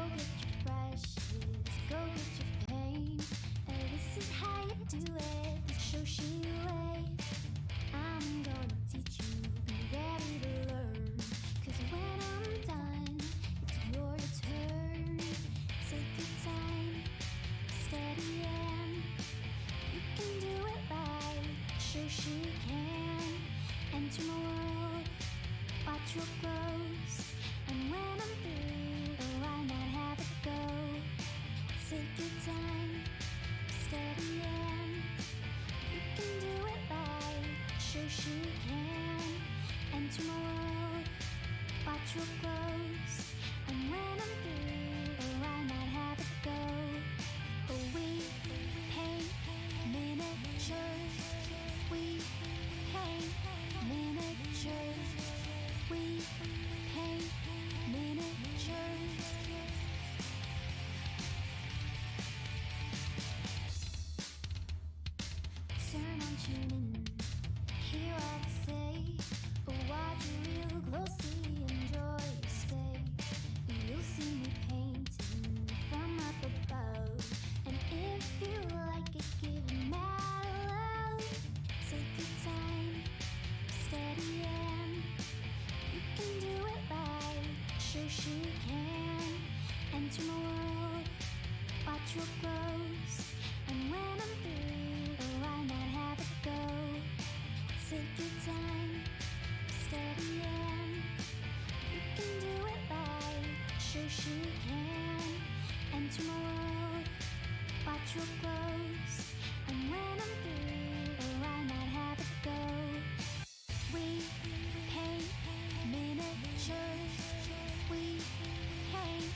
get your brushes, go get your paint. This is how you do it, the Shoshie way. I'm gonna teach you, be ready to learn. 'Cause when I'm done, it's your turn. Take your time, steady and you can do it right. Shoshie can enter my world, watch what grows. And when I'm through, why not have it go? Take your time, steady and you can do it right. Shoshie can enter my world, watch what grows. And when I'm through, why not have it go? We paint miniatures. We paint miniatures. We paint miniatures. Turn on, tune in, hear what I say. Watch real closely, enjoy your stay. You'll see me painting from up above, and if you like it, give it mad love. Take your time, steady and you can do it right. Shoshie can enter my world, watch what grows. And when I'm through, why not have it go? Take your time, steady and you can do it right. Shoshie can enter my world, watch what grows. And when I'm through, why not have it go? We paint miniatures. We paint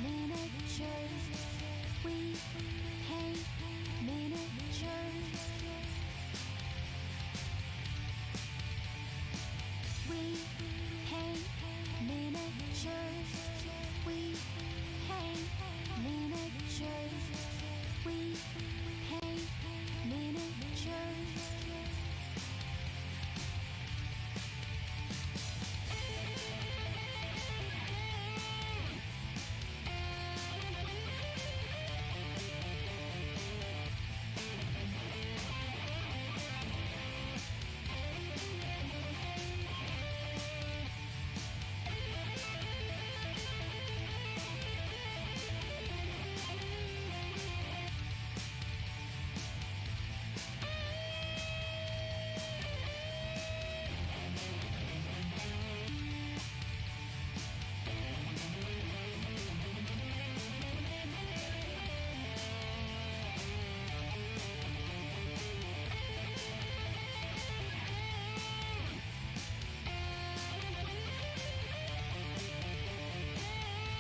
miniatures. We paint miniatures. We paint miniatures. We paint miniatures. We paint miniatures. We paint miniatures.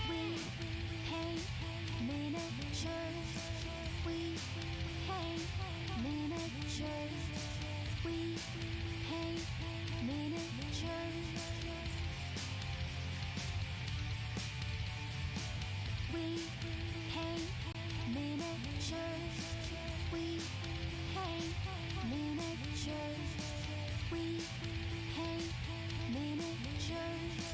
We paint miniatures. We paint miniatures. We paint miniatures. We paint miniatures. We paint miniatures.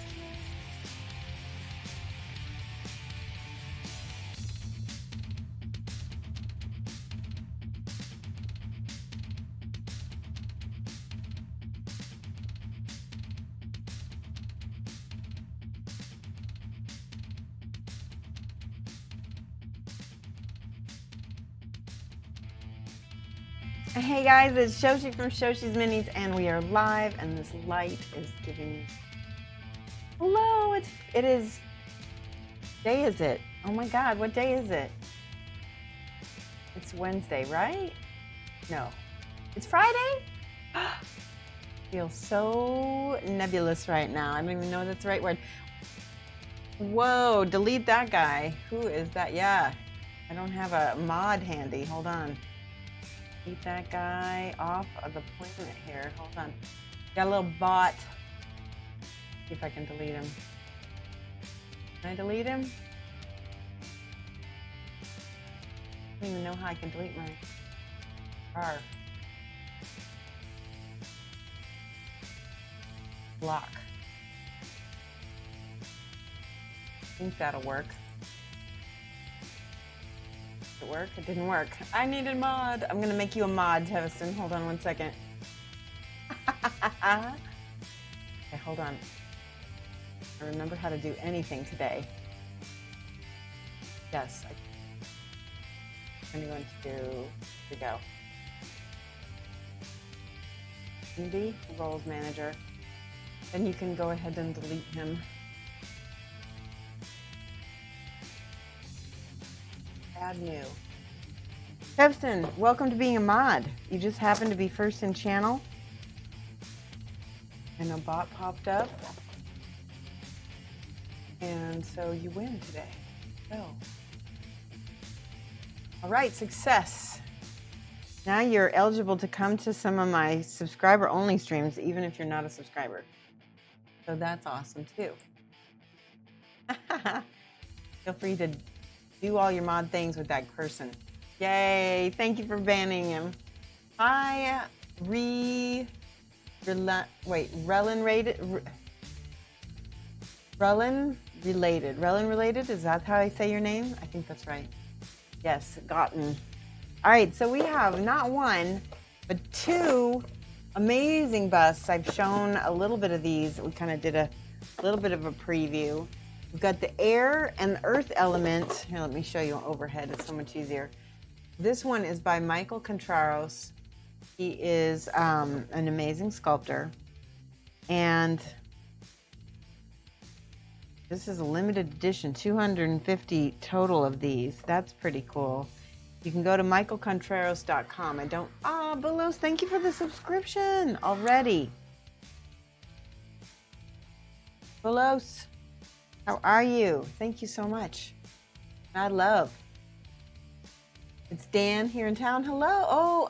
Hey guys, it's Shoshie from Shoshie's Minis, and we are live, and this light is giving me... Hello, it is... Day is it? Oh my God, what day is it? It's Wednesday, right? No. It's Friday? Feels so nebulous right now. I don't even know if that's the right word. Whoa, delete that guy. Who is that? Yeah, I don't have a mod handy. Hold on. Keep that guy off of the planet here. Hold on. Got a little bot. See if I can delete him. Can I delete him? I don't even know how I can delete my car. Block. I think that'll work. it work? It didn't work. I need a mod. I'm gonna make you a mod, Tevison. Hold on one second. Okay, hold on. I remember how to do anything today. Yes, I'm going to do, here we go. Indy, roles manager. Then you can go ahead and delete him. Add new. Tevson, welcome to being a mod. You just happened to be first in channel. And a bot popped up. And so you win today. So. All right, success. Now you're eligible to come to some of my subscriber-only streams, even if you're not a subscriber. So that's awesome, too. Feel free to do all your mod things with that person. Yay, thank you for banning him. Hi, Relin Related, is that how I say your name? I think that's right. Yes, gotten. All right, so we have not one, but two amazing busts. I've shown a little bit of these. We kind of did a little bit of a preview. We've got the air and the earth element. Here, let me show you overhead. It's so much easier. This one is by Michael Contreras. He is an amazing sculptor. And this is a limited edition, 250 total of these. That's pretty cool. You can go to michaelcontreras.com. Bulos, thank you for the subscription already. Bulos, how are you? Thank you so much. I love. It's Dan here in town. Hello.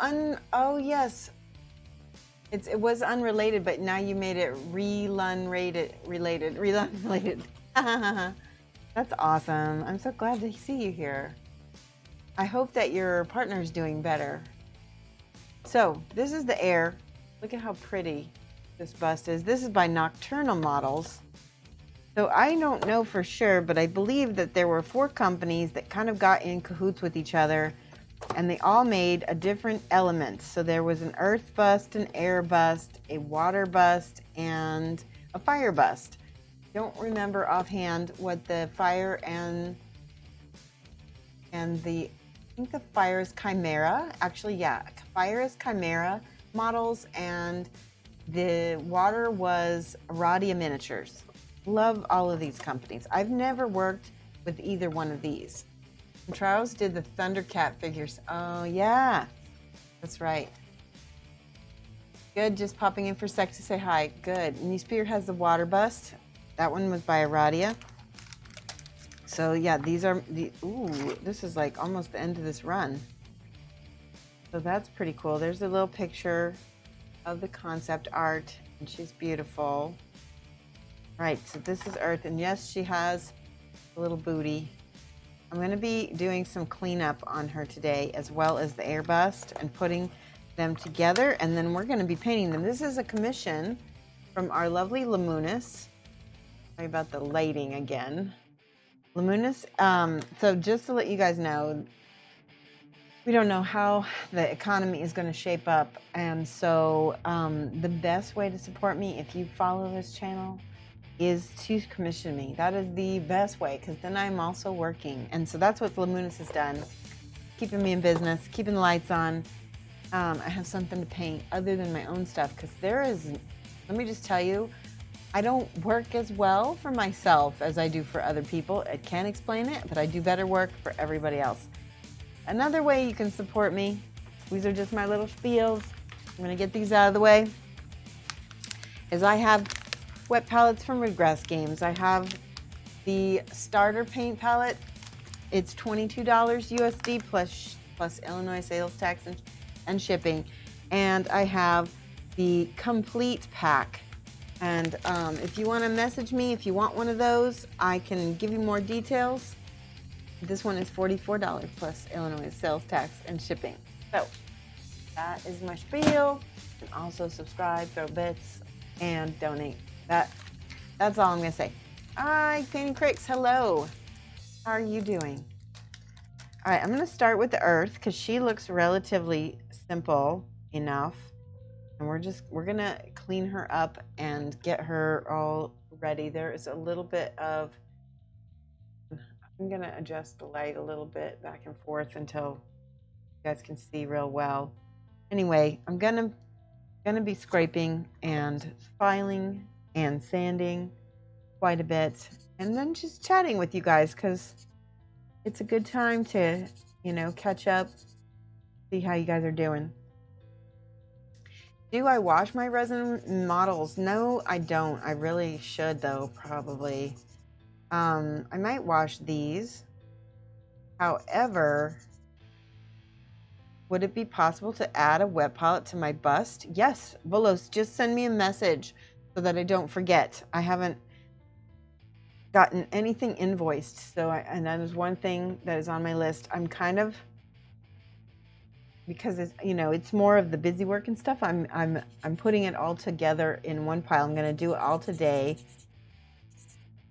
Oh yes. It was unrelated, but now you made it related. That's awesome. I'm so glad to see you here. I hope that your partner is doing better. So this is the air. Look at how pretty this bust is. This is by Nocturnal Models. So I don't know for sure, but I believe that there were 4 companies that kind of got in cahoots with each other, and they all made a different element. So there was an earth bust, an air bust, a water bust, and a fire bust. Don't remember offhand what the fire and the, I think the fire is Chimera. Actually, yeah, fire is Chimera models, and the water was Radia Miniatures. Love all of these companies. I've never worked with either one of these. Contreras did the Thundercat figures. Oh, yeah. That's right. Good, just popping in for a sec to say hi. Good. Newspear has the water bust. That one was by Aradia. So, yeah, these are the... Ooh, this is like almost the end of this run. So that's pretty cool. There's a little picture of the concept art, and she's beautiful. Right, so this is Earth, and yes, she has a little booty. I'm going to be doing some cleanup on her today, as well as the air bust, and putting them together, and then we're going to be painting them. This is a commission from our lovely Lamunis. Sorry about the lighting again. Lamunis, so just to let you guys know, we don't know how the economy is going to shape up, and so the best way to support me, if you follow this channel, is to commission me. That is the best way, because then I'm also working. And so that's what Lamunis has done, keeping me in business, keeping the lights on. I have something to paint other than my own stuff, because let me just tell you, I don't work as well for myself as I do for other people. I can't explain it, but I do better work for everybody else. Another way you can support me, these are just my little spiels. I'm gonna get these out of the way, is I have wet palettes from Regress Games. I have the starter paint palette. It's $22 USD plus Illinois sales tax and shipping. And I have the complete pack. And if you want to message me, if you want one of those, I can give you more details. This one is $44 plus Illinois sales tax and shipping. So that is my spiel. And also subscribe, throw bits, and donate. That's all I'm gonna say. Hi, Painting Cricks, hello. How are you doing? All right, I'm going to start with the earth because she looks relatively simple enough. And we're going to clean her up and get her all ready. There is a little bit of, I'm going to adjust the light a little bit back and forth until you guys can see real well. Anyway, I'm going to be scraping and filing and sanding quite a bit, and then just chatting with you guys because it's a good time to, catch up, see how you guys are doing. Do I wash my resin models? No, I don't. I really should though, probably. I might wash these. However, would it be possible to add a wet palette to my bust? Yes, Volos, just send me a message so that I don't forget. I haven't gotten anything invoiced, and that is one thing that is on my list. I'm kind of, because it's more of the busy work and stuff. I'm putting it all together in one pile. I'm going to do it all today,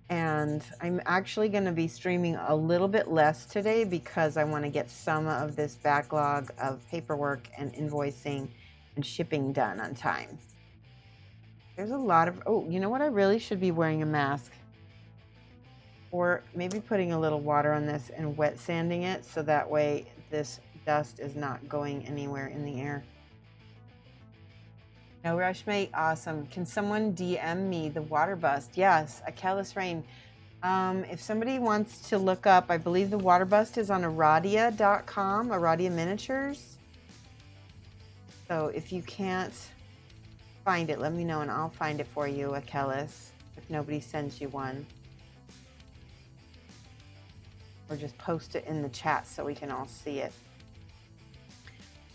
and I'm actually going to be streaming a little bit less today because I want to get some of this backlog of paperwork and invoicing and shipping done on time. There's a lot of, you know what? I really should be wearing a mask. Or maybe putting a little water on this and wet sanding it so that way this dust is not going anywhere in the air. No rush, mate. Awesome. Can someone DM me the water bust? Yes, a Callous Rain. If somebody wants to look up, I believe the water bust is on Aradia.com, Aradia Miniatures. So if you can't find it, let me know and I'll find it for you, a Callous, if nobody sends you one. Or just post it in the chat so we can all see it.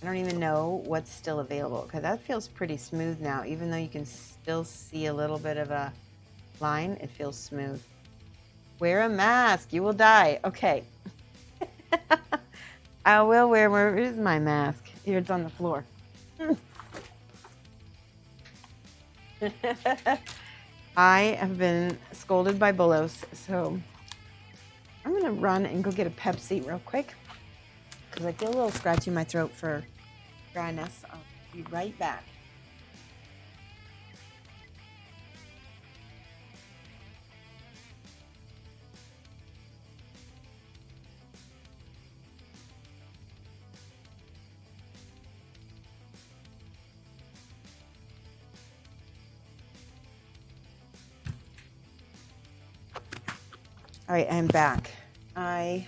I don't even know what's still available because that feels pretty smooth now. Even though you can still see a little bit of a line, it feels smooth. Wear a mask, you will die. Okay. I will wear, where is my mask? Here, it's on the floor. I have been scolded by Bolos, so I'm going to run and go get a Pepsi real quick because I feel a little scratchy in my throat for dryness. I'll be right back. All right, I'm back. I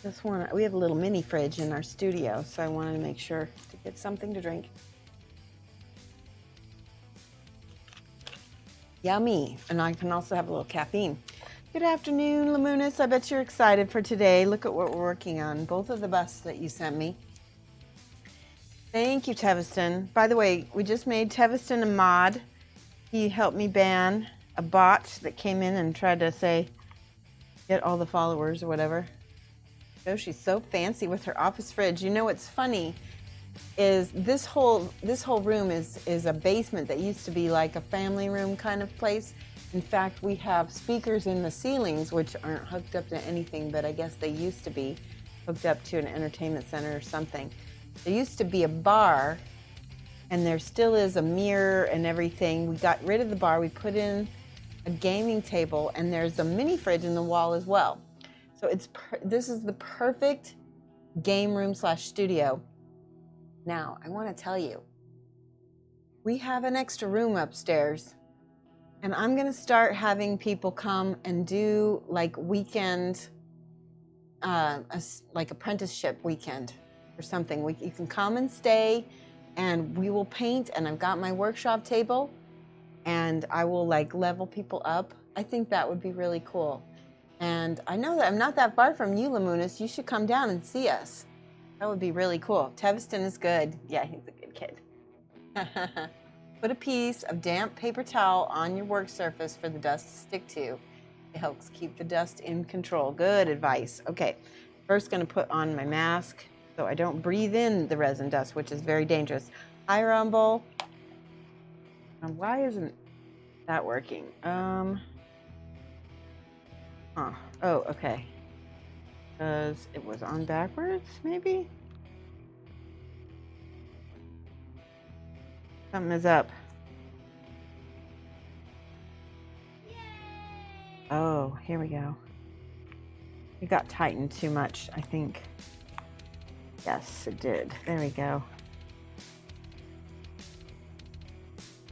just we have a little mini fridge in our studio, so I wanted to make sure to get something to drink. Yummy. And I can also have a little caffeine. Good afternoon, Lamunis. I bet you're excited for today. Look at what we're working on. Both of the busts that you sent me. Thank you, Teviston. By the way, we just made Teviston a mod. He helped me ban a bot that came in and tried to get all the followers or whatever. Oh, she's so fancy with her office fridge. You know what's funny is this whole room is a basement that used to be like a family room kind of place. In fact, we have speakers in the ceilings which aren't hooked up to anything, but I guess they used to be hooked up to an entertainment center or something. There used to be a bar, and there still is a mirror and everything. We got rid of the bar. We put in a gaming table, and there's a mini fridge in the wall as well. So this is the perfect game room / studio. Now, I want to tell you, we have an extra room upstairs, and I'm going to start having people come and do like weekend, like apprenticeship weekend or something. You can come and stay, and we will paint, and I've got my workshop table, and I will like level people up. I think that would be really cool. And I know that I'm not that far from you, Lamunis. You should come down and see us. That would be really cool. Teviston is good. Yeah, he's a good kid. Put a piece of damp paper towel on your work surface for the dust to stick to. It helps keep the dust in control. Good advice. Okay, first going to put on my mask so I don't breathe in the resin dust, which is very dangerous. Hi, Rumble. Why isn't that working? Oh, okay. because it was on backwards, maybe? Something is up. Oh, here we go. It got tightened too much, I think. Yes, it did. There we go.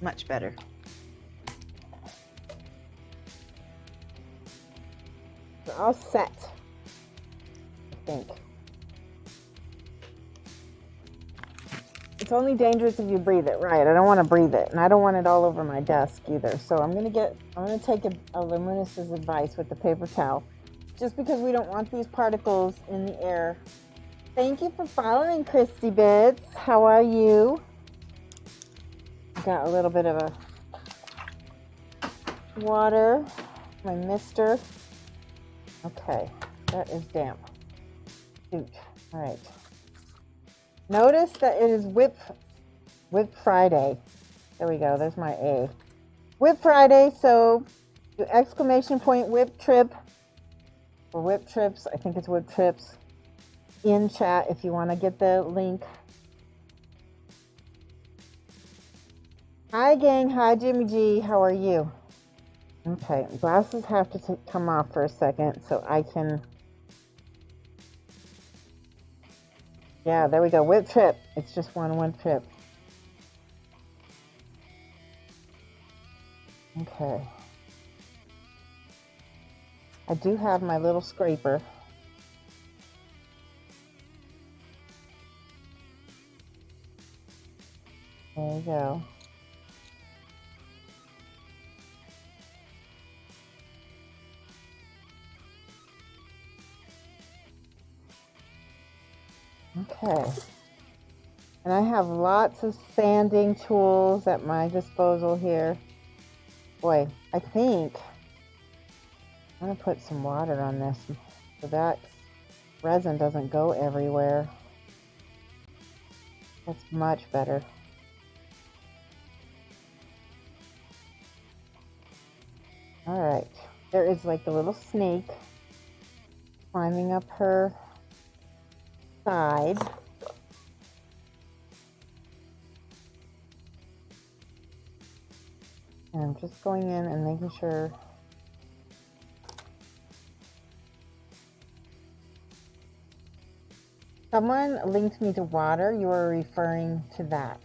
Much better. We're all set, I think. It's only dangerous if you breathe it, right? I don't want to breathe it, and I don't want it all over my desk either. So I'm gonna take a Luminous' advice with the paper towel, just because we don't want these particles in the air. Thank you for following, Christy Bits. How are you? Got a little bit of a water, my mister. Okay, that is damp. Shoot. All right. Notice that it is Whip Friday. There we go. There's my A. Whip Friday. So do exclamation point Whip Trip or Whip Trips. I think it's Whip Trips in chat if you want to get the link. Hi, gang. Hi, Jimmy G. How are you? Okay, glasses have to come off for a second so I can. Yeah, there we go. Whip Trip. It's just one trip. Okay. I do have my little scraper. There you go. Okay. And I have lots of sanding tools at my disposal here. Boy, I think I'm going to put some water on this so that resin doesn't go everywhere. That's much better. All right. There is like a little snake climbing up her side. And I'm just going in and making sure. Someone linked me to water. You are referring to that.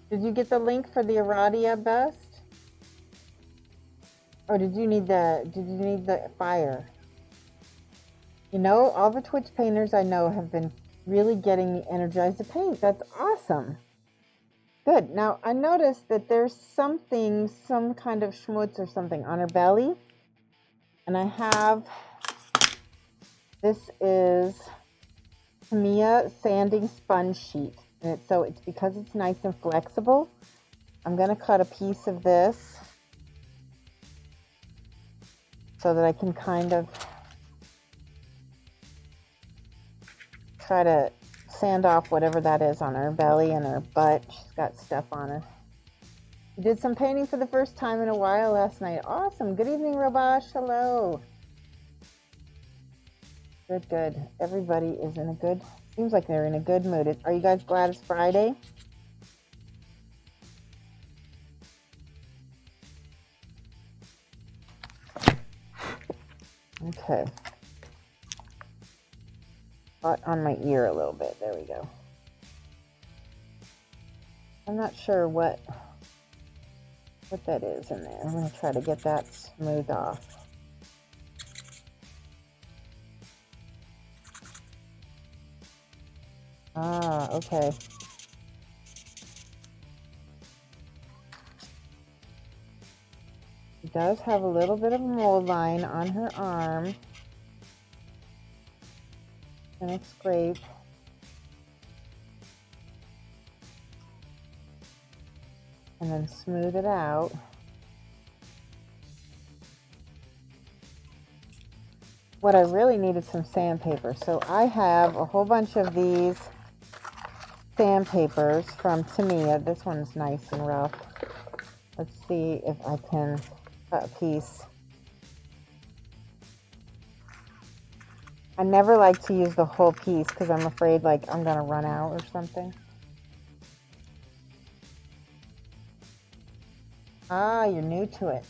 Did you get the link for the Aradia bust? Or did you need the fire? You know, all the Twitch painters I know have been really getting me energized to paint. That's awesome. Good. Now, I noticed that there's some kind of schmutz or something on her belly. And I have, this is Tamiya sanding sponge sheet. And it's because it's nice and flexible. I'm going to cut a piece of this so that I can kind of try to sand off whatever that is on her belly and her butt. She's got stuff on her. You did some painting for the first time in a while last night. Awesome. Good evening, Robash. Hello. Good. Everybody is seems like they're in a good mood. Are you guys glad it's Friday? Okay. Got on my ear a little bit. There we go. I'm not sure what that is in there. I'm going to try to get that smoothed off. Ah, okay. She does have a little bit of a mold line on her arm. And a scrape. And then smooth it out. What I really need is some sandpaper. So I have a whole bunch of these sandpapers from Tamiya. This one's nice and rough. Let's see if I can cut a piece I never like to use the whole piece because I'm afraid like I'm gonna run out or something. Ah, you're new to it.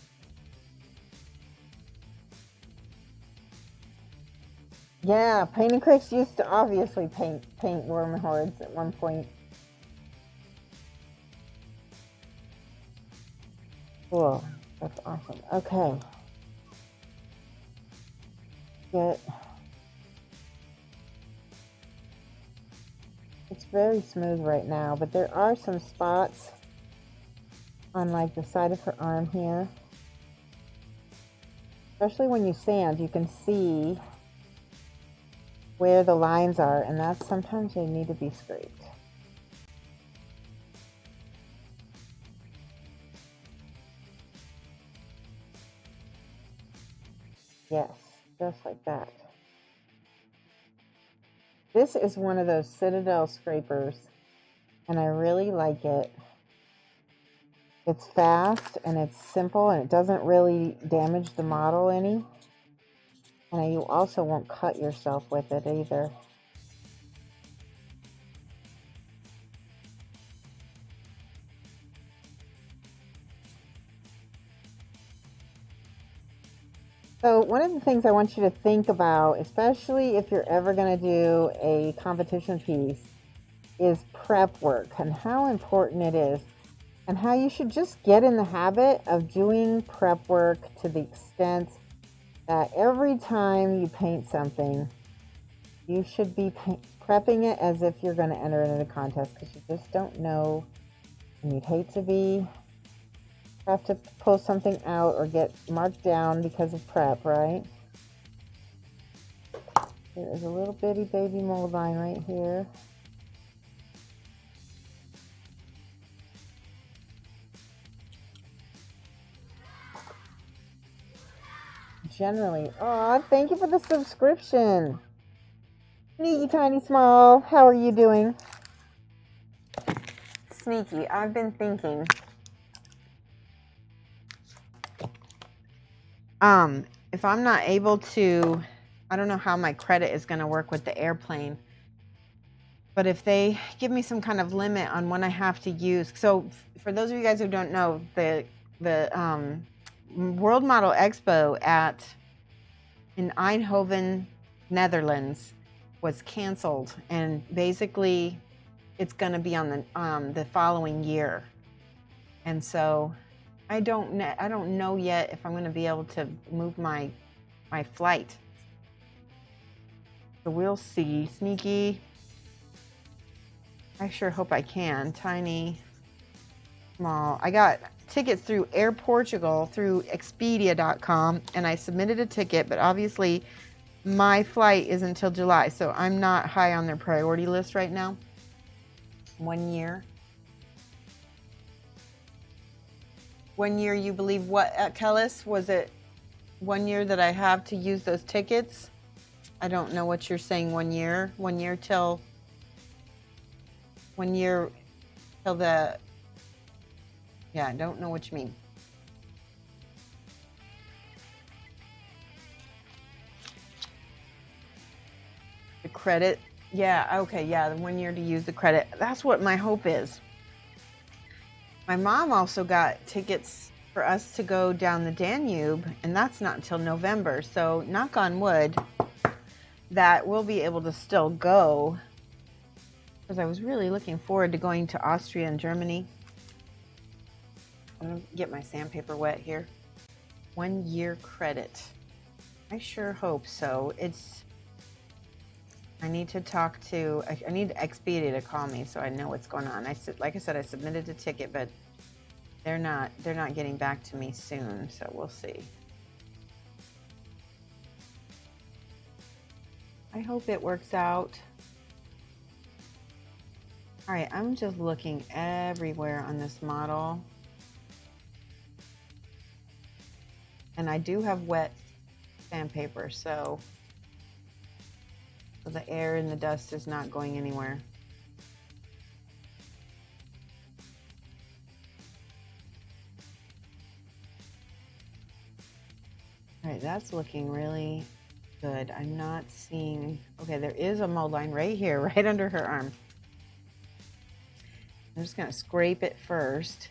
Yeah, Painting Critics used to obviously paint worm hordes at one point. Cool. That's awesome. Okay. It's very smooth right now, but there are some spots on like the side of her arm here. Especially when you sand, you can see where the lines are, and that's sometimes they need to be scraped. Yes, just like that. This is one of those Citadel scrapers, and I really like it. It's fast, and it's simple, and it doesn't really damage the model any. And you also won't cut yourself with it either. So one of the things I want you to think about, especially if you're ever going to do a competition piece, is prep work and how important it is, and how you should just get in the habit of doing prep work to the extent that every time you paint something, you should be prepping it as if you're going to enter it in a contest, because you just don't know, and you'd hate to have to pull something out or get marked down because of prep, right? There is a little bitty baby mold line right here. Generally, oh, thank you for the subscription. Sneaky Tiny Small, how are you doing? Sneaky, I've been thinking. If I'm not able to, I don't know how my credit is going to work with the airplane, but if they give me some kind of limit on when I have to use, so for those of you guys who don't know, the World Model Expo in Eindhoven, Netherlands, was canceled, and basically it's going to be on the following year, and so I don't know yet if I'm going to be able to move my flight. So we'll see. Sneaky. I sure hope I can. Tiny, small. I got tickets through Air Portugal through Expedia.com, and I submitted a ticket, but obviously my flight is until July, so I'm not high on their priority list right now. 1 year. 1 year, you believe what, Kellis? Was it 1 year that I have to use those tickets? I don't know what you're saying. 1 year? 1 year till... 1 year till the... Yeah, I don't know what you mean. The credit? Yeah, okay, yeah, the 1 year to use the credit. That's what my hope is. My mom also got tickets for us to go down the Danube, and that's not until November. So knock on wood that we'll be able to still go, because I was really looking forward to going to Austria and Germany. I'm going to get my sandpaper wet here. 1 year credit. I sure hope so. I need to talk to, I need Expedia to call me so I know what's going on. Like I said, I submitted a ticket, but they're not getting back to me soon, so we'll see. I hope it works out. All right, I'm just looking everywhere on this model. And I do have wet sandpaper, so the air and the dust is not going anywhere. All right, that's looking really Good. I'm not seeing. Okay, there is a mold line right here, right under her arm. I'm just going to scrape it first.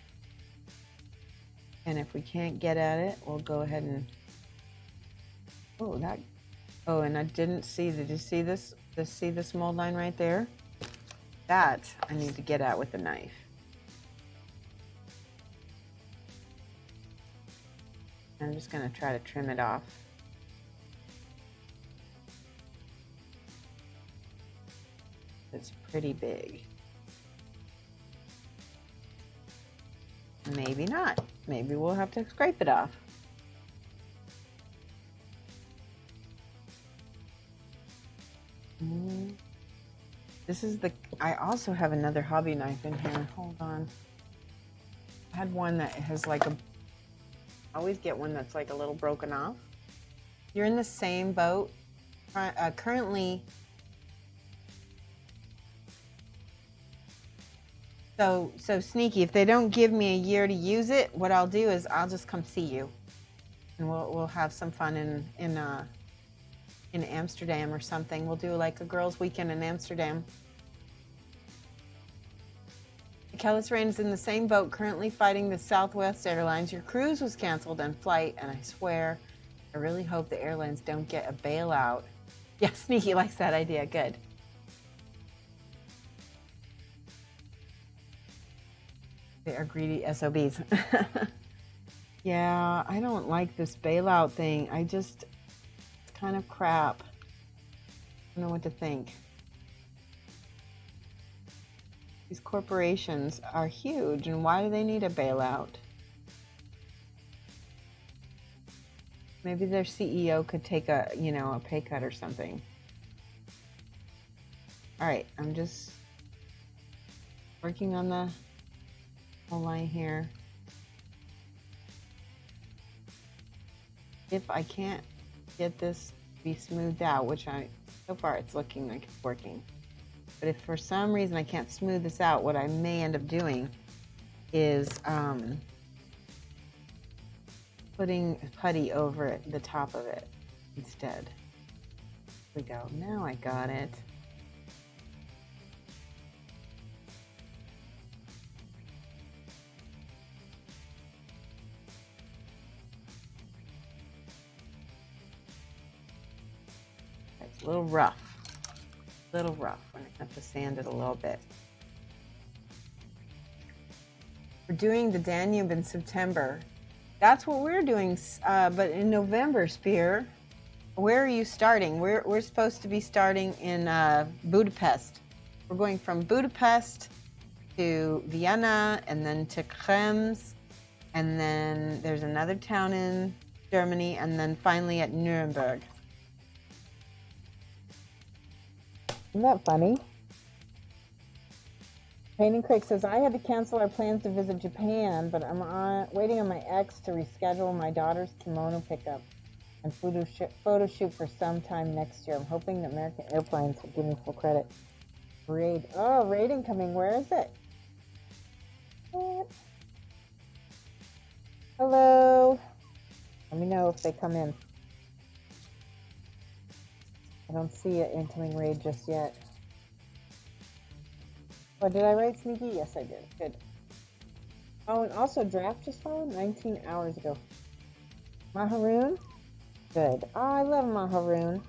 And if we can't get at it, we'll go ahead and. Oh, that. Oh, and I didn't see. Did you see this? See this mold line right there? That I need to get at with a knife. I'm just going to try to trim it off. It's pretty big. Maybe not. Maybe we'll have to scrape it off. This is the, I also have another hobby knife in here. Hold on. I had one that has like a, I always get one that's like a little broken off. You're in the same boat. Currently, so sneaky. If they don't give me a year to use it, what I'll do is I'll just come see you, and we'll have some fun in Amsterdam or something. We'll do like a girls' weekend in Amsterdam. Kellis Rain is in the same boat, currently fighting the Southwest Airlines. Your cruise was canceled on flight, and I swear, I really hope the airlines don't get a bailout. Yeah, Sneaky likes that idea. Good. They are greedy SOBs. Yeah, I don't like this bailout thing. It's kind of crap. I don't know what to think. These corporations are huge, and why do they need a bailout? Maybe their CEO could take a pay cut or something. All right, I'm just working on the whole line here. If I can't get this to be smoothed out, which so far it's looking like it's working. But if for some reason I can't smooth this out, what I may end up doing is putting putty over the top of it instead. Here we go. Now I got it. It's a little rough. When I have to sand it a little bit. We're doing the Danube in September. That's what we're doing, but in November, Spear. Where are you starting? We're supposed to be starting in Budapest. We're going from Budapest to Vienna, and then to Krems, and then there's another town in Germany, and then finally at Nuremberg. Isn't that funny? Painting Crick says, I had to cancel our plans to visit Japan, but I'm waiting on my ex to reschedule my daughter's kimono pickup and photo shoot for sometime next year. I'm hoping that American Airlines will give me full credit. Raid. Oh, raid incoming. Where is it? What? Hello. Let me know if they come in. I don't see an incoming raid just yet. Oh, did I write Sneaky? Yes, I did. Good. Oh, and also draft just followed 19 hours ago. Maharoon? Good. Oh, I love Maharoon.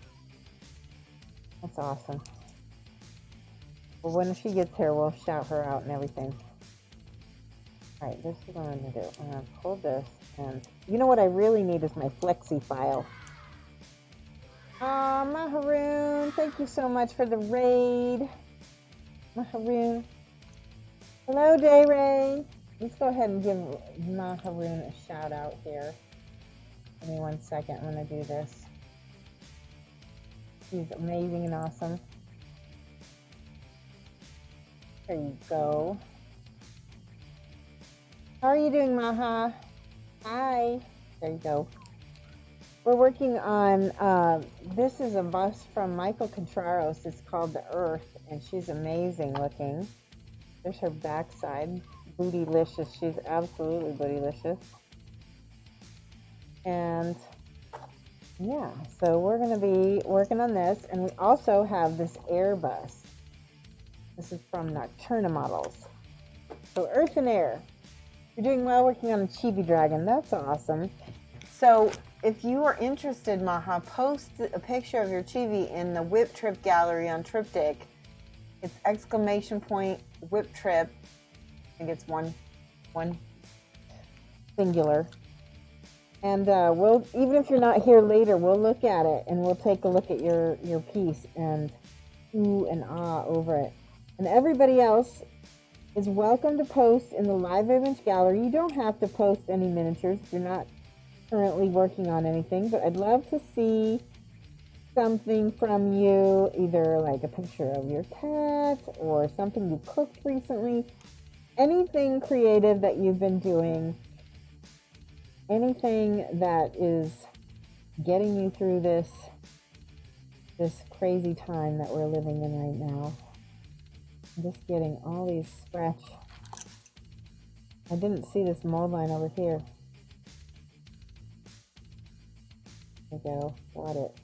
That's awesome. Well, when she gets here, we'll shout her out and everything. Alright, this is what I'm going to do. I'm going to pull this, and you know what I really need is my Flexi file. Ah, Maharoon, thank you so much for the raid. Maharoon. Hello, Day Ray. Let's go ahead and give Maharoon a shout out here. Give me 1 second when I do this. She's amazing and awesome. There you go. How are you doing, Maha? Hi. There you go. We're working on, this is a bust from Michael Contraros. It's called The Earth, and she's amazing looking. There's her backside. Bootylicious. She's absolutely bootylicious. And Yeah, so we're going to be working on this, and we also have this Airbus. This is from Nocturna Models. So Earth and Air. You're doing well working on a chibi dragon. That's awesome. So if you are interested, Maha, post a picture of your chibi in the Whip Trip gallery on Triptych. It's ! Whip Trip. I think it's one singular. And we'll, even if you're not here later, we'll look at it and we'll take a look at your piece and ooh and ah over it. And everybody else is welcome to post in the live image gallery. You don't have to post any miniatures if you're not currently working on anything, but I'd love to see something from you, either like a picture of your cat or something you cooked recently, anything creative that you've been doing, anything that is getting you through this crazy time that we're living in right now. I'm just getting all these scratch. I didn't see this mold line over here. There we go, got it.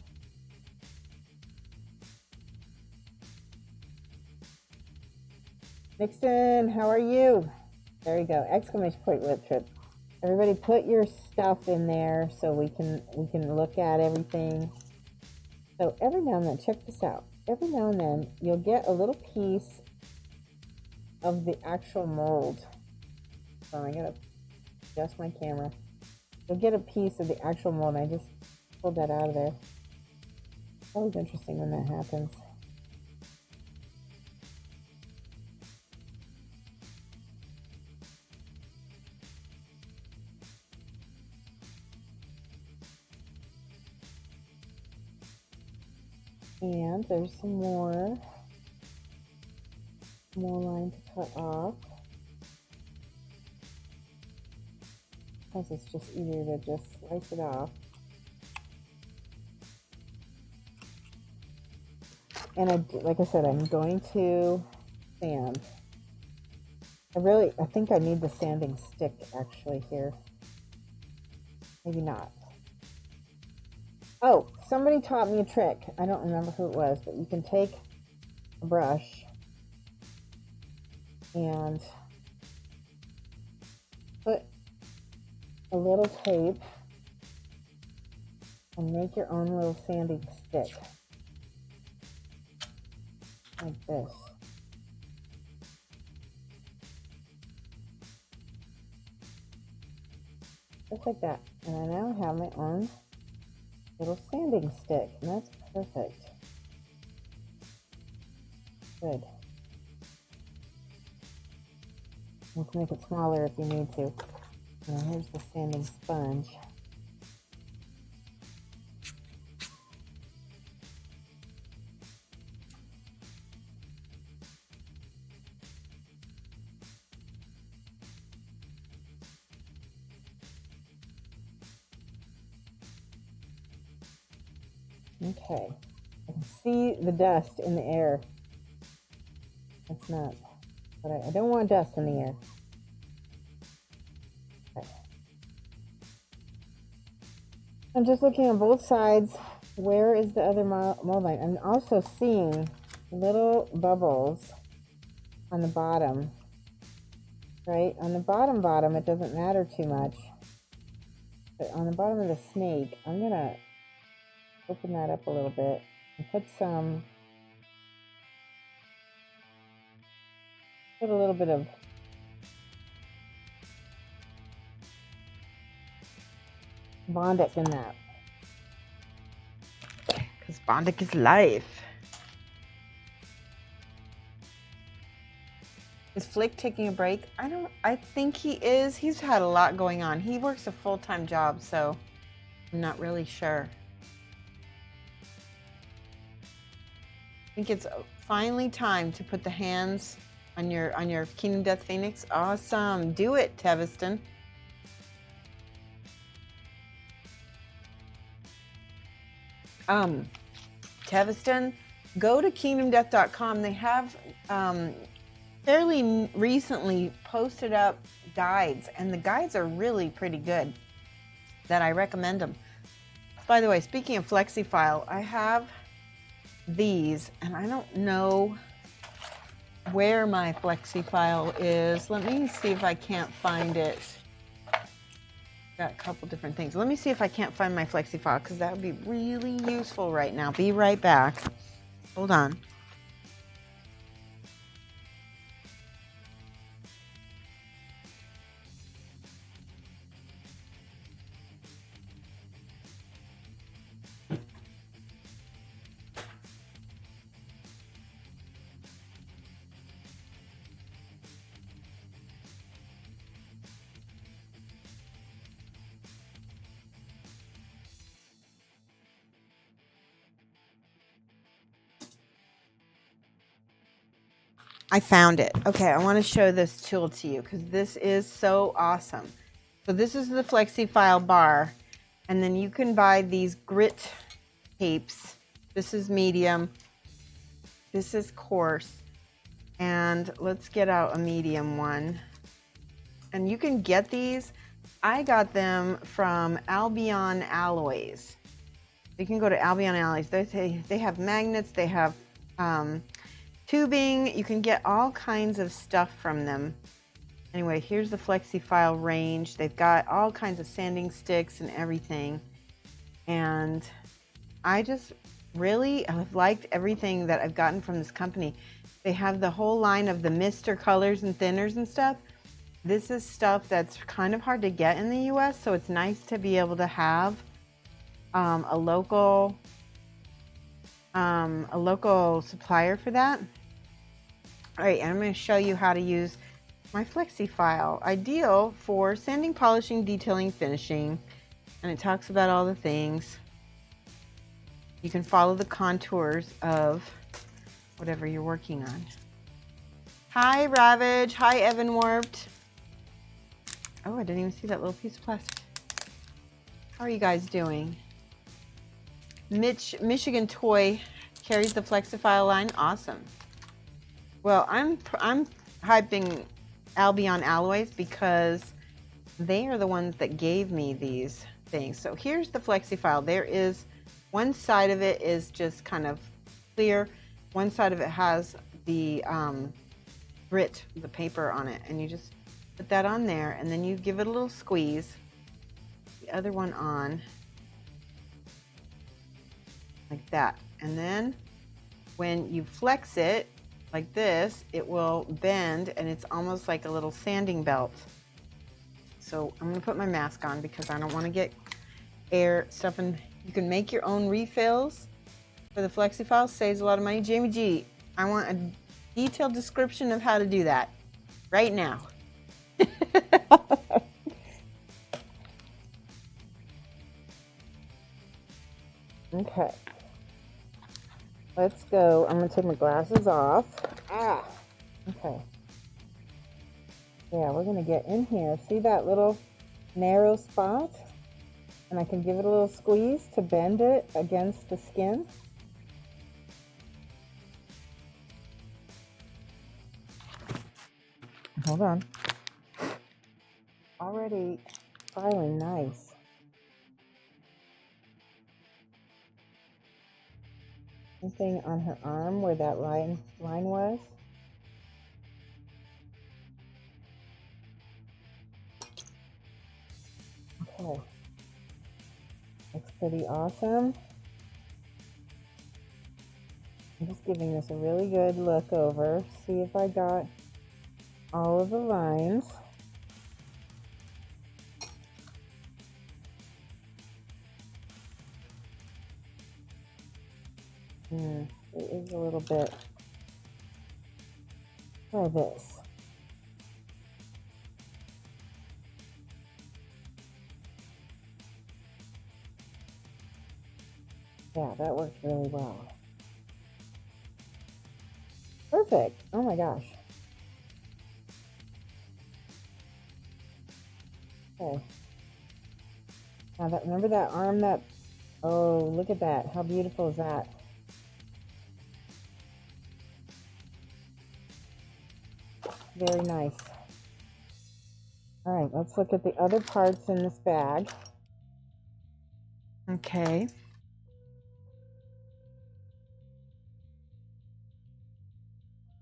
Nixon, how are you? There you go, ! Whip Trip. Everybody put your stuff in there so we can look at everything. So every now and then, check this out. Every now and then, you'll get a little piece of the actual mold. So I gotta adjust my camera. You'll get a piece of the actual mold, and I just pulled that out of there. It's always interesting when that happens. And there's some more line to cut off, because it's just easier to just slice it off. And like I said, I'm going to sand. I think I need the sanding stick actually here. Maybe not. Oh, somebody taught me a trick. I don't remember who it was, but you can take a brush and put a little tape and make your own little sanding stick. Like this. Just like that. And I now have my own little sanding stick, and that's perfect. Good. You can make it smaller if you need to. Now here's the sanding sponge. Okay, I can see the dust in the air. That's not, but I don't want dust in the air. Okay. I'm just looking on both sides. Where is the other mold line? I'm also seeing little bubbles on the bottom. Right? On the bottom, it doesn't matter too much. But on the bottom of the snake, I'm going to open that up a little bit and put a little bit of Bondic in that. Because Bondic is life. Is Flick taking a break? I think he is. He's had a lot going on. He works a full-time job, so I'm not really sure. I think it's finally time to put the hands on your Kingdom Death Phoenix. Awesome. Do it, Teviston. Teviston, go to kingdomdeath.com. They have fairly recently posted up guides, and the guides are really pretty good. That I recommend them. By the way, speaking of FlexiFile, I have these, and I don't know where my FlexiFile is. Let me see if I can't find it. Got a couple different things. Let me see if I can't find my FlexiFile, because that would be really useful right now. Be right back. Hold on. I found it. Okay, I want to show this tool to you because this is so awesome. So this is the FlexiFile bar, and then you can buy these grit tapes. This is medium. This is coarse. And let's get out a medium one. And you can get these. I got them from Albion Alloys. You can go to Albion Alloys. They have magnets. They have tubing. You can get all kinds of stuff from them. Anyway, here's the FlexiFile range. They've got all kinds of sanding sticks and everything. And I just really have liked everything that I've gotten from this company. They have the whole line of the mister colors and thinners and stuff. This is stuff that's kind of hard to get in the US, so it's nice to be able to have a local supplier for that. All right, and I'm going to show you how to use my FlexiFile. Ideal for sanding, polishing, detailing, finishing. And it talks about all the things. You can follow the contours of whatever you're working on. Hi, Ravage. Hi, Evan Warped. Oh, I didn't even see that little piece of plastic. How are you guys doing? Michigan Toy carries the FlexiFile line. Awesome. Well, I'm hyping Albion Alloys because they are the ones that gave me these things. So here's the FlexiFile. There is one side of it is just kind of clear. One side of it has the grit, the paper on it, and you just put that on there, and then you give it a little squeeze. The other one on like that, and then when you flex it like this, it will bend, and it's almost like a little sanding belt. So I'm going to put my mask on because I don't want to get air stuff, and you can make your own refills for the FlexiFile. Saves a lot of money. Jamie G, I want a detailed description of how to do that right now. Okay. Let's go. I'm going to take my glasses off. Okay. Yeah, we're going to get in here. See that little narrow spot? And I can give it a little squeeze to bend it against the skin. Hold on. Already filing nice. Something on her arm where that line was. Okay. Looks pretty awesome. I'm just giving this a really good look over. See if I got all of the lines. It is a little bit. Try this. Yeah, that works really well. Perfect. Oh my gosh. Okay. Now that, remember that arm that, oh, look at that. How beautiful is that? Very nice. All right, let's look at the other parts in this bag. Okay.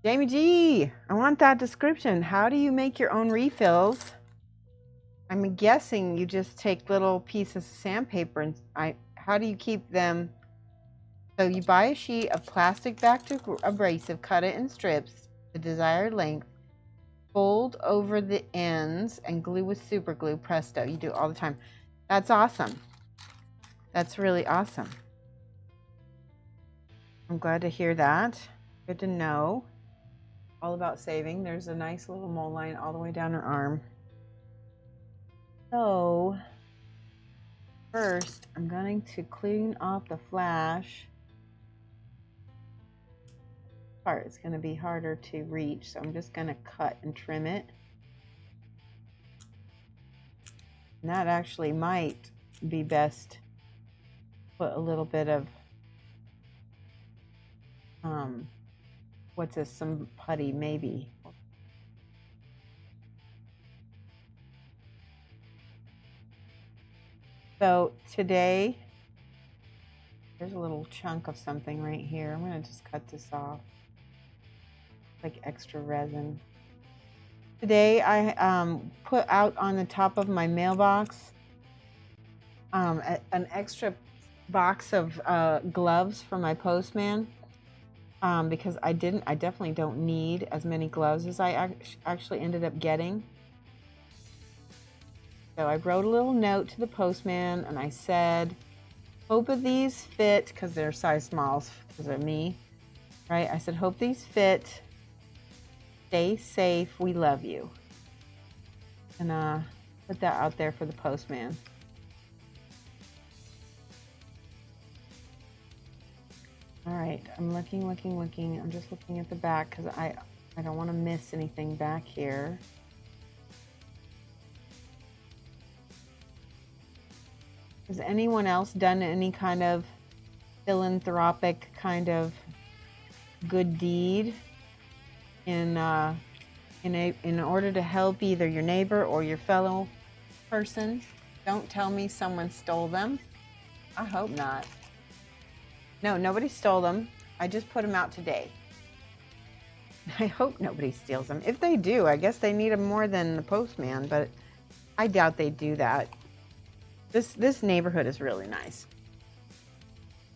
Jamie G, I want that description. How do you make your own refills? I'm guessing you just take little pieces of sandpaper and how do you keep them? So you buy a sheet of plastic backed abrasive, cut it in strips the desired length, fold over the ends, and glue with super glue. Presto. You do it all the time. That's awesome. That's really awesome. I'm glad to hear that. Good to know. All about saving. There's a nice little mole line all the way down her arm. So first, I'm going to clean off the flash part. It's going to be harder to reach, so I'm just going to cut and trim it. And that actually might be best. Put a little bit of what's this? Some putty, maybe. So today, there's a little chunk of something right here. I'm going to just cut this off. Like extra resin. Today I put out on the top of my mailbox an extra box of gloves for my postman because I definitely don't need as many gloves as I actually ended up getting. So I wrote a little note to the postman and I said, hope that these fit, because they're size smalls because of me, right? I said, hope these fit. Stay safe. We love you. And put that out there for the postman. All right, I'm looking. I'm just looking at the back because I don't want to miss anything back here. Has anyone else done any kind of philanthropic kind of good deed in order to help either your neighbor or your fellow person? Don't tell me someone stole them. I hope not. No, nobody stole them. I just put them out today. I hope nobody steals them. If they do, I guess they need them more than the postman, but I doubt they do that. This neighborhood is really nice.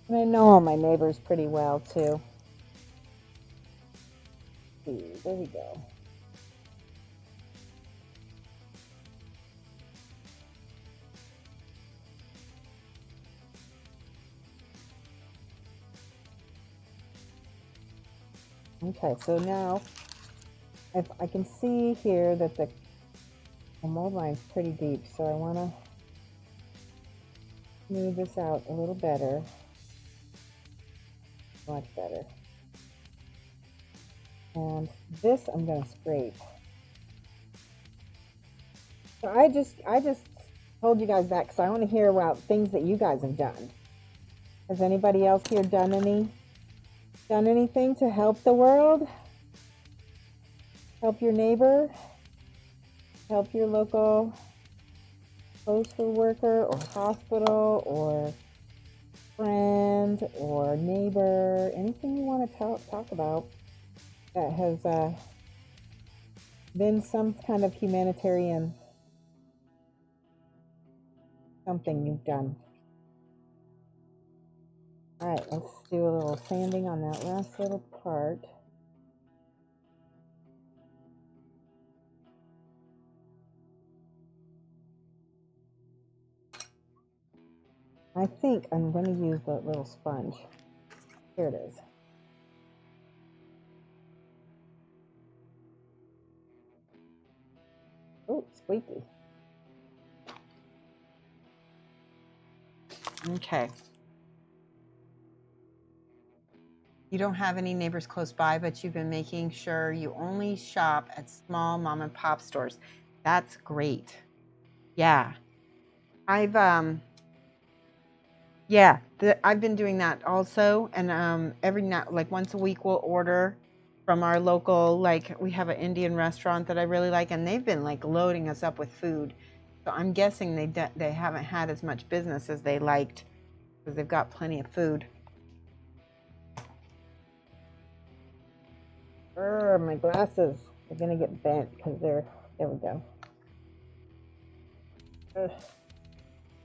And I know all my neighbors pretty well, too. There we go. Okay, so now if I can see here that the mold line's pretty deep, so I want to smooth this out a little better. Much better. And this I'm going to scrape. So I just told you guys that because I want to hear about things that you guys have done. Has anybody else here done anything to help the world? Help your neighbor? Help your local postal worker or hospital or friend or neighbor? Anything you want to talk about that has been some kind of humanitarian something you've done. All right, let's do a little sanding on that last little part. I think I'm going to use that little sponge. Here it is. Oh, squeaky. Okay. You don't have any neighbors close by, but you've been making sure you only shop at small mom and pop stores. That's great. Yeah. I've been doing that also, and every night, like once a week, we'll order from our local, like we have an Indian restaurant that I really like, and they've been like loading us up with food. So I'm guessing they haven't had as much business as they liked because they've got plenty of food. My glasses are gonna get bent because there we go.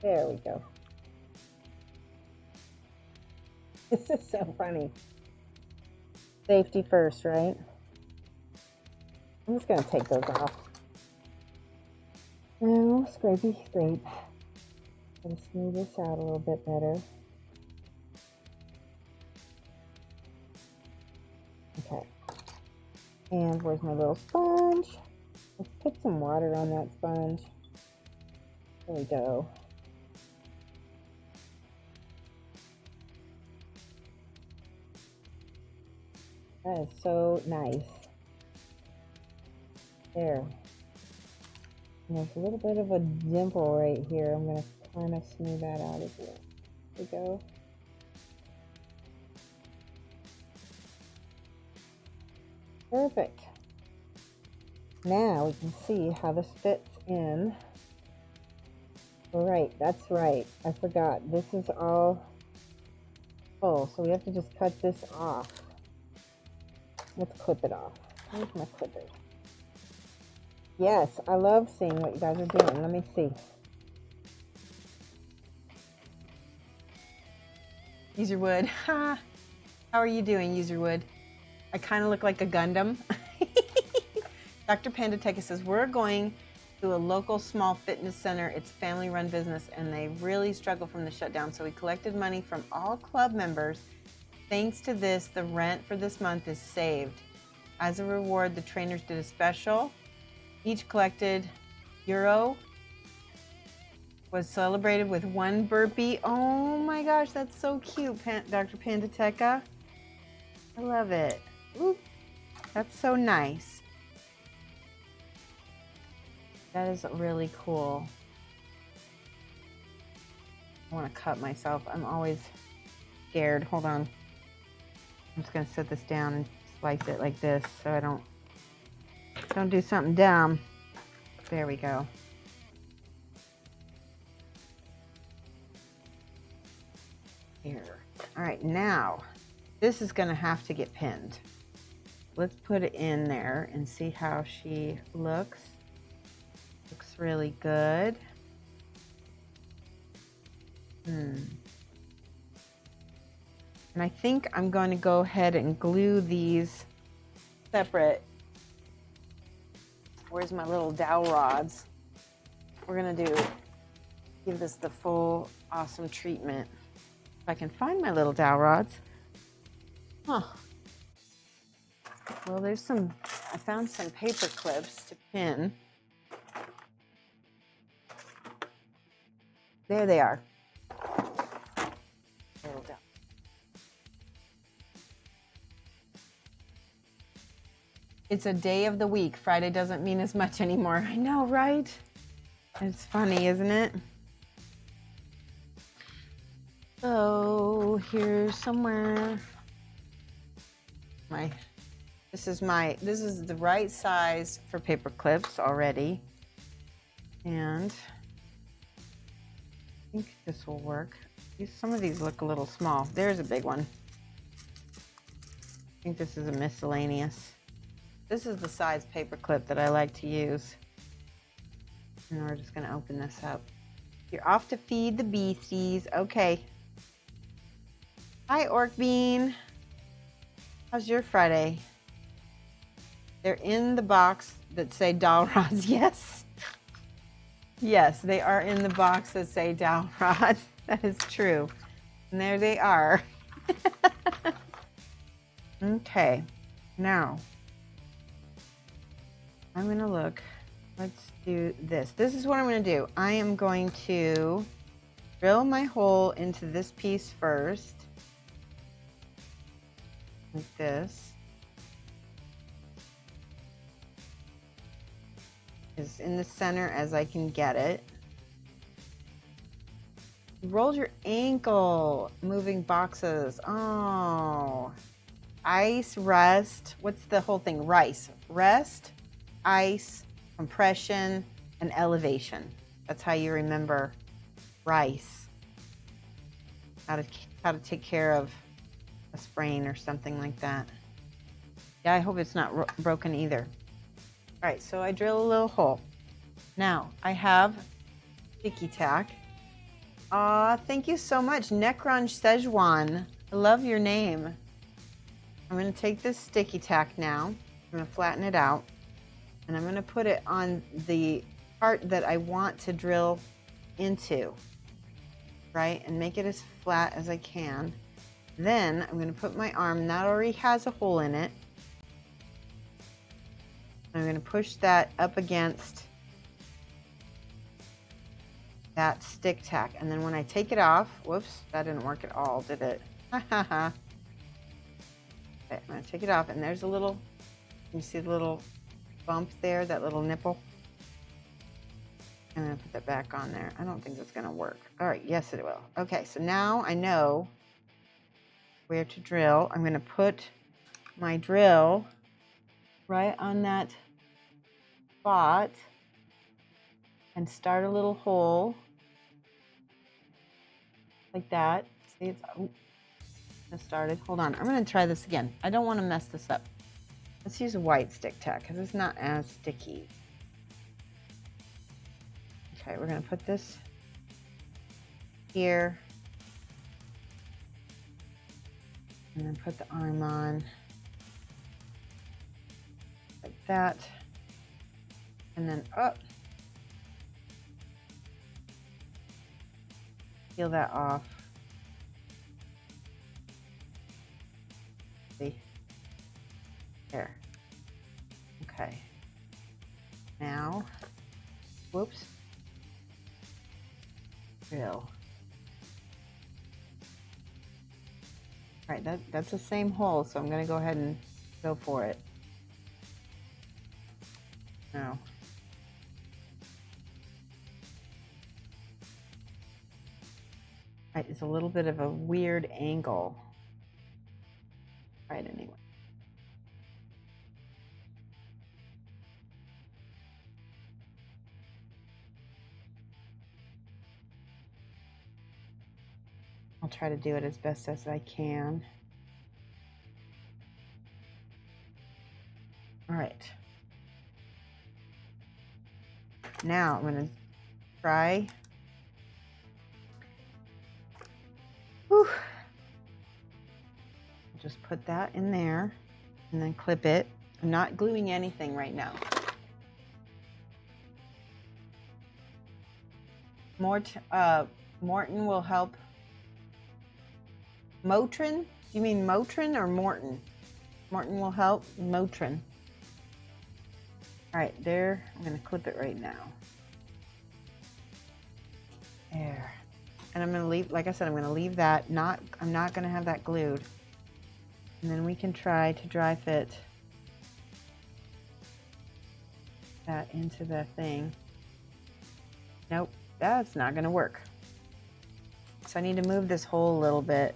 There we go. This is so funny. Safety first, right? I'm just gonna take those off. Now, scrapey, scrape. Gonna smooth this out a little bit better. Okay. And where's my little sponge? Let's put some water on that sponge. There we go. That is so nice. There. And there's a little bit of a dimple right here. I'm going to kind of smooth that out as well. There we go. Perfect. Now we can see how this fits in. All right, that's right. I forgot. This is all full, so we have to just cut this off. Let's clip it off. Where's my clippers? Yes, I love seeing what you guys are doing. Let me see. Userwood. Ha! How are you doing, Userwood? I kind of look like a Gundam. Dr. Panda Teka says, we're going to a local small fitness center. It's a family-run business, and they really struggle from the shutdown. So we collected money from all club members. Thanks to this, the rent for this month is saved. As a reward, the trainers did a special. Each collected euro was celebrated with 1 burpee. Oh my gosh, that's so cute, Dr. Panda Teka. I love it. Ooh, that's so nice. That is really cool. I want to cut myself. I'm always scared. Hold on. I'm just going to set this down and slice it like this so I don't do something dumb. There we go. Here. All right, now this is going to have to get pinned. Let's put it in there and see how she looks. Looks really good. And I think I'm going to go ahead and glue these separate. Where's my little dowel rods? We're going to give this the full awesome treatment. If I can find my little dowel rods. Huh. Well, I found some paper clips to pin. There they are. Little dowel. It's a day of the week. Friday doesn't mean as much anymore. I know, right? It's funny, isn't it? So here's somewhere this is the right size for paper clips already. And I think this will work. Some of these look a little small. There's a big one. I think this is a miscellaneous. This is the size paper clip that I like to use. And we're just going to open this up. You're off to feed the beasties. Okay. Hi, Orc Bean. How's your Friday? They're in the box that say dowel rods. Yes. Yes, they are in the box that say dowel rods. That is true. And there they are. Okay. Now, I'm going to look. Let's do this. This is what I'm going to do. I am going to drill my hole into this piece first. Like this. As in the center as I can get it. You rolled your ankle moving boxes. Oh. Ice, rest. What's the whole thing? Rice. Rest, ice, compression, and elevation. That's how you remember rice. how to take care of a sprain or something like that. Yeah, I hope it's not broken either. All right, so I drill a little hole. Now I have sticky tack. Aw, thank you so much, Necron Szechuan. I love your name. I'm going to take this sticky tack now. I'm going to flatten it out, and I'm going to put it on the part that I want to drill into, right? And make it as flat as I can. Then I'm going to put my arm, that already has a hole in it. I'm going to push that up against that stick tack. And then when I take it off, whoops, that didn't work at all, did it? Ha ha ha. Okay, I'm going to take it off, and there's a little, you see the little bump there, that little nipple? I'm going to put that back on there. I don't think that's going to work. All right, yes it will. Okay, so now I know where to drill. I'm going to put my drill right on that spot and start a little hole like that. See, it's started. Hold on, I'm going to try this again. I don't want to mess this up. Let's use a white stick tack because it's not as sticky. Okay, we're going to put this here and then put the arm on like that, and then up. Peel that off. See? There. Okay. Now, whoops. Drill. All right, that's the same hole, so I'm going to go ahead and go for it. Now. Right, it's a little bit of a weird angle. Right, anyway. I'll try to do it as best as I can. All right. Now I'm going to try. Whew. Just put that in there and then clip it. I'm not gluing anything right now. Morton will help. Motrin? Do you mean Motrin or Morton? Morton will help. Motrin. All right, there. I'm going to clip it right now. There. And I'm going to leave, like I said, I'm going to leave that. I'm not going to have that glued. And then we can try to dry fit that into the thing. Nope, that's not going to work. So I need to move this hole a little bit.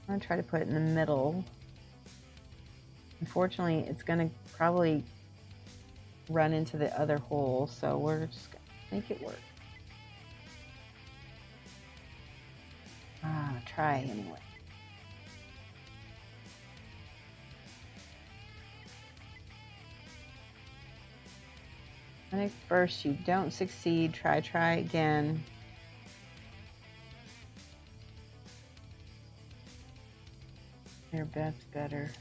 I'm going to try to put it in the middle. Unfortunately, it's going to probably run into the other hole, so we're just going to make it work. Try anyway. And if first you don't succeed, try again. There, that's better.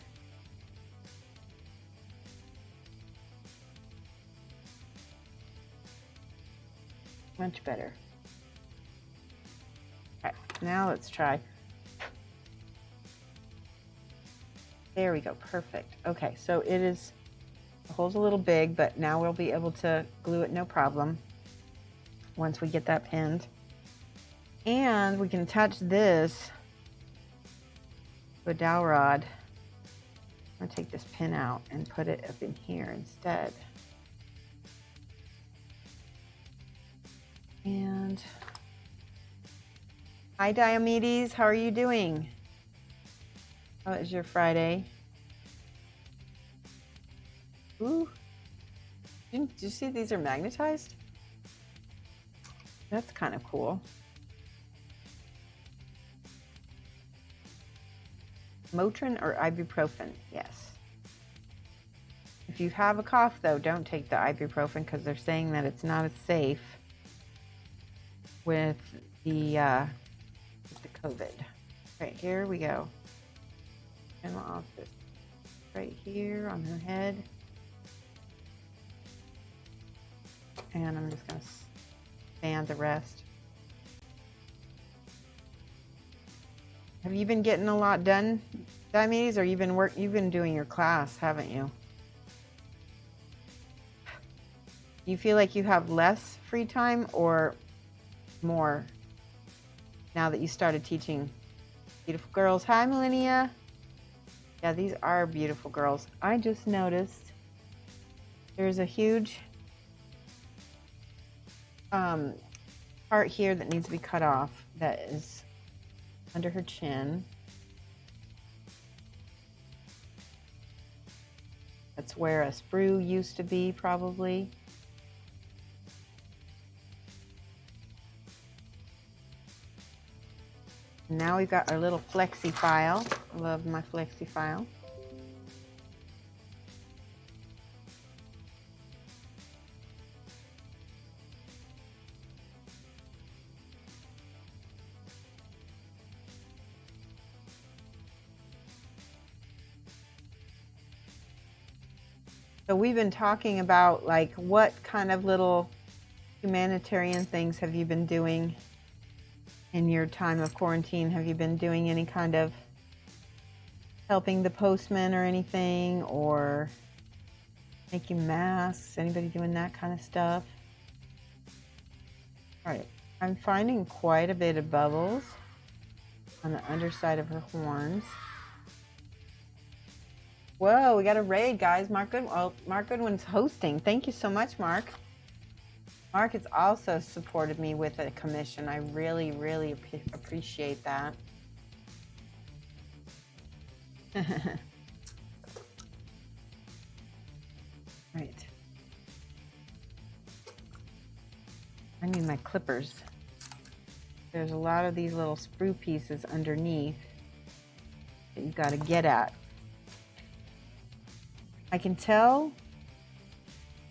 Much better. Okay, now let's try. There we go, perfect. Okay, so it is, the hole's a little big, but now we'll be able to glue it no problem once we get that pinned. And we can attach this to a dowel rod. I'm gonna take this pin out and put it up in here instead. And hi Diomedes, how are you doing? How is your Friday? Ooh, did you see these are magnetized? That's kind of cool. Motrin or ibuprofen? Yes. If you have a cough, though, don't take the ibuprofen because they're saying that it's not as safe with the COVID. Right, here we go. General office. Right here on her head. And I'm just going to sand the rest. Have you been getting a lot done, Diomedes, or you've been doing your class, haven't you? Do you feel like you have less free time or more now that you started teaching beautiful girls? Hi, Millennia. Yeah, these are beautiful girls. I just noticed there's a huge part here that needs to be cut off that is under her chin. That's where a sprue used to be, probably. Now we've got our little flexi file. I love my flexi file. So we've been talking about like what kind of little humanitarian things have you been doing in your time of quarantine? Have you been doing any kind of helping the postman or anything, or making masks? Anybody doing that kind of stuff? All right, I'm finding quite a bit of bubbles on the underside of her horns. Whoa, we got a raid, guys. Mark Goodwin's hosting. Thank you so much, Mark. Mark has also supported me with a commission. I really, really appreciate that. Right. I need my clippers. There's a lot of these little sprue pieces underneath that you got to get at. I can tell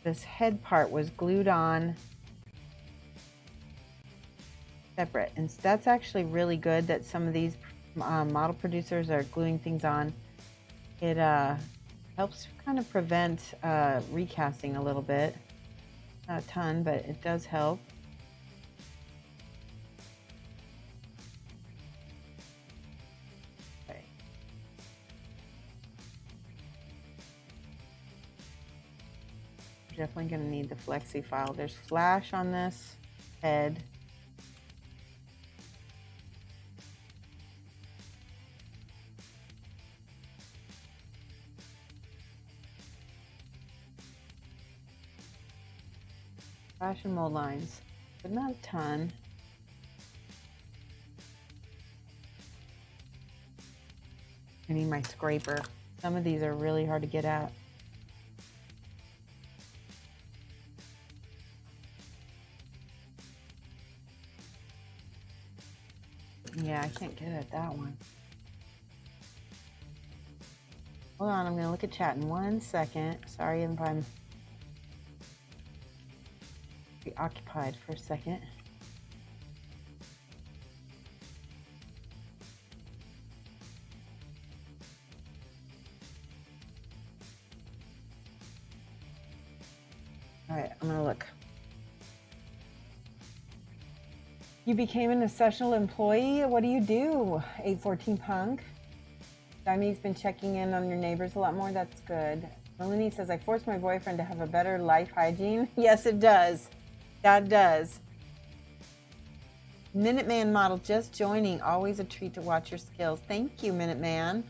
this head part was glued on separate, and that's actually really good that some of these model producers are gluing things on. It helps kind of prevent recasting a little bit. Not a ton, but it does help. Okay. Definitely going to need the flexi file. There's flash on this head. Flash and mold lines, but not a ton. I need my scraper. Some of these are really hard to get at. Yeah, I can't get at that one. Hold on, I'm going to look at chat in 1 second. Sorry if I'm preoccupied for a second. All right, I'm going to look. You became an essential employee? What do you do? 814 Punk. Daime's been checking in on your neighbors a lot more. That's good. Melanie says, I forced my boyfriend to have a better life hygiene. Yes, it does. God does. Minuteman model just joining. Always a treat to watch your skills. Thank you, Minuteman.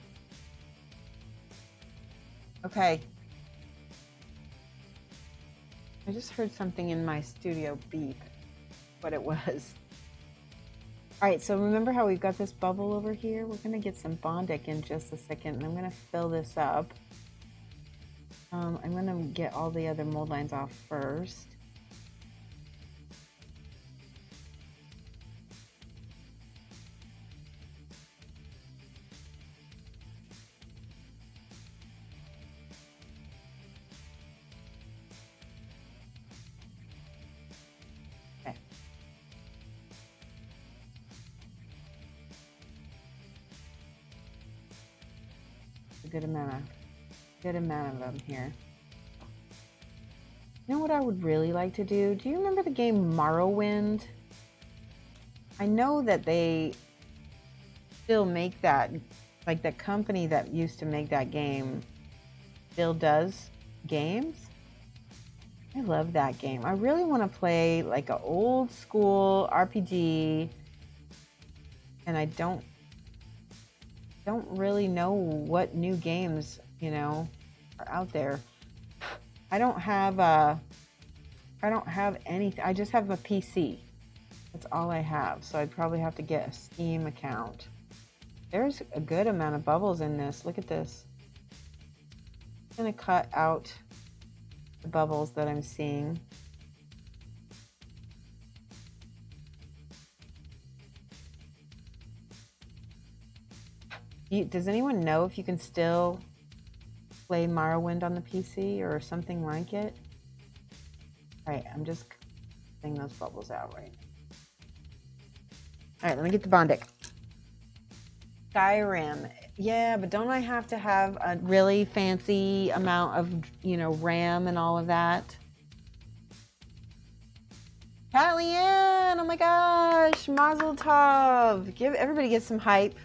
Okay. I just heard something in my studio beep. What it was. All right, so remember how we've got this bubble over here? We're going to get some Bondic in just a second, and I'm going to fill this up. I'm going to get all the other mold lines off first. a good amount of them here. You know what I would really like to do? Do you remember the game Morrowind? I know that they still make that, like the company that used to make that game still does games. I love that game. I really want to play like an old school RPG, and I don't really know what new games, you know, are out there. I don't have anything. I just have a PC. That's all I have. So I'd probably have to get a Steam account. There's a good amount of bubbles in this. Look at this. I'm gonna cut out the bubbles that I'm seeing. Does anyone know if you can still play Morrowind on the PC or something like it? All right, I'm just cutting those bubbles out right now. All right, let me get the Bondic. Skyrim. Yeah, but don't I have to have a really fancy amount of, you know, RAM and all of that? Catalan, oh my gosh, Mazel Tov. Everybody get some hype.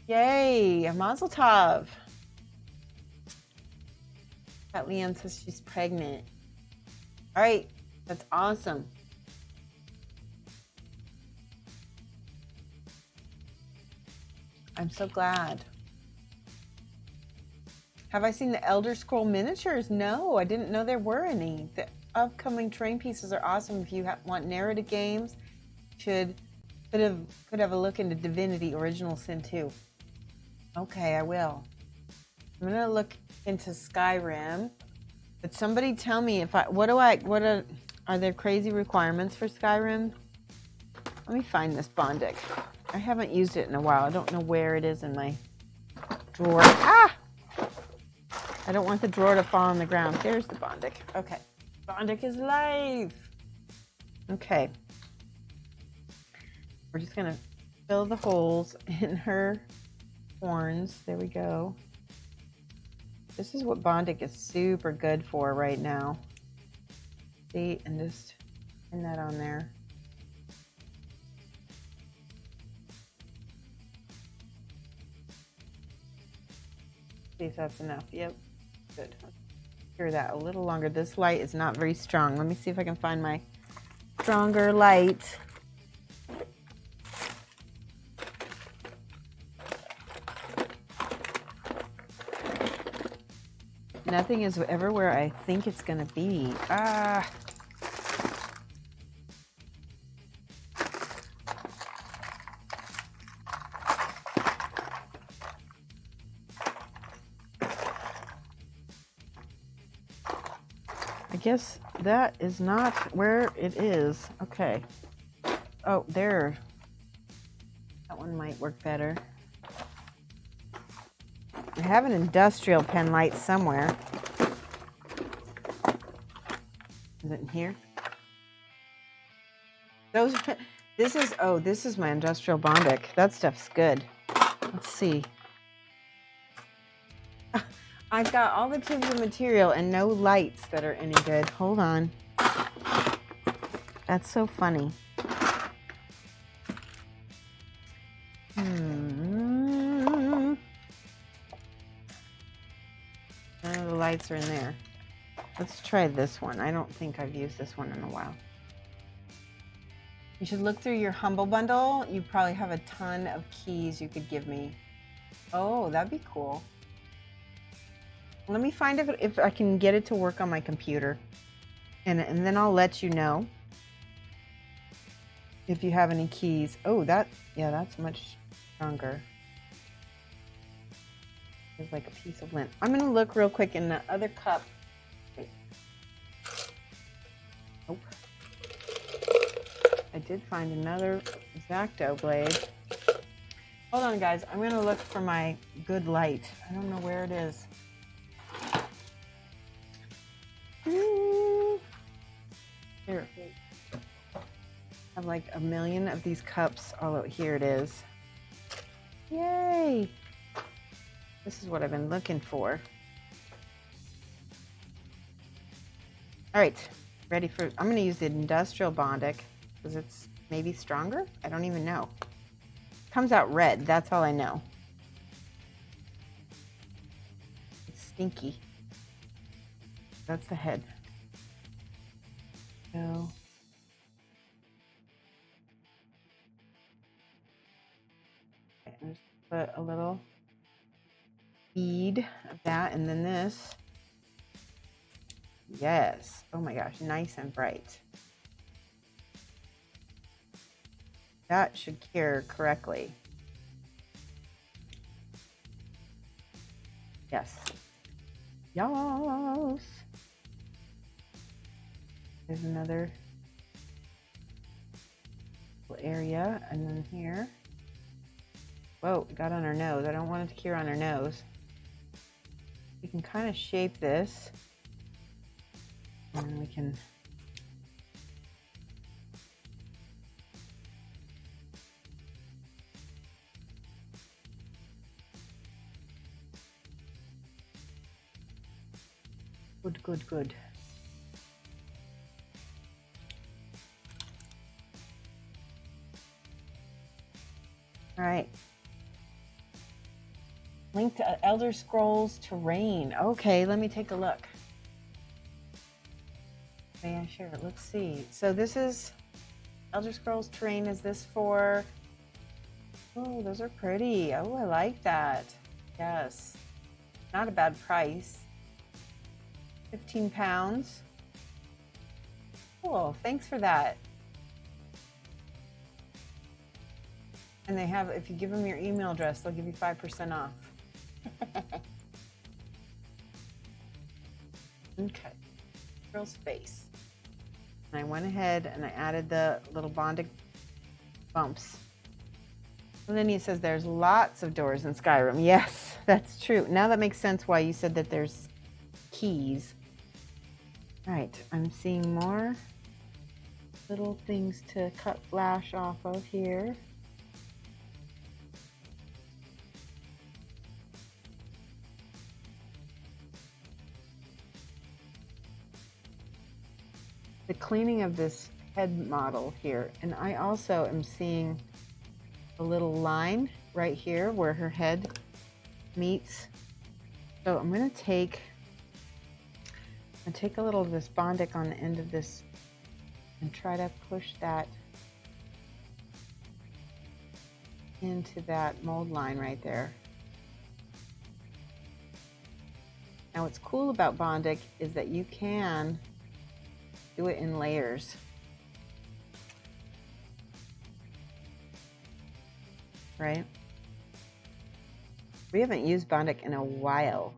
Yay, Mazel Tov. Catalan says she's pregnant. All right, that's awesome. I'm so glad. Have I seen the Elder Scroll miniatures? No, I didn't know there were any. The upcoming train pieces are awesome. If you want narrative games, could have a look into Divinity Original Sin 2. Okay, I will. I'm gonna look into Skyrim. But somebody tell me if are there crazy requirements for Skyrim? Let me find this Bondic. I haven't used it in a while. I don't know where it is in my drawer. Ah! I don't want the drawer to fall on the ground. There's the Bondic. Okay. Bondic is live. Okay. We're just going to fill the holes in her horns. There we go. This is what Bondic is super good for right now. See, and just pin that on there. See if that's enough. Yep, good. Hear that a little longer. This light is not very strong. Let me see if I can find my stronger light. Nothing is ever where I think it's gonna be. Ah. I guess that is not where it is. Okay. Oh, there. That one might work better. I have an industrial pen light somewhere. Is it in here? This is my industrial Bondic. That stuff's good. Let's see. I've got all the tubes of material and no lights that are any good. Hold on. That's so funny. None of the lights are in there. Let's try this one. I don't think I've used this one in a while. You should look through your Humble Bundle. You probably have a ton of keys you could give me. Oh, that'd be cool. Let me find if I can get it to work on my computer. And then I'll let you know if you have any keys. Oh, that's much stronger. It's like a piece of lint. I'm gonna look real quick in the other cup. Wait. Nope. I did find another X-Acto blade. Hold on, guys. I'm gonna look for my good light. I don't know where it is. Here. I have like a million of these cups. Oh, here it is. Yay! This is what I've been looking for. All right, ready for, I'm going to use the industrial Bondic because it's maybe stronger. I don't even know. It comes out red. That's all I know. It's stinky. That's the head. So, okay, I'm just gonna put a little bead of that, and then this. Yes. Oh my gosh, nice and bright. That should cure correctly. Yes. Yes. There's another little area, and then here. Whoa, it got on her nose. I don't want it to cure on her nose. We can kind of shape this, and then we can good, good. All right. Link to Elder Scrolls Terrain. Okay, let me take a look. Yeah, sure. Let's see. So this is Elder Scrolls Terrain. Is this for? Oh, those are pretty. Oh, I like that. Yes. Not a bad price. 15 pounds. Cool. Thanks for that. And they have, if you give them your email address, they'll give you 5% off. Okay. Girl's face. And I went ahead and I added the little Bondic bumps. And then he says there's lots of doors in Skyrim. Yes, that's true. Now that makes sense why you said that there's keys. All right, I'm seeing more little things to cut flash off of here. The cleaning of this head model here, and I also am seeing a little line right here where her head meets. So I'm going to take a little of this Bondic on the end of this and try to push that into that mold line right there. Now what's cool about Bondic is that you can do it in layers. Right? We haven't used Bondic in a while.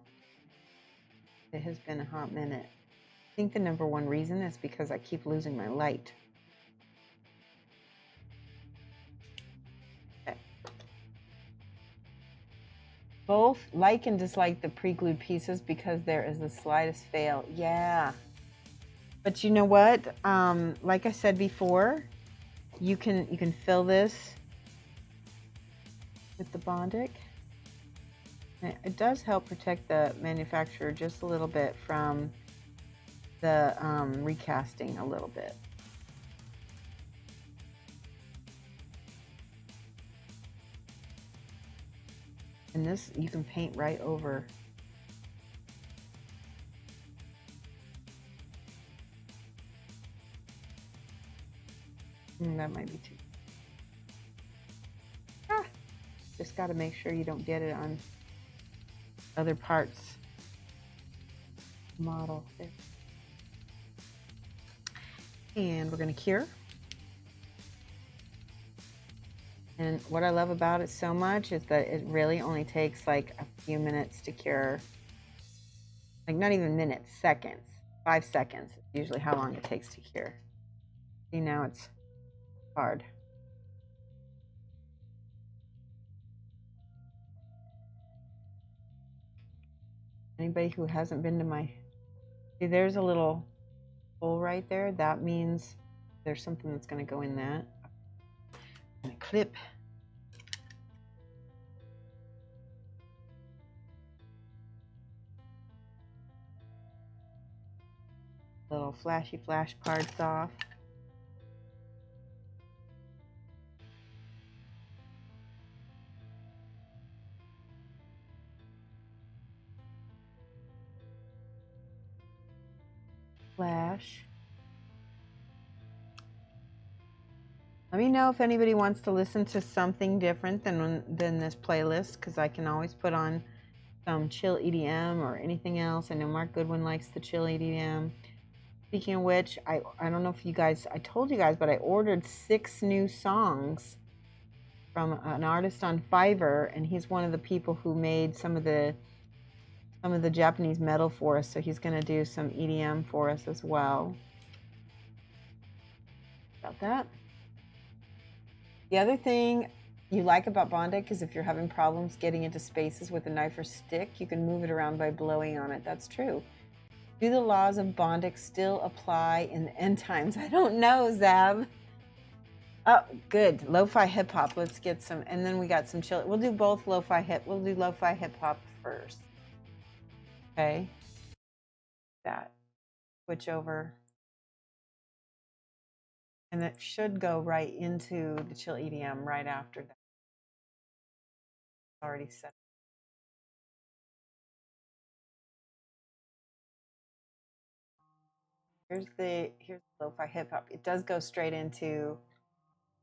It has been a hot minute. I think the number one reason is because I keep losing my light. Okay. Both like and dislike the pre-glued pieces because there is the slightest fail. Yeah. But you know what? Like I said before, you can fill this with the Bondic. It does help protect the manufacturer just a little bit from the recasting a little bit. And this you can paint right over. That might be too. Just got to make sure you don't get it on other parts. Model there. And we're going to cure. And what I love about it so much is that it really only takes like a few minutes to cure. Like not even minutes, seconds. 5 seconds is usually how long it takes to cure. See, now it's hard. Anybody who hasn't been to my... See, there's a little hole right there. That means there's something that's going to go in that. And a clip. Little flashy flash parts off. Flash. Let me know if anybody wants to listen to something different than this playlist, because I can always put on some chill EDM or anything else. I know Mark Goodwin likes the chill EDM. Speaking of which, I don't know if you guys, I told you guys, but I ordered 6 new songs from an artist on Fiverr, and he's one of the people who made some of the Japanese metal for us, so he's going to do some EDM for us as well. About that. The other thing you like about Bondage is if you're having problems getting into spaces with a knife or stick, you can move it around by blowing on it. That's true. Do the laws of Bondage still apply in the end times? I don't know, Zab. Oh, good. Lo-fi hip hop. Let's get some, and then we got some chill. We'll do both lo-fi hip. We'll do lo-fi hip hop first. Okay. That. Switch over. And it should go right into the chill EDM right after that. Already set. Here's the lo-fi hip hop. It does go straight into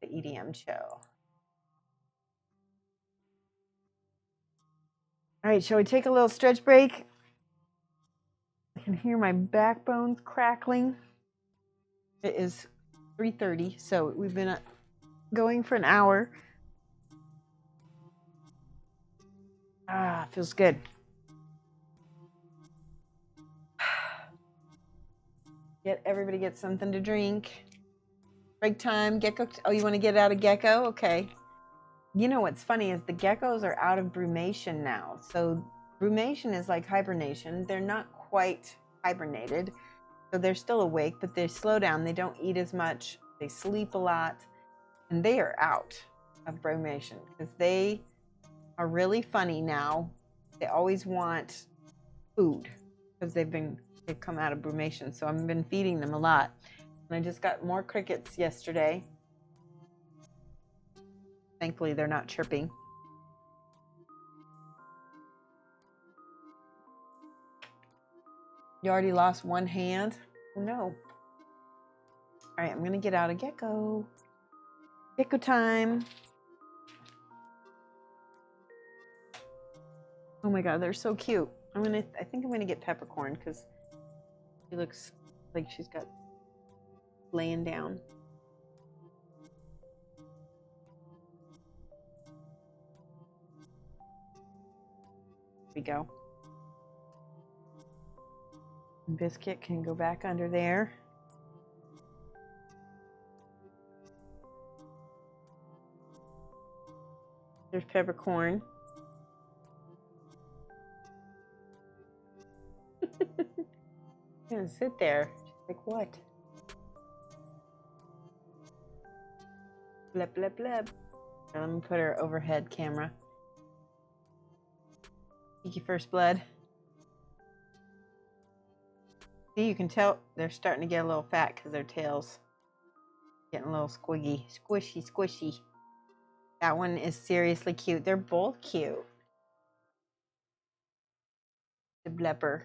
the EDM show. All right, shall we take a little stretch break? I can hear my backbones crackling. It is 3:30, so we've been going for an hour. Feels good. Everybody get something to drink. Break time. Gecko. Oh, you want to get out of Gecko? Okay. You know what's funny is the geckos are out of brumation now. So brumation is like hibernation. They're not quite hibernated. So they're still awake, but they slow down. They don't eat as much. They sleep a lot. And they are out of brumation because they are really funny now. They always want food because they've come out of brumation. So I've been feeding them a lot. And I just got more crickets yesterday. Thankfully, they're not chirping. You already lost one hand? Oh, no. All right, I'm going to get out of Gecko. Gecko time. Oh my God, they're so cute. I think I'm going to get Peppercorn because she looks like she's got laying down. There we go. Biscuit can go back under there. There's Peppercorn. Gonna sit there. She's like, what? Blep, blep, blep. Let me put her overhead camera. Peeky First Blood. See, you can tell they're starting to get a little fat because their tail's getting a little squiggy. Squishy, squishy. That one is seriously cute. They're both cute. The blepper.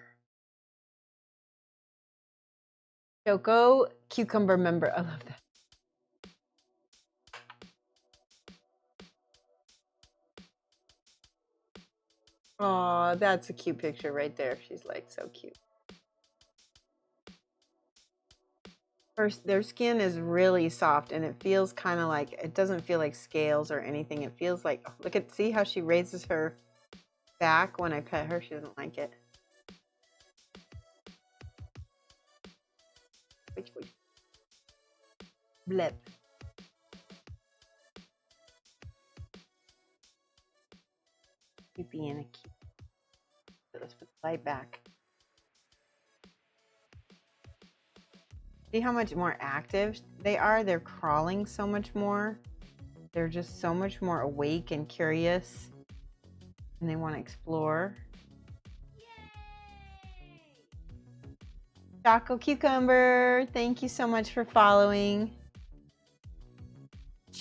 Choco cucumber member. I love that. Oh, that's a cute picture right there. She's like so cute. Their skin is really soft and it feels kind of like, it doesn't feel like scales or anything. It feels like, see how she raises her back when I pet her? She doesn't like it. Blip. Keep being a cute. Let's put the light back. See how much more active they are? They're crawling so much more. They're just so much more awake and curious. And they want to explore. Choco Cucumber, thank you so much for following.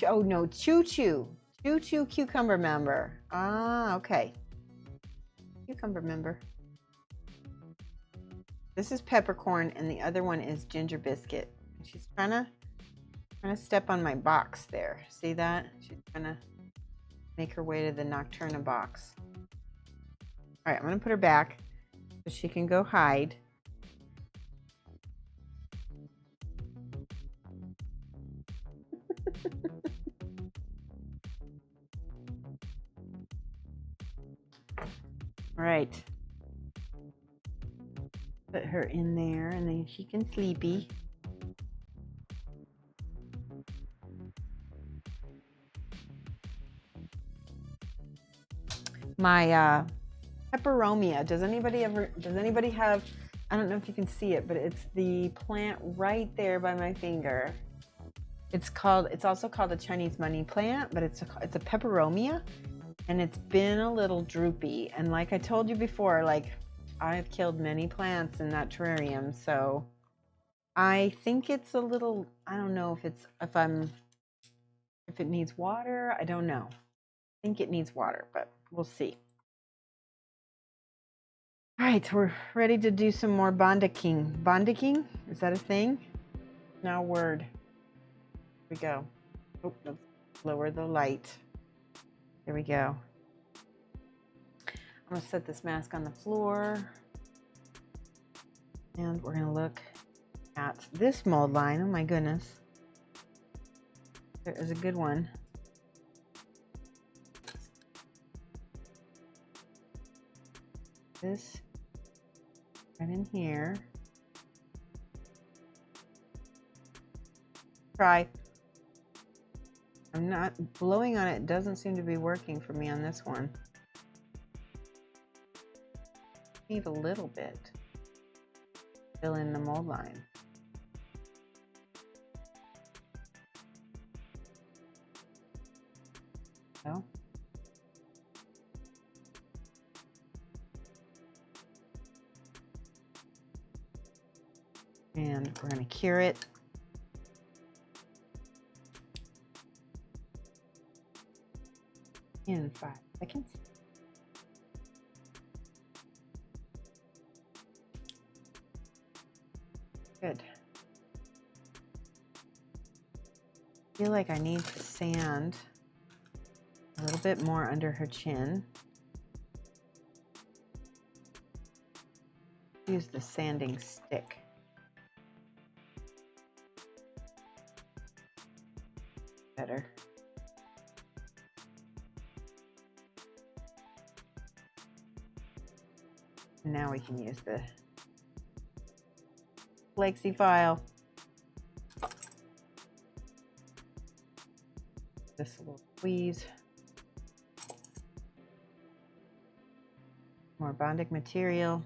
Oh no, Choo Choo. Choo Choo Cucumber member. Ah, okay. Cucumber member. This is Peppercorn and the other one is Ginger Biscuit. She's trying to step on my box there. See that? She's trying to make her way to the Nocturna box. All right, I'm going to put her back so she can go hide. All right. Put her in there and then she can sleepy. My peperomia. Does anybody have, I don't know if you can see it, but it's the plant right there by my finger. It's also called a Chinese money plant, but it's a peperomia, and it's been a little droopy. And like I told you before, like I've killed many plants in that terrarium, so I think it's a little, I don't know if it needs water. I don't know. I think it needs water, but we'll see. All right, we're ready to do some more bondiking. Bondiking? Is that a thing? Now word. Here we go. Oh, let's lower the light. There we go. I'm going to set this mask on the floor. And we're going to look at this mold line. Oh my goodness. There is a good one. This right in here. Try. I'm not blowing on it. It doesn't seem to be working for me on this one. Need a little bit. Fill in the mold line. So. And we're going to cure it. In 5 seconds. Good. I feel like I need to sand a little bit more under her chin. Use the sanding stick. Better. Now we can use the flexi file. Just a little squeeze. More Bondic material.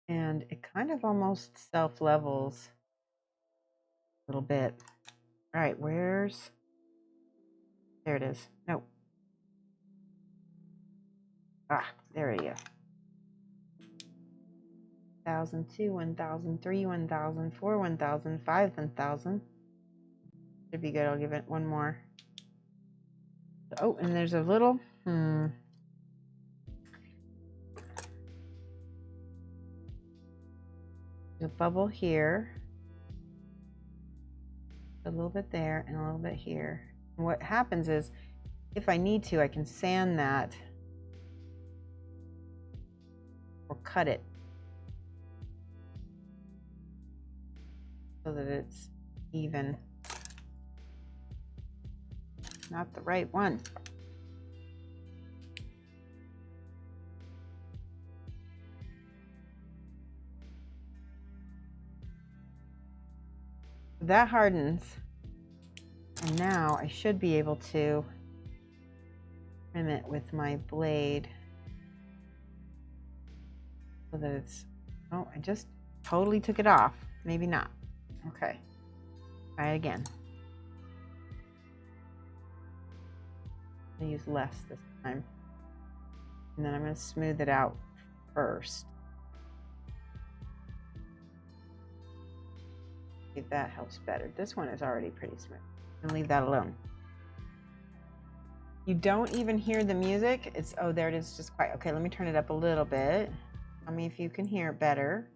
And it kind of almost self-levels a little bit. All right, there it is. No. There it is. 1002, 1003, 1004, 1005, 1000. Should be good. I'll give it one more. Oh, and there's a little, a bubble here, a little bit there, and a little bit here. And what happens is, if I need to, I can sand that or cut it so that it's even. Not the right one. That hardens, and now I should be able to trim it with my blade so that it's, oh, I just totally took it off. Maybe not. Okay. Try it again. I'll use less this time. And then I'm going to smooth it out first. See if that helps better. This one is already pretty smooth. I'm going to leave that alone. You don't even hear the music. It's, oh, there it is, just quiet. Okay, let me turn it up a little bit. Tell me if you can hear it better.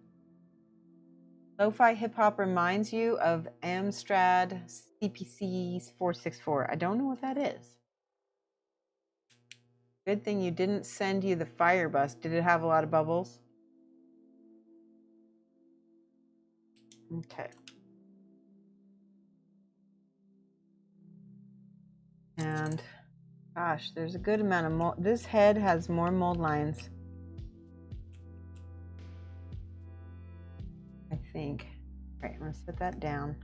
Lo-fi hip hop reminds you of Amstrad CPC 464. I don't know what that is. Good thing you didn't send you the fire bus. Did it have a lot of bubbles? Okay. And gosh, there's a good amount of mold. This head has more mold lines, I think. All right, I'm gonna set that down.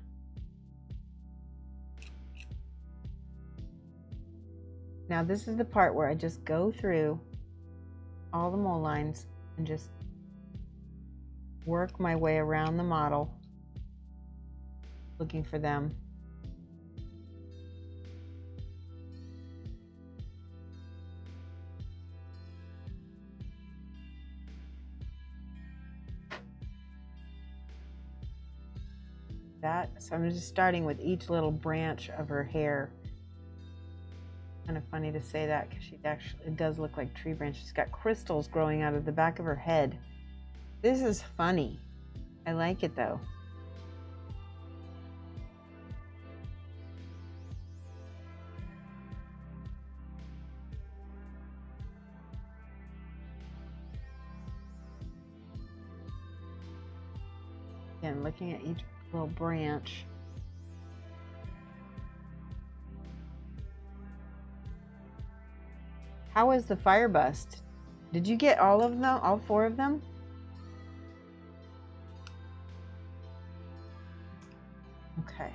Now this is the part where I just go through all the mold lines and just work my way around the model, looking for them. So I'm just starting with each little branch of her hair. Kind of funny to say that because it does look like tree branches. She's got crystals growing out of the back of her head. This is funny. I like it though. Again, looking at each little branch. How was the fire bust? Did you get all of them? All 4 of them? Okay.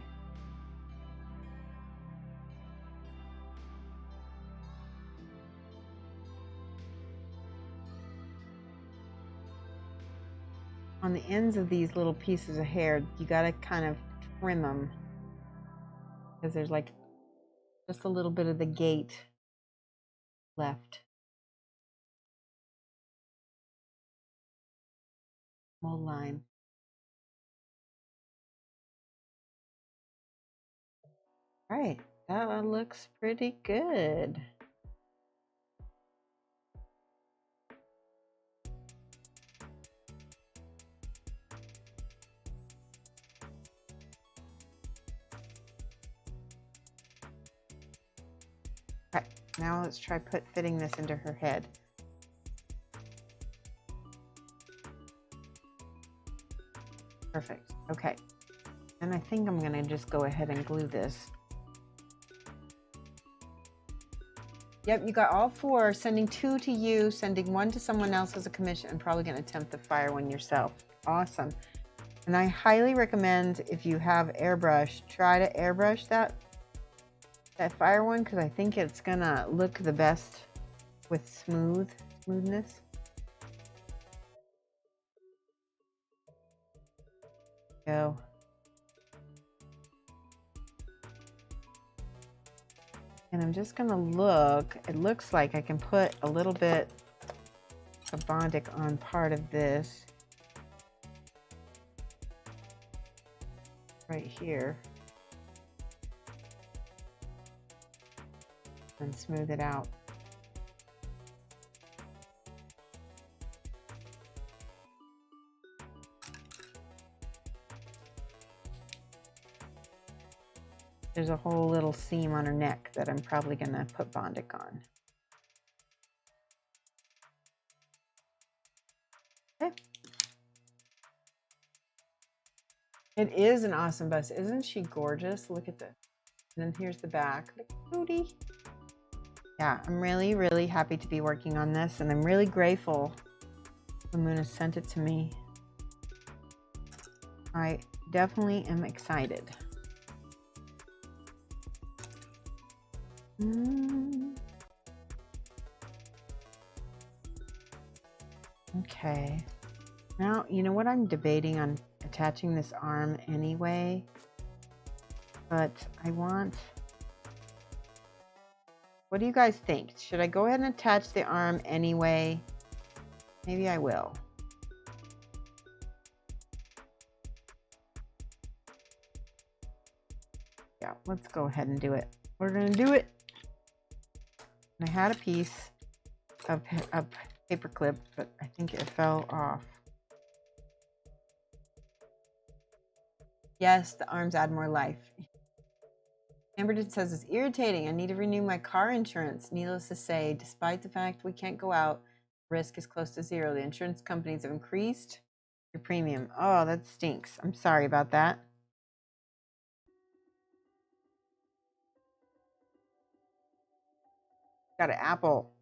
On the ends of these little pieces of hair, you got to kind of trim them because there's like just a little bit of the gate left. Mold line. All right, that one looks pretty good. Okay, now let's try fitting this into her head. Perfect. Okay. And I think I'm going to just go ahead and glue this. Yep, you got all 4, sending 2 to you, sending 1 to someone else as a commission, and probably going to attempt the fire one yourself. Awesome. And I highly recommend, if you have airbrush, try to airbrush that fire one, because I think it's going to look the best with smoothness. Go. And I'm just gonna look, it looks like I can put a little bit of Bondic on part of this right here and smooth it out. There's a whole little seam on her neck that I'm probably going to put Bondic on. Okay. It is an awesome bust. Isn't she gorgeous? Look at this. And then here's the back. Look at Booty. Yeah, I'm really, really happy to be working on this, and I'm really grateful Lamuna sent it to me. I definitely am excited. Okay. Now, you know what? I'm debating on attaching this arm anyway, but I want... What do you guys think? Should I go ahead and attach the arm anyway? Maybe I will. Yeah, let's go ahead and do it. We're gonna do it. And I had a piece of paper clip, but I think it fell off. Yes, the arms add more life. Amberton says it's irritating. I need to renew my car insurance. Needless to say, despite the fact we can't go out, risk is close to zero. The insurance companies have increased your premium. Oh, that stinks. I'm sorry about that. Got an apple.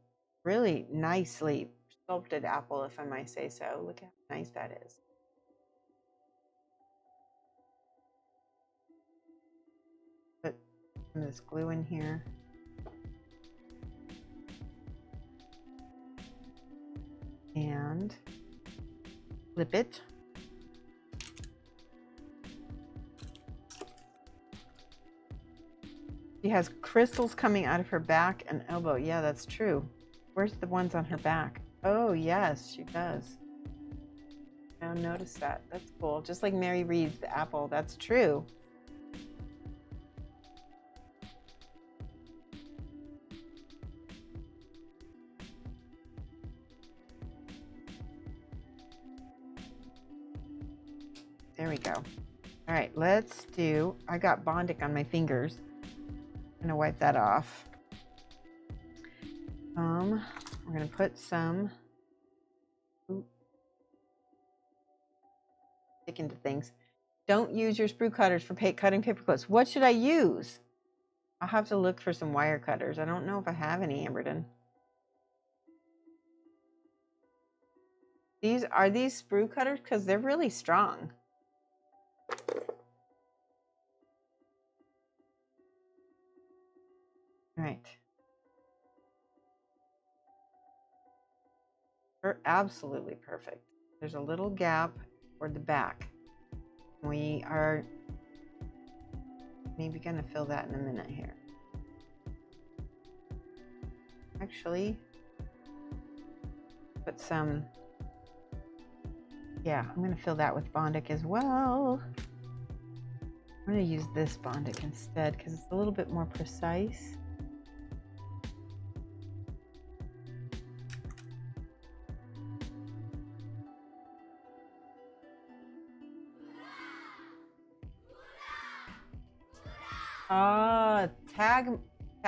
Really nicely sculpted apple, if I might say so. Look how nice that is. Put some of this glue in here. And flip it. She has crystals coming out of her back and elbow. Yeah, that's true. Where's the ones on her back? Oh, yes, she does. Now notice that. That's cool. Just like Mary reads the apple. That's true. There we go. All right, let's do... I got Bondic on my fingers. I'm gonna wipe that off. We're gonna put some... stick into things. Don't use your sprue cutters for cutting paper clips. What should I use? I'll have to look for some wire cutters. I don't know if I have any, Amberton. Are these sprue cutters? Because they're really strong. All right. They're absolutely perfect. There's a little gap toward the back. We are maybe going to fill that in a minute here. Actually, put some... Yeah, I'm going to fill that with Bondic as well. I'm going to use this Bondic instead because it's a little bit more precise.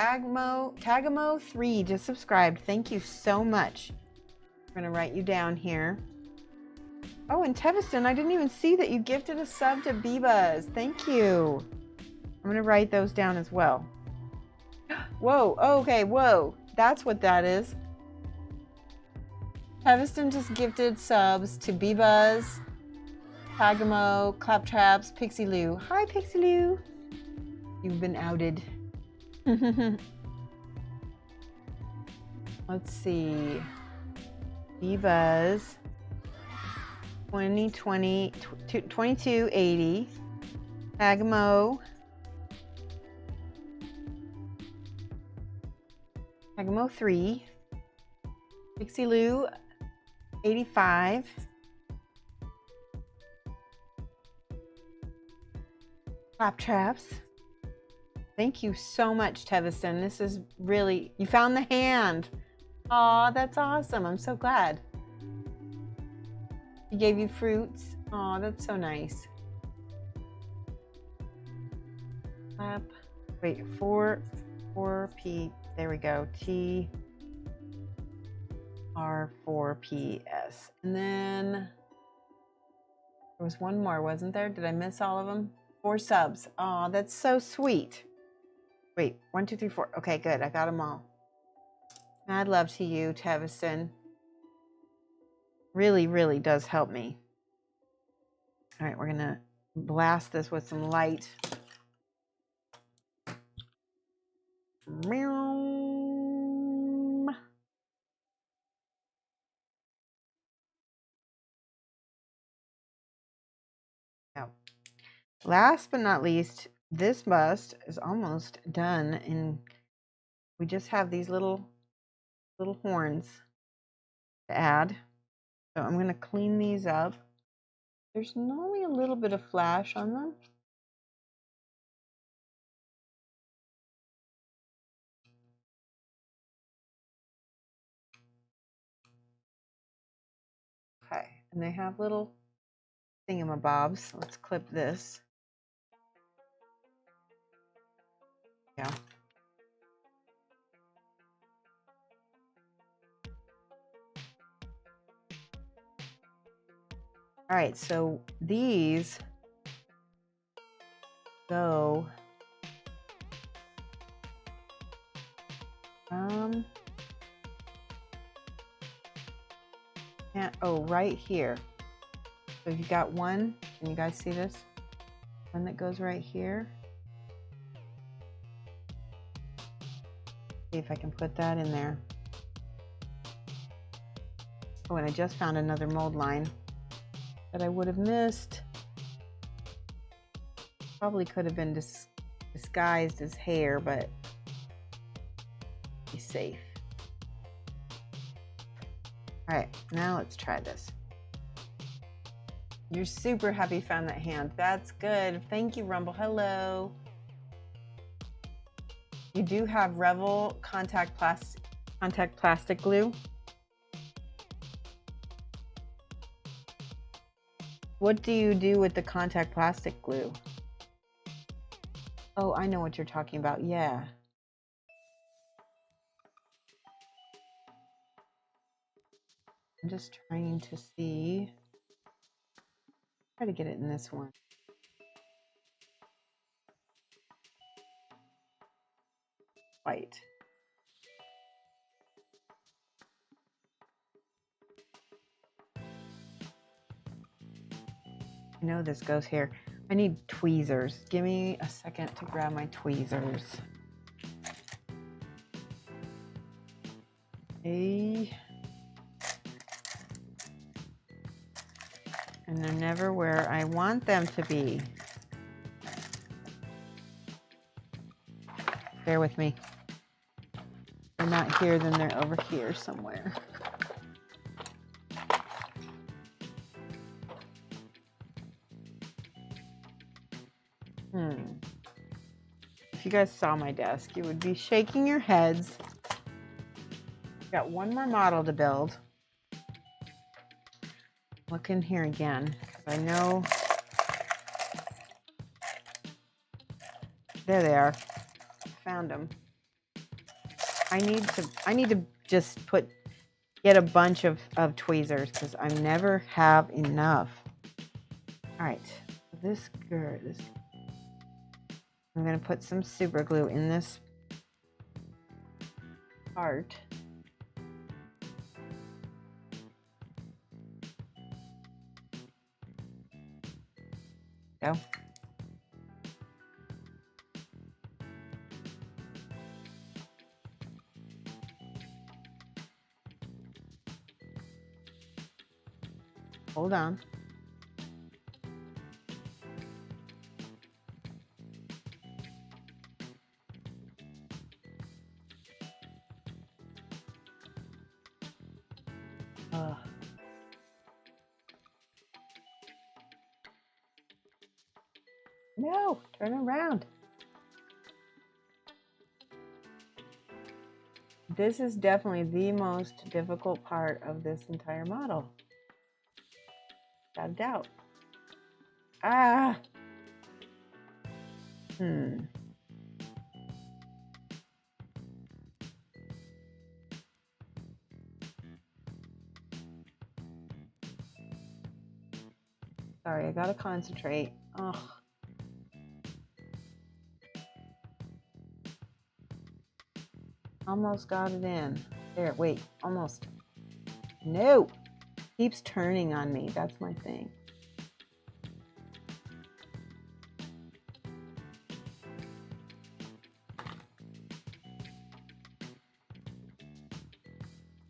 Tagmo3 just subscribed. Thank you so much. I'm going to write you down here. Oh, and Teviston, I didn't even see that you gifted a sub to Bebas. Thank you. I'm going to write those down as well. Whoa, okay, whoa. That's what that is. Teviston just gifted subs to Bebas, Tagamo, Claptraps, Pixie Lou. Hi, Pixie Lou. You've been outed. Let's see. Bebas 2020 2280. Tagamo 3. Pixie Lou 85. Claptraps. Thank you so much, Teviston. This is really... You found the hand. Aw, that's awesome. I'm so glad. He gave you fruits. Aw, that's so nice. Clap. Wait, 4P. There we go. TR4PS. And then there was one more, wasn't there? Did I miss all of them? 4 subs. Aw, that's so sweet. Wait, 1, 2, 3, 4. Okay, good. I got them all. Mad love to you, Teviston. Really, really does help me. All right, we're going to blast this with some light. Meow. Last but not least, this bust is almost done, and we just have these little horns to add. So I'm going to clean these up. There's only a little bit of flash on them. Okay, and they have little thingamabobs. Let's clip this. Yeah. All right, so these go right here. So you got one, can you guys see this? One that goes right here. See if I can put that in there. Oh, and I just found another mold line that I would have missed. Probably could have been disguised as hair, but be safe. All right, now let's try this. You're super happy you found that hand. That's good. Thank you, Rumble. Hello. You do have Revel contact plastic glue. What do you do with the contact plastic glue? Oh, I know what you're talking about. Yeah. I'm just trying to see. Try to get it in this one. White. I know this goes here. I need tweezers. Give me a second to grab my tweezers. Okay. And they're never where I want them to be. Bear with me. If they're not here, then they're over here somewhere. If you guys saw my desk, you would be shaking your heads. Got one more model to build. Look in here again, because I know. There they are. Found them. I need to just get a bunch of tweezers because I never have enough. All right, this girl. I'm gonna put some super glue in this part. Go. Hold on. No, turn around. This is definitely the most difficult part of this entire model. Without a doubt. Ah. Sorry, I gotta concentrate. Ugh. Almost got it in. There, wait, almost. No! Keeps turning on me. That's my thing.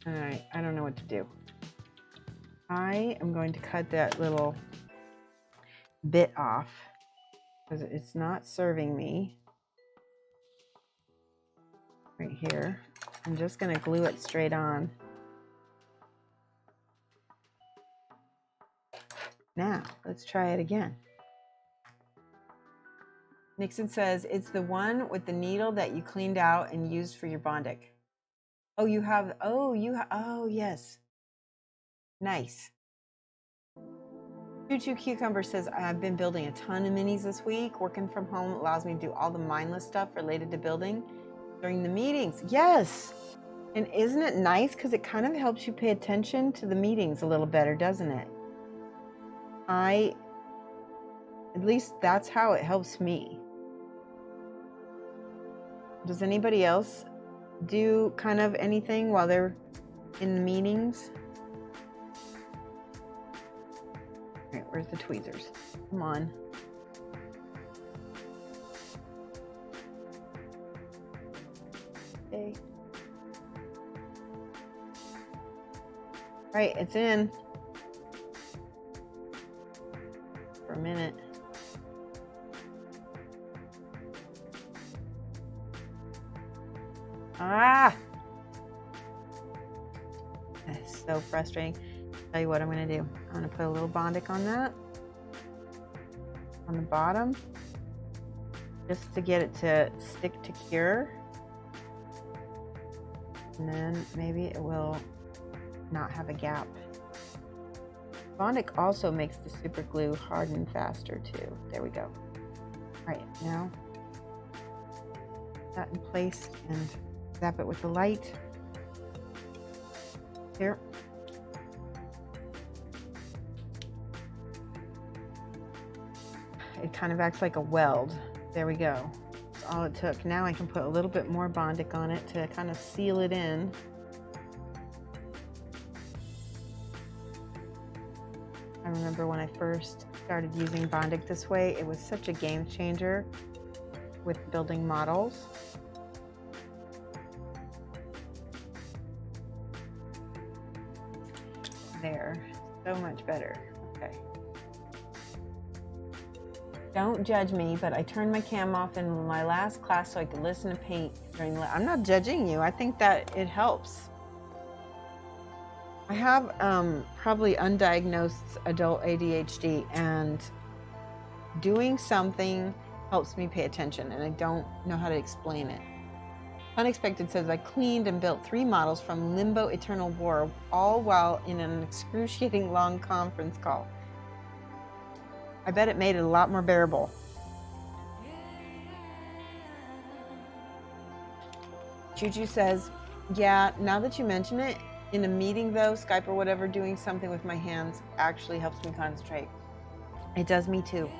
All right, I don't know what to do. I am going to cut that little bit off. because it's not serving me. Right here. I'm just going to glue it straight on. Now, let's try it again. Nixon says, it's the one with the needle that you cleaned out and used for your Bondic. Oh, you have, oh, yes. Nice. Choo Cucumber says, I've been building a ton of minis this week. Working from home allows me to do all the mindless stuff related to building during the meetings. Yes. And isn't it nice? Because it kind of helps you pay attention to the meetings a little better, doesn't it? At least that's how it helps me. Does anybody else do kind of anything while they're in the meetings? All right, where's the tweezers? Come on. Okay. All right, it's in. For a minute. Ah! That's so frustrating. Tell you what I'm going to do. I'm going to put a little Bondic on that. On the bottom. Just to get it to stick to cure. And then maybe it will not have a gap. Bondic also makes the super glue harden faster too. There we go. All right, now that in place and zap it with the light. Here. It kind of acts like a weld. There we go. That's all it took. Now I can put a little bit more Bondic on it to kind of seal it in. I remember when I first started using Bondic this way, it was such a game changer with building models. There, so much better. Okay. Don't judge me, but I turned my cam off in my last class so I could listen to paint during the. I'm not judging you. I think that it helps. I have probably undiagnosed adult ADHD, and doing something helps me pay attention, and I don't know how to explain it. Unexpected says, I cleaned and built 3 models from Limbo Eternal War, all while in an excruciating long conference call. I bet it made it a lot more bearable. Juju says, yeah, now that you mention it, in a meeting though, Skype or whatever, doing something with my hands actually helps me concentrate. It does me too.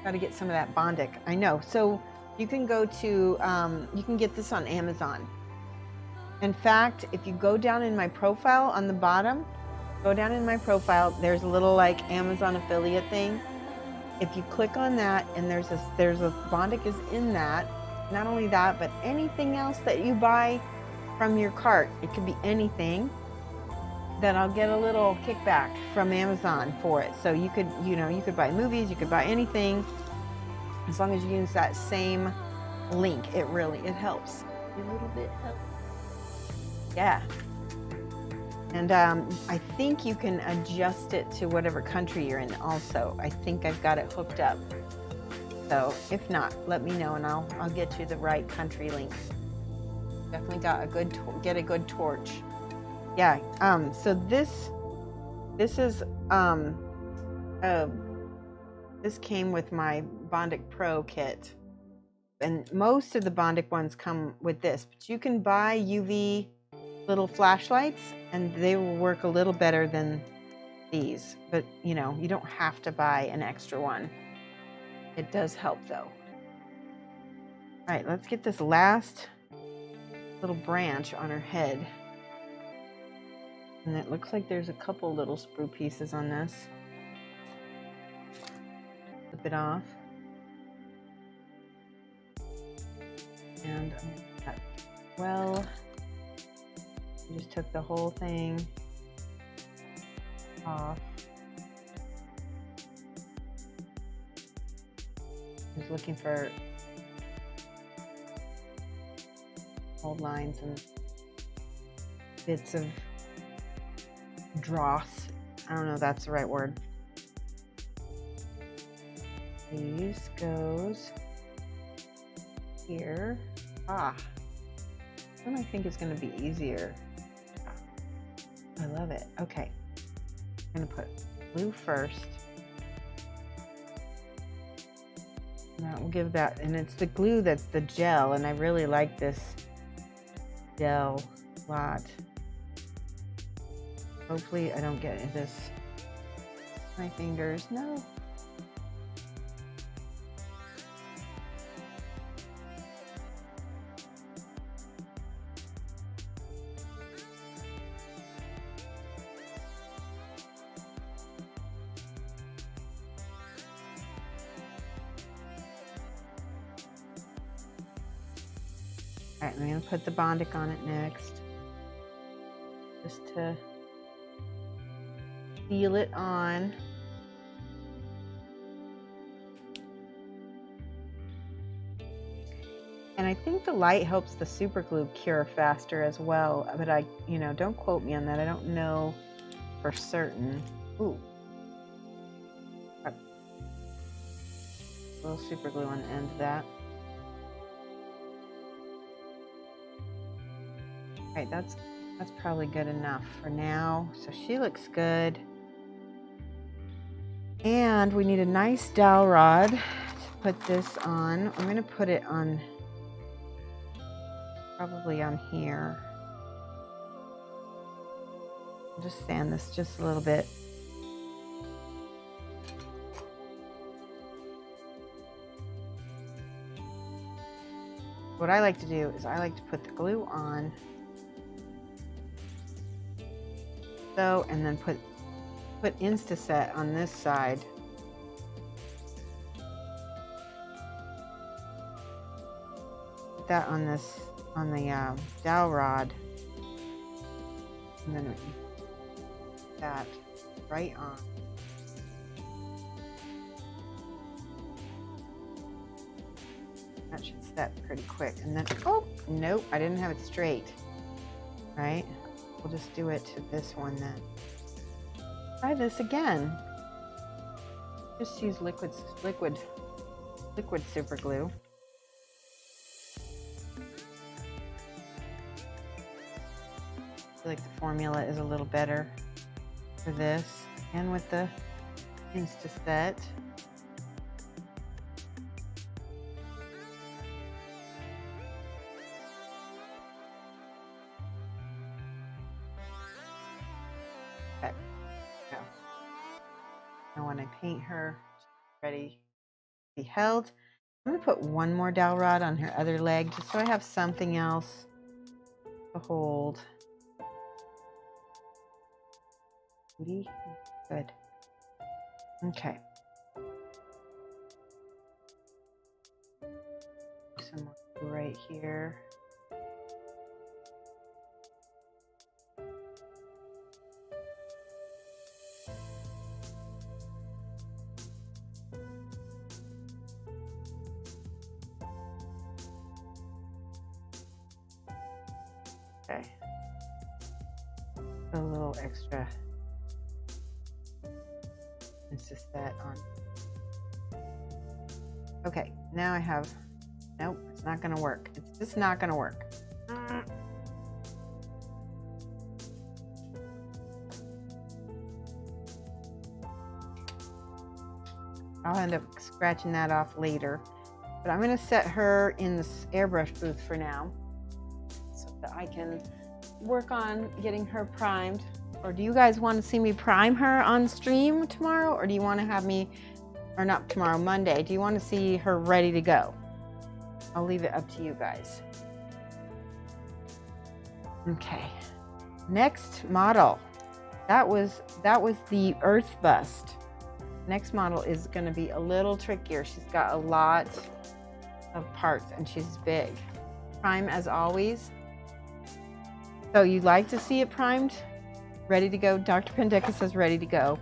Got to get some of that Bondic. I know. So you can go to, you can get this on Amazon. In fact, if you go down in my profile on the bottom, go down in my profile, there's a little like Amazon affiliate thing. If you click on that and there's a Bondic is in that. Not only that, but anything else that you buy from your cart, it could be anything, then I'll get a little kickback from Amazon for it. So you could, you could buy movies, you could buy anything, as long as you use that same link. It helps. A little bit helps. Yeah. And I think you can adjust it to whatever country you're in also. I think I've got it hooked up. So if not, let me know and I'll get you the right country link. Definitely got a good get a good torch. Yeah. So this is this came with my Bondic Pro kit, and most of the Bondic ones come with this. But you can buy UV little flashlights, and they will work a little better than these. But you don't have to buy an extra one. It does help though. All right, let's get this last little branch on her head. And it looks like there's a couple little sprue pieces on this. Flip it off. And well, I just took the whole thing off. Just looking for old lines and bits of dross. I don't know if that's the right word. These goes here. This one I think is going to be easier. I love it. Okay, I'm going to put blue first. Now we'll give that, and it's the glue that's the gel, and I really like this gel a lot. Hopefully I don't get this my fingers. No. All right, I'm going to put the Bondic on it next, just to seal it on. And I think the light helps the super glue cure faster as well, but don't quote me on that. I don't know for certain. Ooh. A little super glue on the end of that. Right, that's probably good enough for now. So she looks good. And we need a nice dowel rod to put this on. I'm going to put it on, probably on here. I'll just sand this just a little bit. What I like to do is I like to put the glue on. And then put Instaset on this side. Put that on the dowel rod, and then put that right on. That should set pretty quick. And then, oh nope, I didn't have it straight. Right. We'll just do it to this one then. Try this again. Just use liquid super glue. I feel like the formula is a little better for this. And with the Instaset. Now when I paint her, she's ready to be held. I'm going to put one more dowel rod on her other leg just so I have something else to hold. Good. Okay. Some more glue right here. Okay. A little extra. It's just that on. Okay, now I have, nope, it's not gonna work. It's just not gonna work. I'll end up scratching that off later. But I'm gonna set her in this airbrush booth for now, so that I can work on getting her primed. Or do you guys want to see me prime her on stream tomorrow? Or do you want to have me, or not tomorrow, Monday, do you want to see her ready to go? I'll leave it up to you guys. Okay, next model. That was the Earth Bust. Next model is going to be a little trickier. She's got a lot of parts and she's big. Prime as always. So you'd like to see it primed? Ready to go. Dr. Pendeka says ready to go.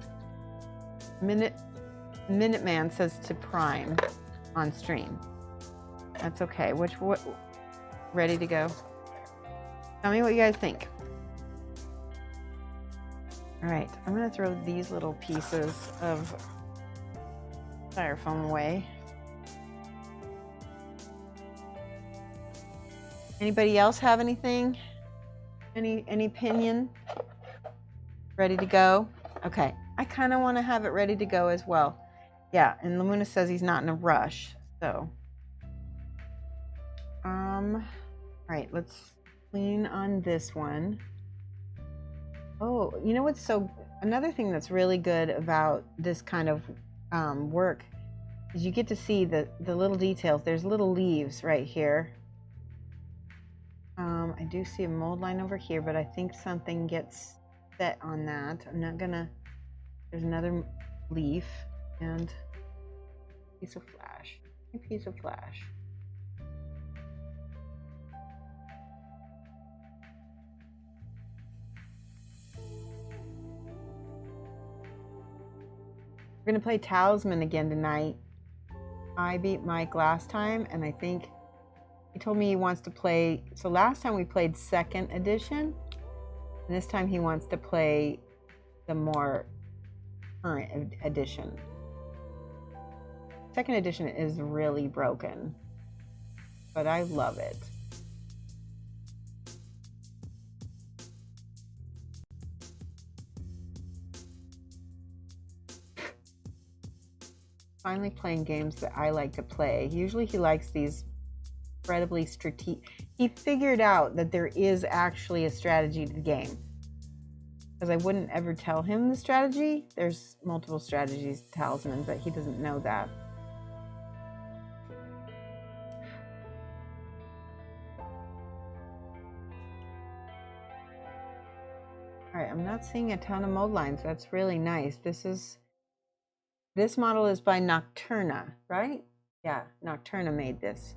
Minuteman says to prime. on stream. That's okay. What ready to go? Tell me what you guys think. All right, I'm gonna throw these little pieces of styrofoam away. Anybody else have anything? Any opinion? Ready to go? Okay, I kind of want to have it ready to go as well. Yeah, and Lamuna says he's not in a rush, so. All right, let's clean on this one. Oh, you know what's another thing that's really good about this kind of work is you get to see the little details. There's little leaves right here. I do see a mold line over here, but I think something gets set on that. I'm not gonna, there's another leaf and a piece of flash. We're gonna play Talisman again tonight. I beat Mike last time, and I think he told me he wants to play. So last time we played 2nd edition, and this time he wants to play the more current edition. 2nd edition is really broken, but I love it. Finally playing games that I like to play. Usually he likes these incredibly strategic. He figured out that there is actually a strategy to the game. Because I wouldn't ever tell him the strategy. There's multiple strategies to Talisman, but he doesn't know that. All right, I'm not seeing a ton of mold lines. That's really nice. This model is by Nocturna, right? Yeah, Nocturna made this.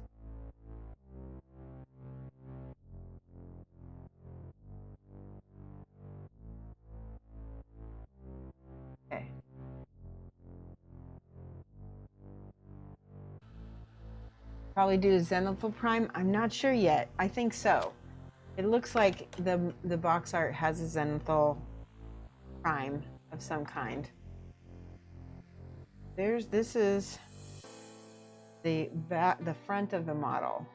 Okay. Probably do Zenithal Prime. I'm not sure yet. I think so. It looks like the box art has a Zenithal Prime of some kind. This is the front of the model.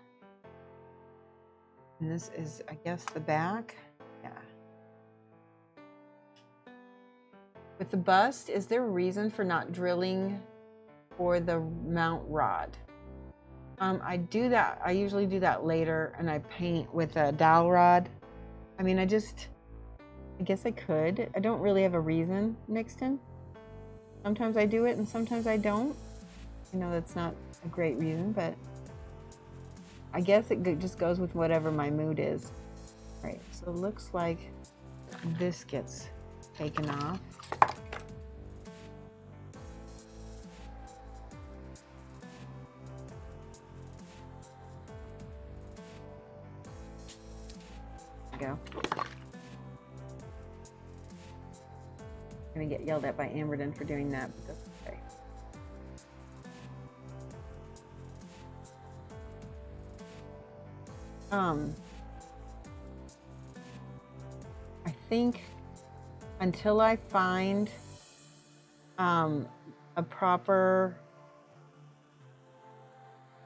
And this is, I guess, the back. Yeah. With the bust, is there a reason for not drilling for the mount rod? I do that. I usually do that later, and I paint with a dowel rod. I mean, I guess I could. I don't really have a reason, Nixon. Sometimes I do it, and sometimes I don't. You know, that's not a great reason, but I guess it just goes with whatever my mood is. Right, so it looks like this gets taken off. Go. I'm gonna get yelled at by Amberden for doing that, but that's okay. I think until I find a proper,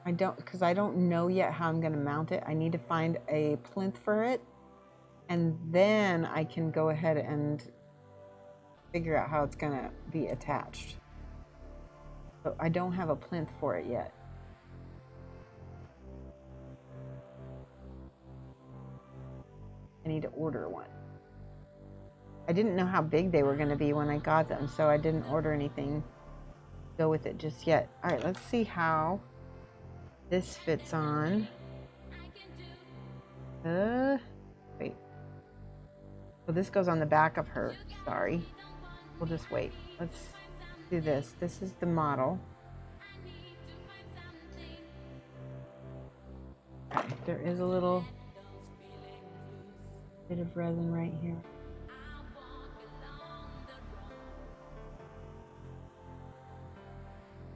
because I don't know yet how I'm gonna mount it. I need to find a plinth for it, and then I can go ahead and figure out how it's gonna be attached. So I don't have a plinth for it yet. I need to order one. I didn't know how big they were gonna be when I got them, so I didn't order anything to go with it just yet. All right, let's see how this fits on. Wait. So this goes on the back of her. Sorry. We'll just wait. Let's do this. This is the model. There is a little bit of resin right here.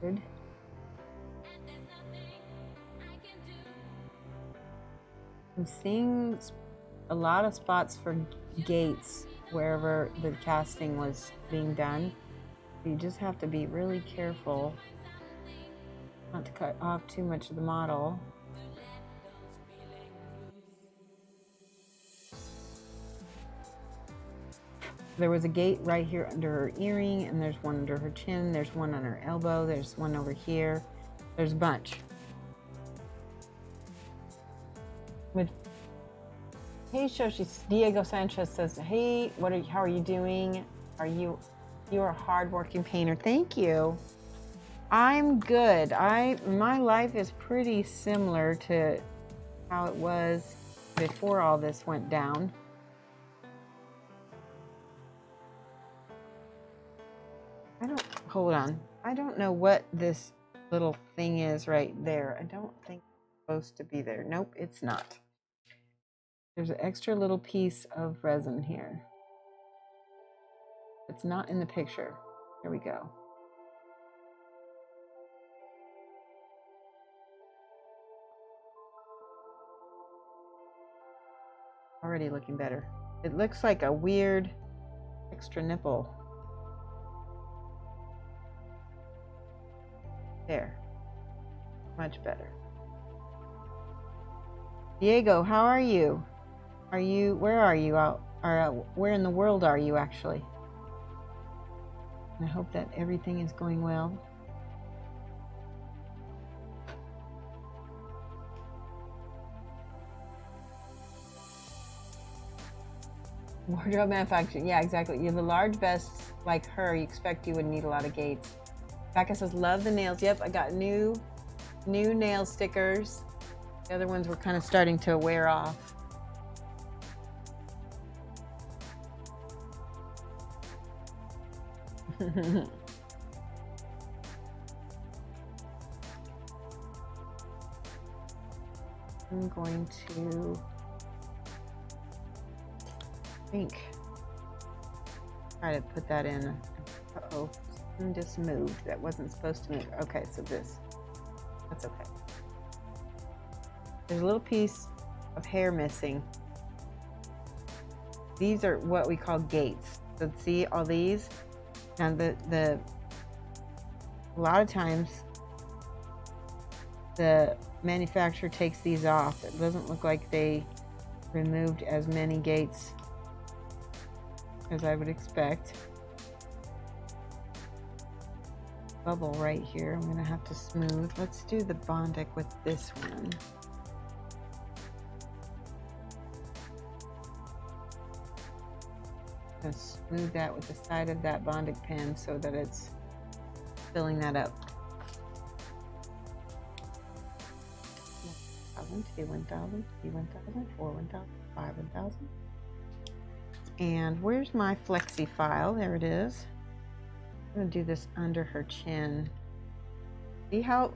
Good. I'm seeing a lot of spots for gates wherever the casting was being done. You just have to be really careful not to cut off too much of the model. There was a gate right here under her earring, and there's one under her chin, there's one on her elbow, there's one over here. There's a bunch. Hey Shoshie, Diego Sanchez says, hey, how are you doing? You're a hardworking painter. Thank you. I'm good. My life is pretty similar to how it was before all this went down. Hold on. I don't know what this little thing is right there. I don't think it's supposed to be there. Nope, it's not. There's an extra little piece of resin here. It's not in the picture. Here we go. Already looking better. It looks like a weird extra nipple. There. Much better. Diego, how are you? Where are you out? Where in the world are you actually? I hope that everything is going well. Wardrobe manufacturing. Yeah, exactly. You have a large vest like her. You expect you would need a lot of gates. Becca says, love the nails. Yep, I got new nail stickers. The other ones were kind of starting to wear off. I'm going to try to put that in. Uh-oh, something just moved. That wasn't supposed to move. Okay, so that's okay. There's a little piece of hair missing. These are what we call gates. So see all these? Now a lot of times the manufacturer takes these off. It doesn't look like they removed as many gates as I would expect. Bubble right here. I'm gonna have to smooth. Let's do the Bondic with this one. I'm gonna smooth that with the side of that Bondic pen so that it's filling that up. 1,000, 2, 1,000, 3, 1,000, 4, 1,000, 5, 1,000. And where's my flexi file? There it is. I'm gonna do this under her chin. See how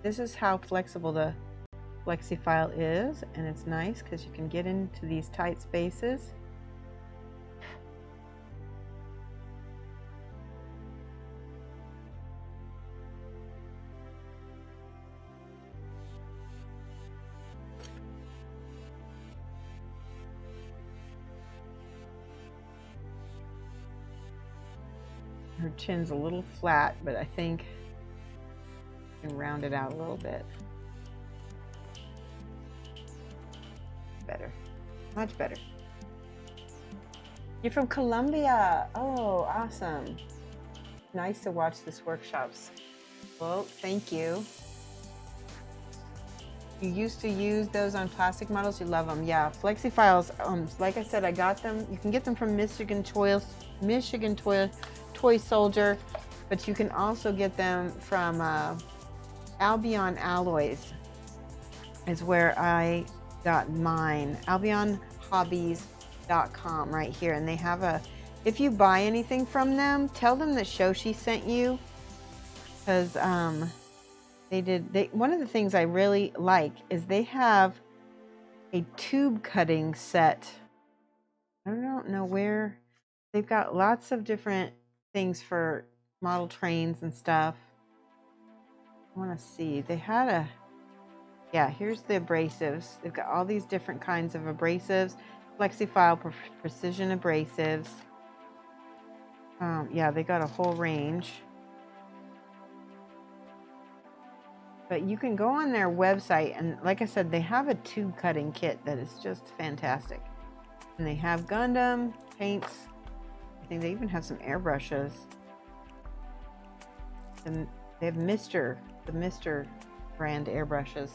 this is how flexible the flexi file is, and it's nice because you can get into these tight spaces. Her chin's a little flat, but I think I can round it out a little bit. Better. Much better. You're from Colombia. Oh, awesome. Nice to watch this workshops. Well, thank you. You used to use those on plastic models. You love them. Yeah, flexi files. Like I said, I got them. You can get them from Michigan Toy Soldier, but you can also get them from Albion Alloys is where I got mine. AlbionHobbies.com right here, and they have if you buy anything from them, tell them that Shoshie sent you, because one of the things I really like is they have a tube cutting set. I don't know where. They've got lots of different things for model trains and stuff. I want to see. They had Yeah, here's the abrasives. They've got all these different kinds of abrasives. Flexifile precision abrasives. Yeah, they got a whole range. But you can go on their website, and like I said, they have a tube cutting kit that is just fantastic. And they have Gundam paints. I think they even have some airbrushes. And they have the Mr. brand airbrushes.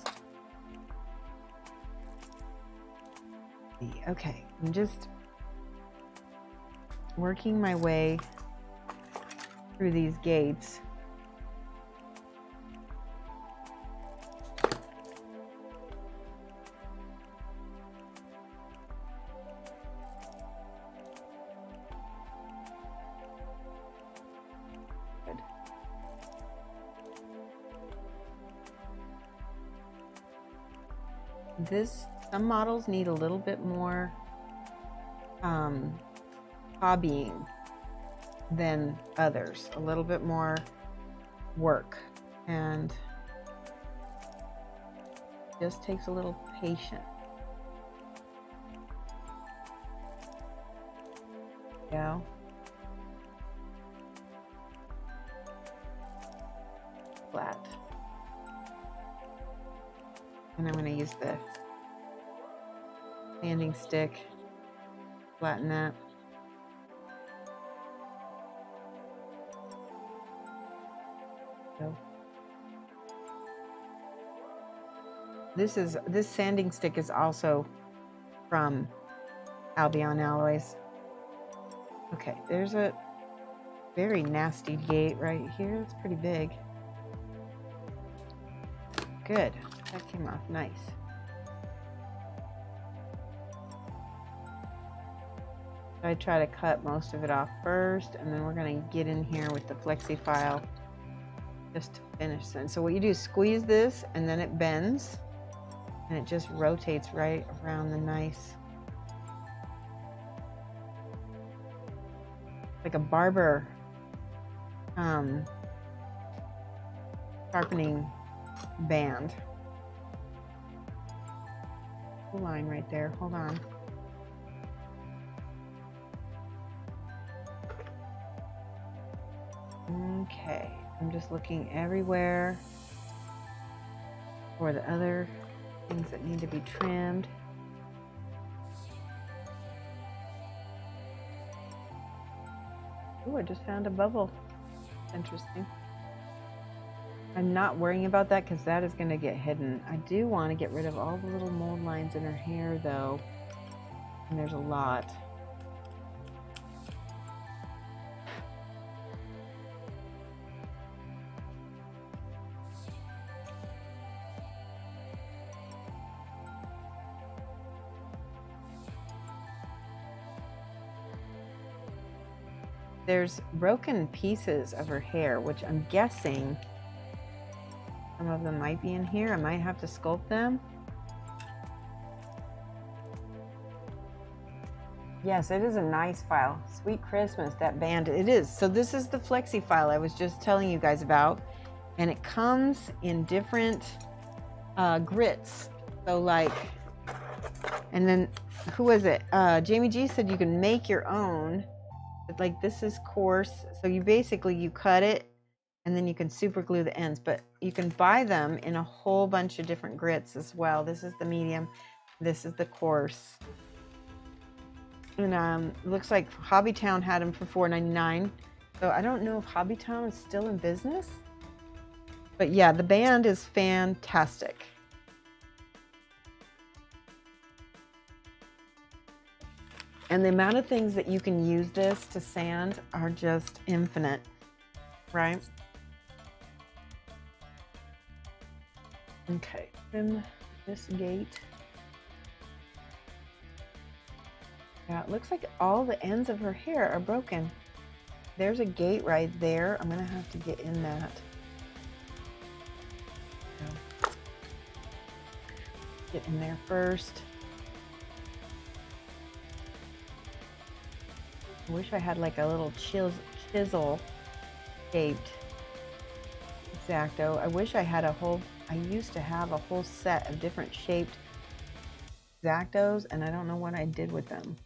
Okay, I'm just working my way through these gates. Good. Some models need a little bit more hobbying than others, a little bit more work, and just takes a little patience. Yeah. Flat. And I'm going to use the sanding stick, flatten that. So this sanding stick is also from Albion Alloys. Okay, there's a very nasty gate right here. It's pretty big. Good. That came off nice. I try to cut most of it off first, and then we're going to get in here with the Flexifile just to finish it. So what you do is squeeze this, and then it bends, and it just rotates right around the nice, like a barber sharpening band. Line right there. Hold on. Okay, I'm just looking everywhere for the other things that need to be trimmed. Oh, I just found a bubble. Interesting. I'm not worrying about that because that is going to get hidden. I do want to get rid of all the little mold lines in her hair though, and there's a lot. There's broken pieces of her hair, which I'm guessing some of them might be in here. I might have to sculpt them. Yes, it is a nice file. Sweet Christmas, that band. It is. So this is the Flexifile I was just telling you guys about. And it comes in different grits. So like, and then who was it? Jamie G said you can make your own. But like this is coarse. So you cut it and then you can super glue the ends. But you can buy them in a whole bunch of different grits as well. This is the medium. This is the coarse. And it looks like Hobbytown had them for $4.99. So I don't know if Hobbytown is still in business. But yeah, the band is fantastic. And the amount of things that you can use this to sand are just infinite, right? Okay, trim this gate. Yeah, it looks like all the ends of her hair are broken. There's a gate right there. I'm gonna have to get in that. Get in there first. I wish I had like a little chisel shaped X-Acto. I wish I had a whole I used to have a whole set of different shaped X-Actos, and I don't know what I did with them.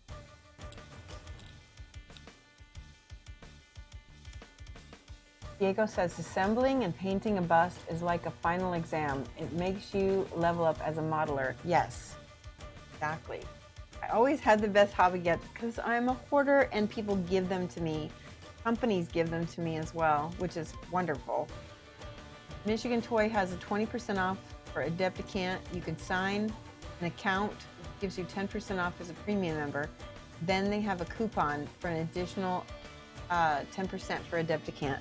Diego says, assembling and painting a bust is like a final exam. It makes you level up as a modeler. Yes, exactly. I always had the best hobby gifts because I'm a hoarder and people give them to me. Companies give them to me as well, which is wonderful. Michigan Toy has a 20% off for Adepticant. You can sign an account, which gives you 10% off as a premium member. Then they have a coupon for an additional 10% for Adepticant.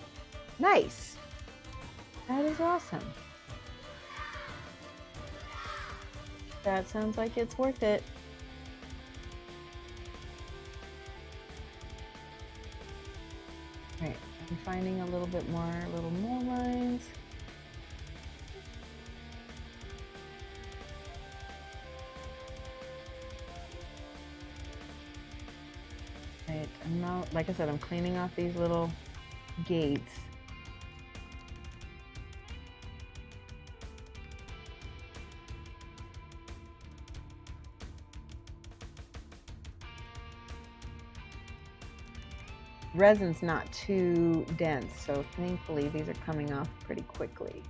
Nice. That is awesome. That sounds like it's worth it. Right, I'm finding a little more lines. Right, I'm now, like I said, I'm cleaning off these little gates. Resin's not too dense, so thankfully these are coming off pretty quickly.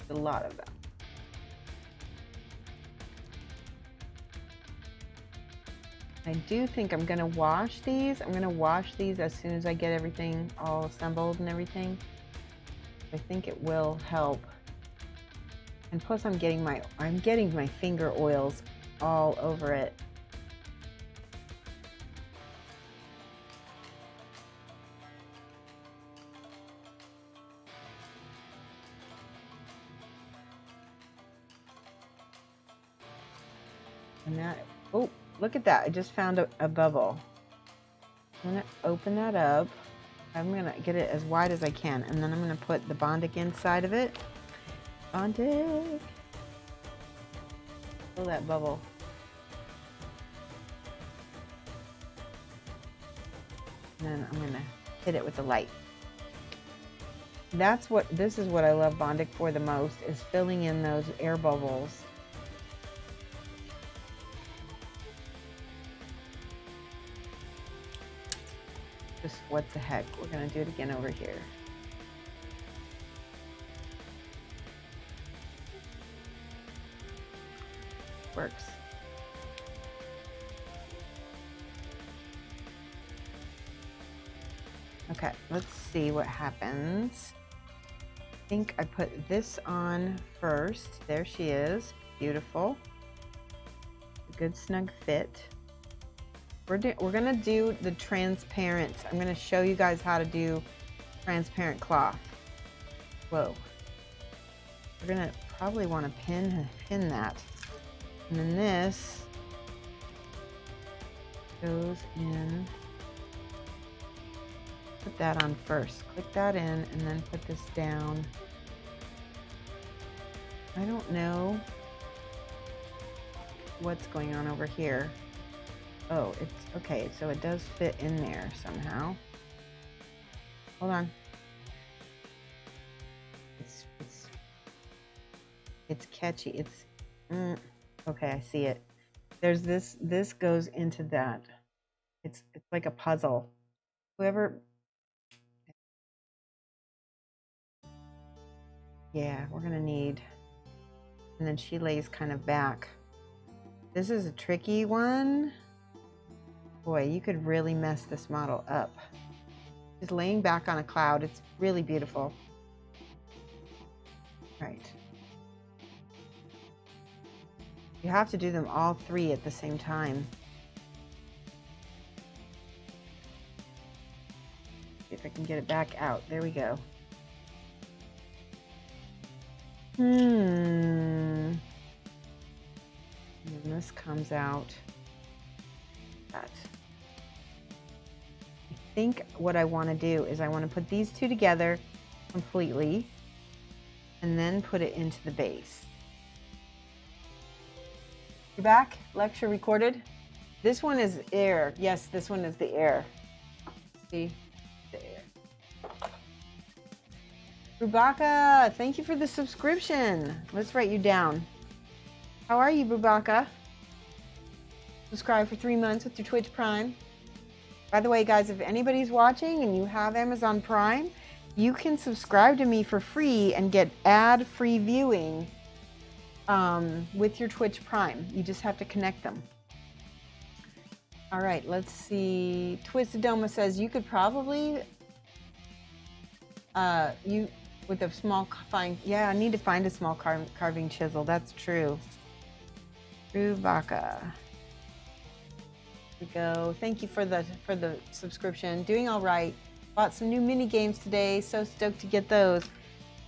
A lot of them. I do think I'm gonna wash these. I'm gonna wash these as soon as I get everything all assembled and everything. I think it will help. And plus I'm getting my finger oils all over it. And that, oh, look at that. I just found a bubble. I'm gonna open that up. I'm gonna get it as wide as I can, and then I'm gonna put the Bondic inside of it. Bondic. Fill that bubble. And then I'm gonna hit it with the light. This is what I love Bondic for the most, is filling in those air bubbles. Just what the heck, we're gonna do it again over here. Works. Okay, let's see what happens. I think I put this on first. There she is, beautiful. A good snug fit. We're gonna do the transparent. I'm gonna show you guys how to do transparent cloth. Whoa. We're gonna probably want to pin that. And then this goes in. Put that on first. Click that in and then put this down. I don't know what's going on over here. Oh, it's okay, so it does fit in there somehow. Hold on. It's catchy. It's okay, I see it. There's this goes into that. It's like a puzzle. Whoever, yeah, we're gonna need, and then she lays kind of back. This is a tricky one. Boy, you could really mess this model up. She's laying back on a cloud. It's really beautiful. Right. You have to do them all three at the same time. See if I can get it back out. There we go. And this comes out. That. I think what I want to do is I want to put these two together completely and then put it into the base. You're back? Lecture recorded? This one is air. Yes, this one is the air. See? The air. Bubaka, thank you for the subscription. Let's write you down. How are you, Bubaka? Subscribe for 3 months with your Twitch Prime. By the way, guys, if anybody's watching and you have Amazon Prime, you can subscribe to me for free and get ad-free viewing with your Twitch Prime. You just have to connect them. All right, let's see. Twistedoma says you could probably with a small yeah, I need to find a small carving chisel. That's true. Rubaka. Here we go. Thank you for the subscription. Doing all right. Bought some new mini games today. So stoked to get those.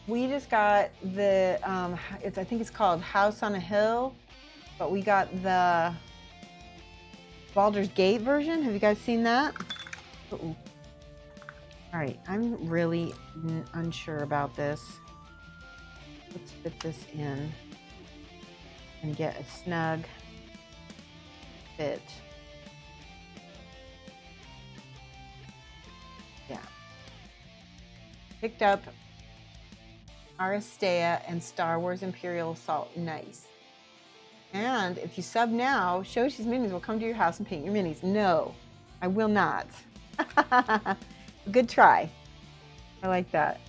We just got the I think it's called House on a Hill, but we got the Baldur's Gate version. Have you guys seen that? Uh-oh. All right, I'm really unsure about this. Let's fit this in and get a snug fit. Yeah. Picked up Aristea and Star Wars Imperial Assault. Nice. And if you sub now, Shoshie's Minis will come to your house and paint your minis. No, I will not. Good try. I like that.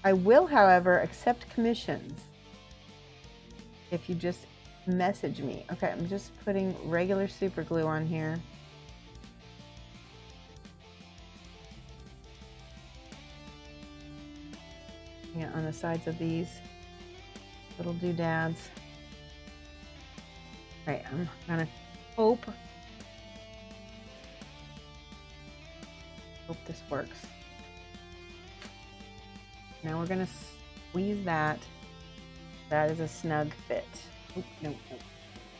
I will, however, accept commissions if you just message me. Okay, I'm just putting regular super glue on here. Yeah, on the sides of these little doodads. All right, I'm gonna hope this works. Now we're gonna squeeze that. That is a snug fit. Oop, no.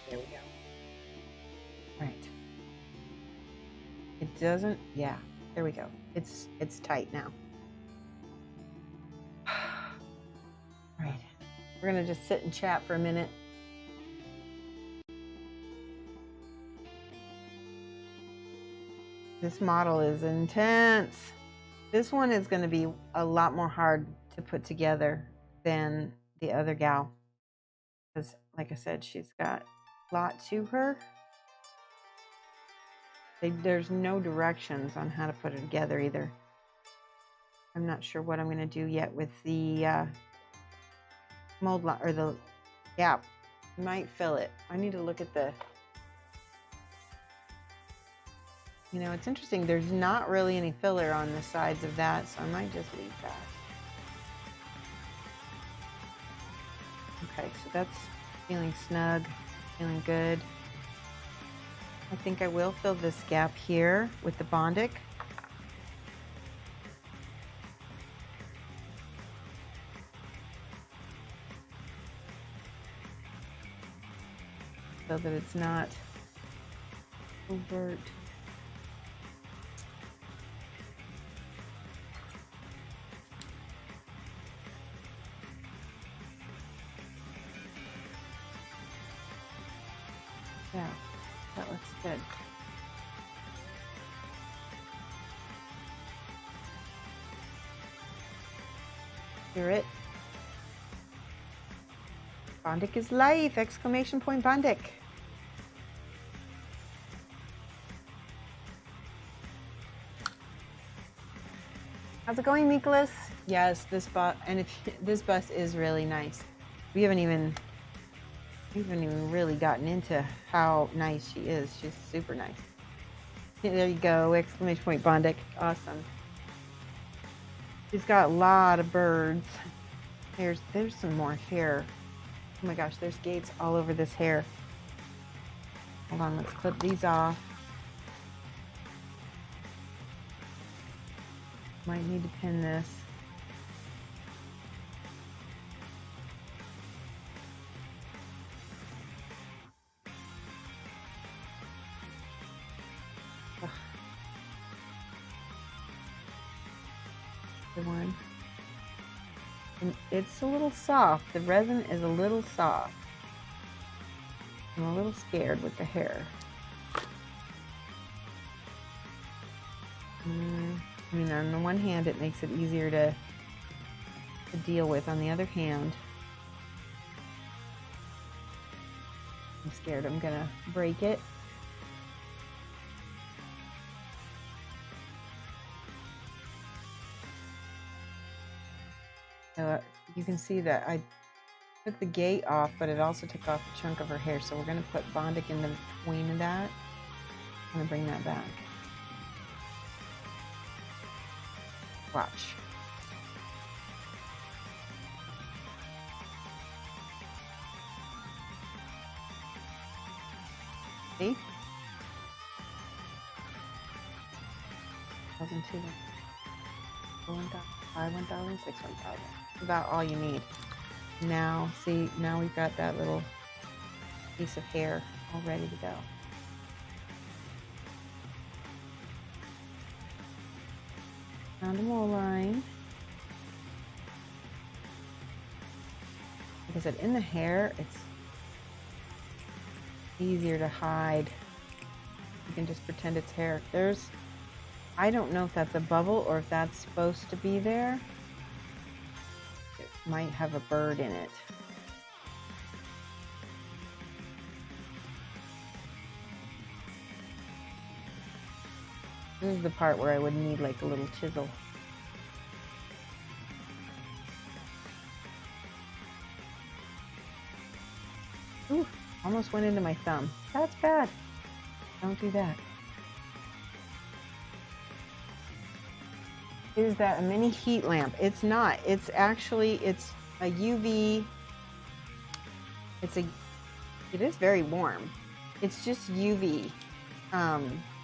There we go. All right. It doesn't, yeah, there we go. It's tight now. All right, we're gonna just sit and chat for a minute. This model is intense. This one is going to be a lot more hard to put together than the other gal. Because, like I said, she's got a lot to her. There's no directions on how to put it together either. I'm not sure what I'm going to do yet with the mold line, or the gap. I might fill it. I need to look at the... You know, it's interesting. There's not really any filler on the sides of that, so I might just leave that. Okay, so that's feeling snug, feeling good. I think I will fill this gap here with the Bondic. So that it's not overt. Yeah, that looks good. Hear it? Bondic is life! Exclamation point Bondic. How's it going, Nicholas? Yes, this bus, and if this bus is really nice. We haven't even really gotten into how nice she is. She's super nice. There you go, exclamation point Bondic. Awesome. She's got a lot of birds. There's some more hair. Oh my gosh, there's gates all over this hair. Hold on, let's clip these off. Might need to pin this. One. And it's a little soft. The resin is a little soft. I'm a little scared with the hair. I mean, on the one hand, it makes it easier to to deal with. On the other hand, I'm scared I'm gonna break it. So you can see that I took the gate off, but it also took off a chunk of her hair. So we're gonna put Bondic in between that. I'm gonna bring that back. Watch. See? 1,002, 1,000, 1,000, 6, 1,000. About all you need. Now, see, now we've got that little piece of hair all ready to go. Found a mole line. Like I said, in the hair, it's easier to hide. You can just pretend it's hair. I don't know if that's a bubble or if that's supposed to be there. It might have a bird in it. This is the part where I would need like a little chisel. Ooh, almost went into my thumb. That's bad. Don't do that. Is that a mini heat lamp? It's not. It's actually, it's a UV. It is very warm. It's just UV.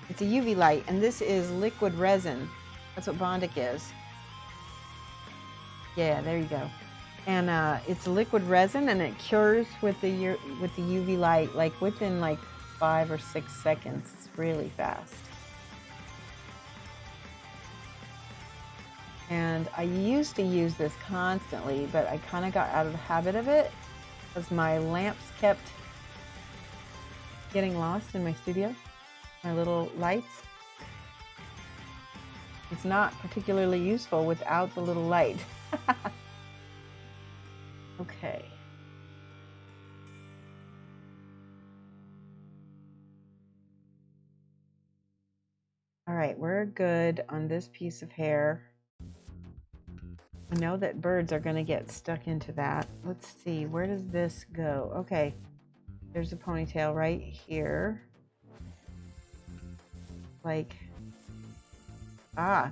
It's a UV light, and this is liquid resin. That's what Bondic is. Yeah, there you go. And it's liquid resin, and it cures with the UV light, like within like 5 or 6 seconds. It's really fast. And I used to use this constantly, but I kind of got out of the habit of it because my lamps kept getting lost in my studio, my little lights. It's not particularly useful without the little light. Okay. All right, we're good on this piece of hair. I know that birds are going to get stuck into that. Let's see, where does this go? Okay, there's a ponytail right here. Like,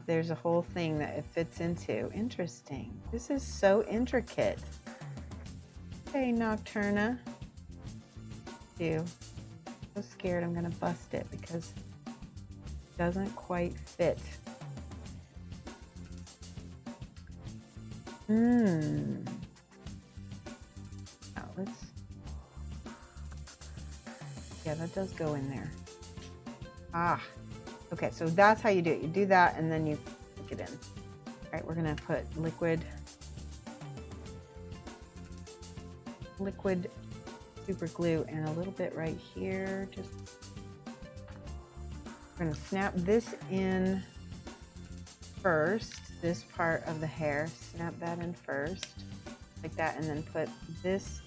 there's a whole thing that it fits into. Interesting. This is so intricate. Okay, Nocturna. I'm so scared I'm going to bust it because it doesn't quite fit. Now yeah, that does go in there. Okay, so that's how you do it. You do that and then you stick it in. All right, we're gonna put liquid super glue and a little bit right here. We're gonna snap this in first. This part of the hair, snap that in first, like that, and then put this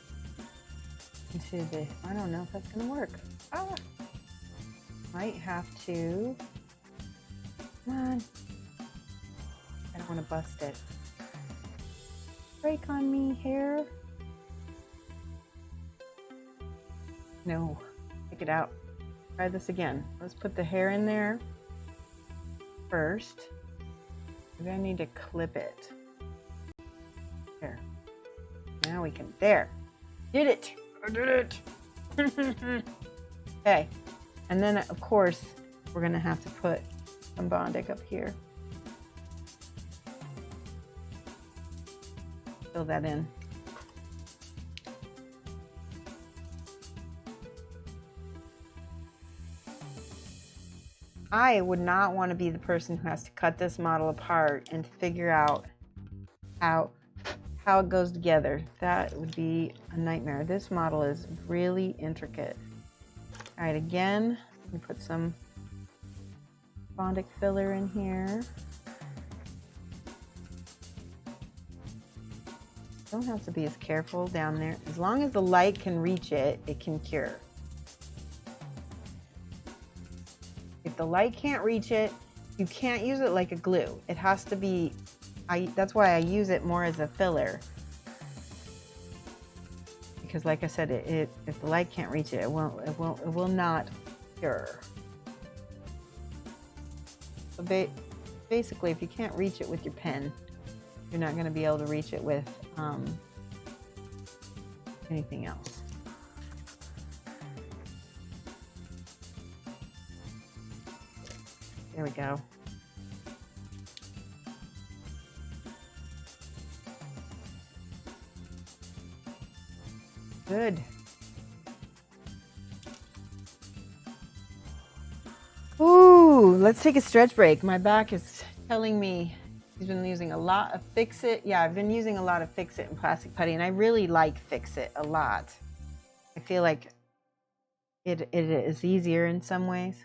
into the, I don't know if that's gonna work. Might have to, come on. I don't wanna bust it. Break on me, hair. No, take it out. Try this again. Let's put the hair in there first. Maybe I need to clip it. There. Now we can, there. Did it. I did it. Okay. And then, of course, we're going to have to put some Bondic up here. Fill that in. I would not want to be the person who has to cut this model apart and figure out how it goes together. That would be a nightmare. This model is really intricate. All right, again, let me put some Bondic filler in here. Don't have to be as careful down there. As long as the light can reach it, it can cure. If the light can't reach it, you can't use it like a glue. It has to be, that's why I use it more as a filler. Because like I said, if the light can't reach it, it will not cure. So basically, if you can't reach it with your pen, you're not going to be able to reach it with anything else. There we go. Good. Ooh, let's take a stretch break. My back is telling me he's been using a lot of Fix-It. Yeah, I've been using a lot of Fix-It and plastic putty, and I really like Fix-It a lot. I feel like it is easier in some ways.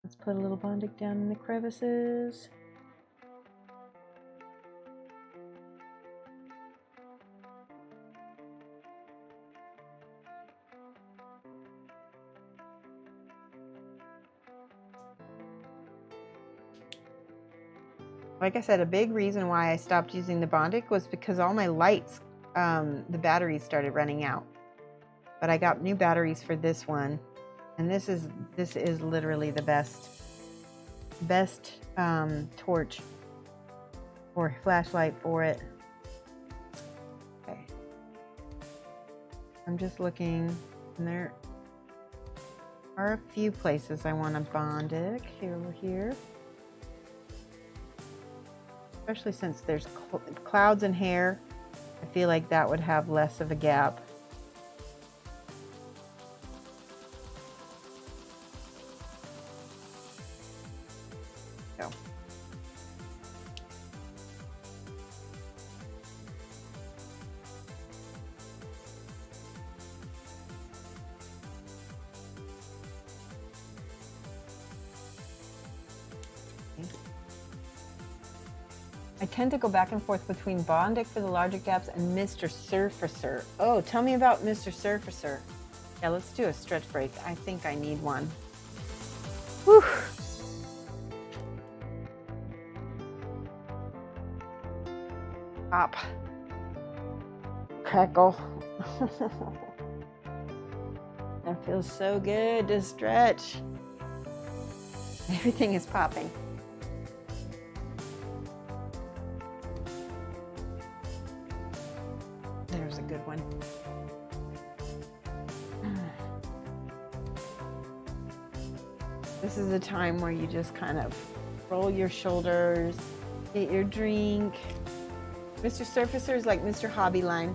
Let's put a little Bondic down in the crevices. Like I said, a big reason why I stopped using the Bondic was because all my lights, the batteries started running out. But I got new batteries for this one, and this is literally the best torch or flashlight for it. Okay, I'm just looking, and there are a few places I want a Bondic here. Especially since there's clouds and hair, I feel like that would have less of a gap. Go. I tend to go back and forth between Bondic for the larger gaps and Mr. Surfacer. Oh, tell me about Mr. Surfacer. Yeah, let's do a stretch break. I think I need one. Whew. Pop. Crackle. That feels so good to stretch. Everything is popping. There's a good one. This is a time where you just kind of roll your shoulders, get your drink. Mr. Surfacer is like Mr. Hobbyline.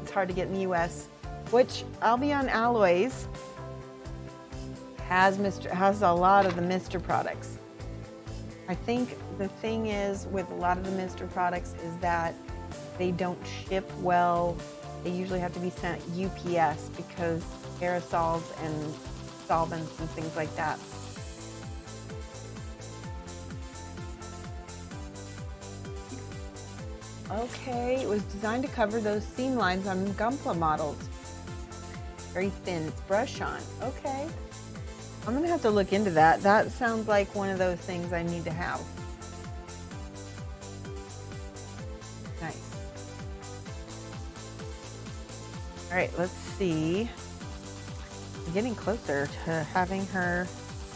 It's hard to get in the US, which I'll Be On Alloys has a lot of the Mr. products. I think the thing is with a lot of the Mr. products is that they don't ship well. They usually have to be sent UPS because aerosols and solvents and things like that. Okay, it was designed to cover those seam lines on Gunpla models. Very thin, it's brush on. Okay. I'm gonna have to look into that. That sounds like one of those things I need to have. Nice. All right, let's see. I'm getting closer to having her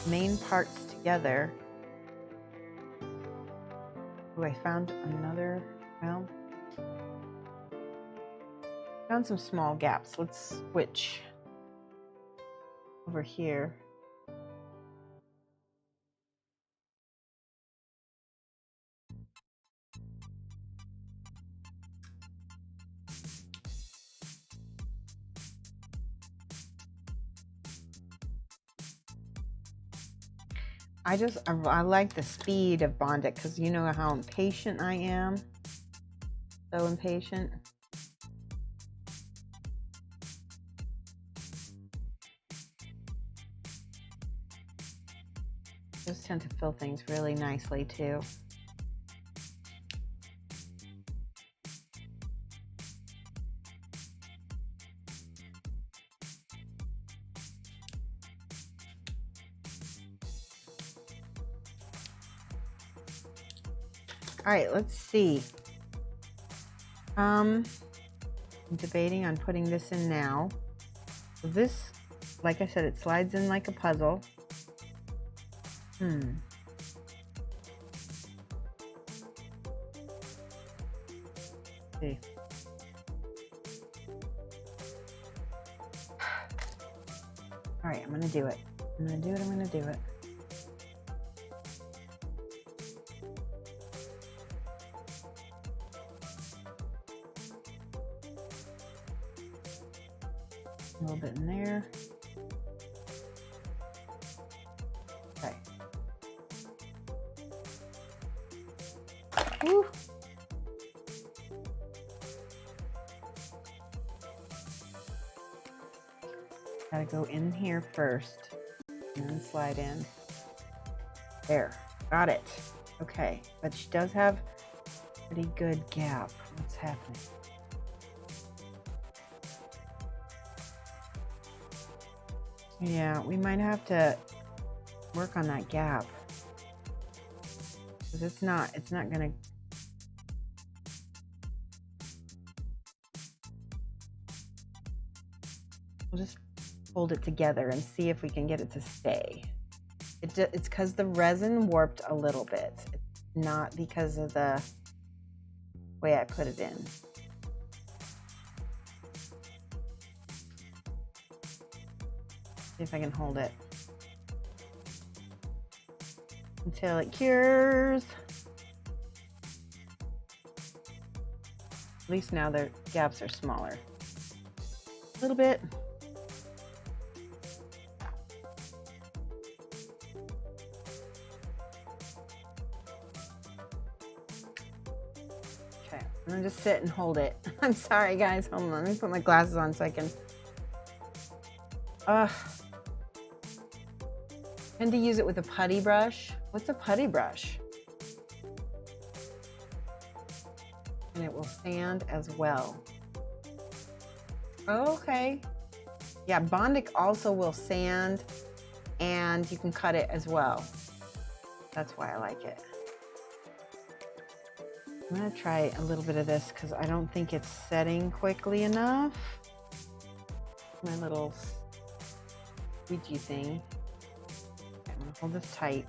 main parts together. Oh, I found another, well, found some small gaps. Let's switch over here. I like the speed of Bondic because you know how impatient I am. So impatient. Those tend to fill things really nicely too. All right, let's see. I'm debating on putting this in now. So this, like I said, it slides in like a puzzle. See. All right, I'm gonna do it. I'm gonna do it. A little bit in there. Okay. Woo. Gotta go in here first and then slide in. There, got it. Okay, but she does have a pretty good gap. What's happening? Yeah, we might have to work on that gap. Because it's not gonna. We'll just hold it together and see if we can get it to stay. It's because the resin warped a little bit. It's not because of the way I put it in. See if I can hold it until it cures. At least now the gaps are smaller. A little bit. Okay, I'm gonna just sit and hold it. I'm sorry guys, hold on, let me put my glasses on so I can. Tend to use it with a putty brush. What's a putty brush? And it will sand as well. Okay. Yeah, Bondic also will sand and you can cut it as well. That's why I like it. I'm gonna try a little bit of this because I don't think it's setting quickly enough. My little squeegee thing. Okay, I'm gonna hold this tight.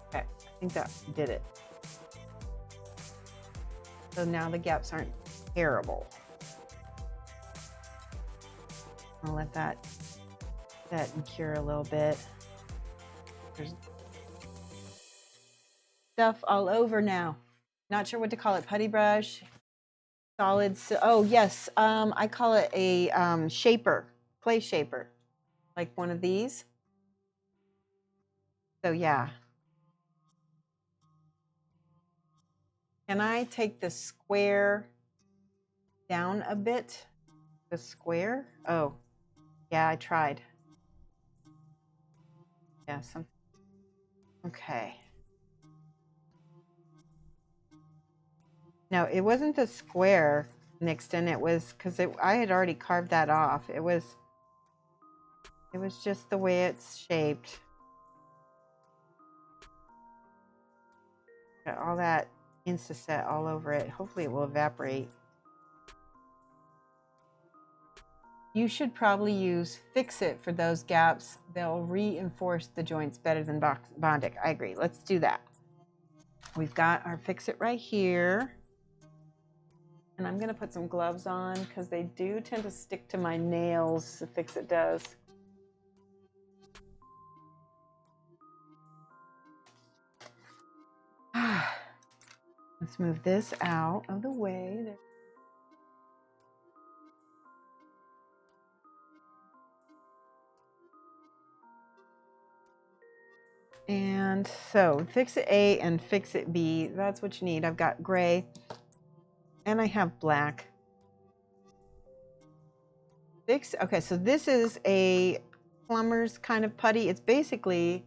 Okay, I think that did it. So now the gaps aren't terrible. I'll let that set and cure a little bit. There's stuff all over now. Not sure what to call it. Putty brush, solid. Oh yes, I call it a shaper, clay shaper, like one of these. So yeah. Can I take the square down a bit? The square? Oh, yeah, I tried. Yeah, okay. No, it wasn't the square, Nixon. It was because I had already carved that off. It was just the way it's shaped. Got all that Insta-Set all over it. Hopefully it will evaporate. You should probably use Fix-It for those gaps. They'll reinforce the joints better than Bondic. I agree. Let's do that. We've got our Fix-It right here. And I'm going to put some gloves on because they do tend to stick to my nails. The Fix-It does. Let's move this out of the way. There. And so Fix-It A and Fix-It B, that's what you need. I've got gray and I have black. Okay, so this is a plumber's kind of putty. It's basically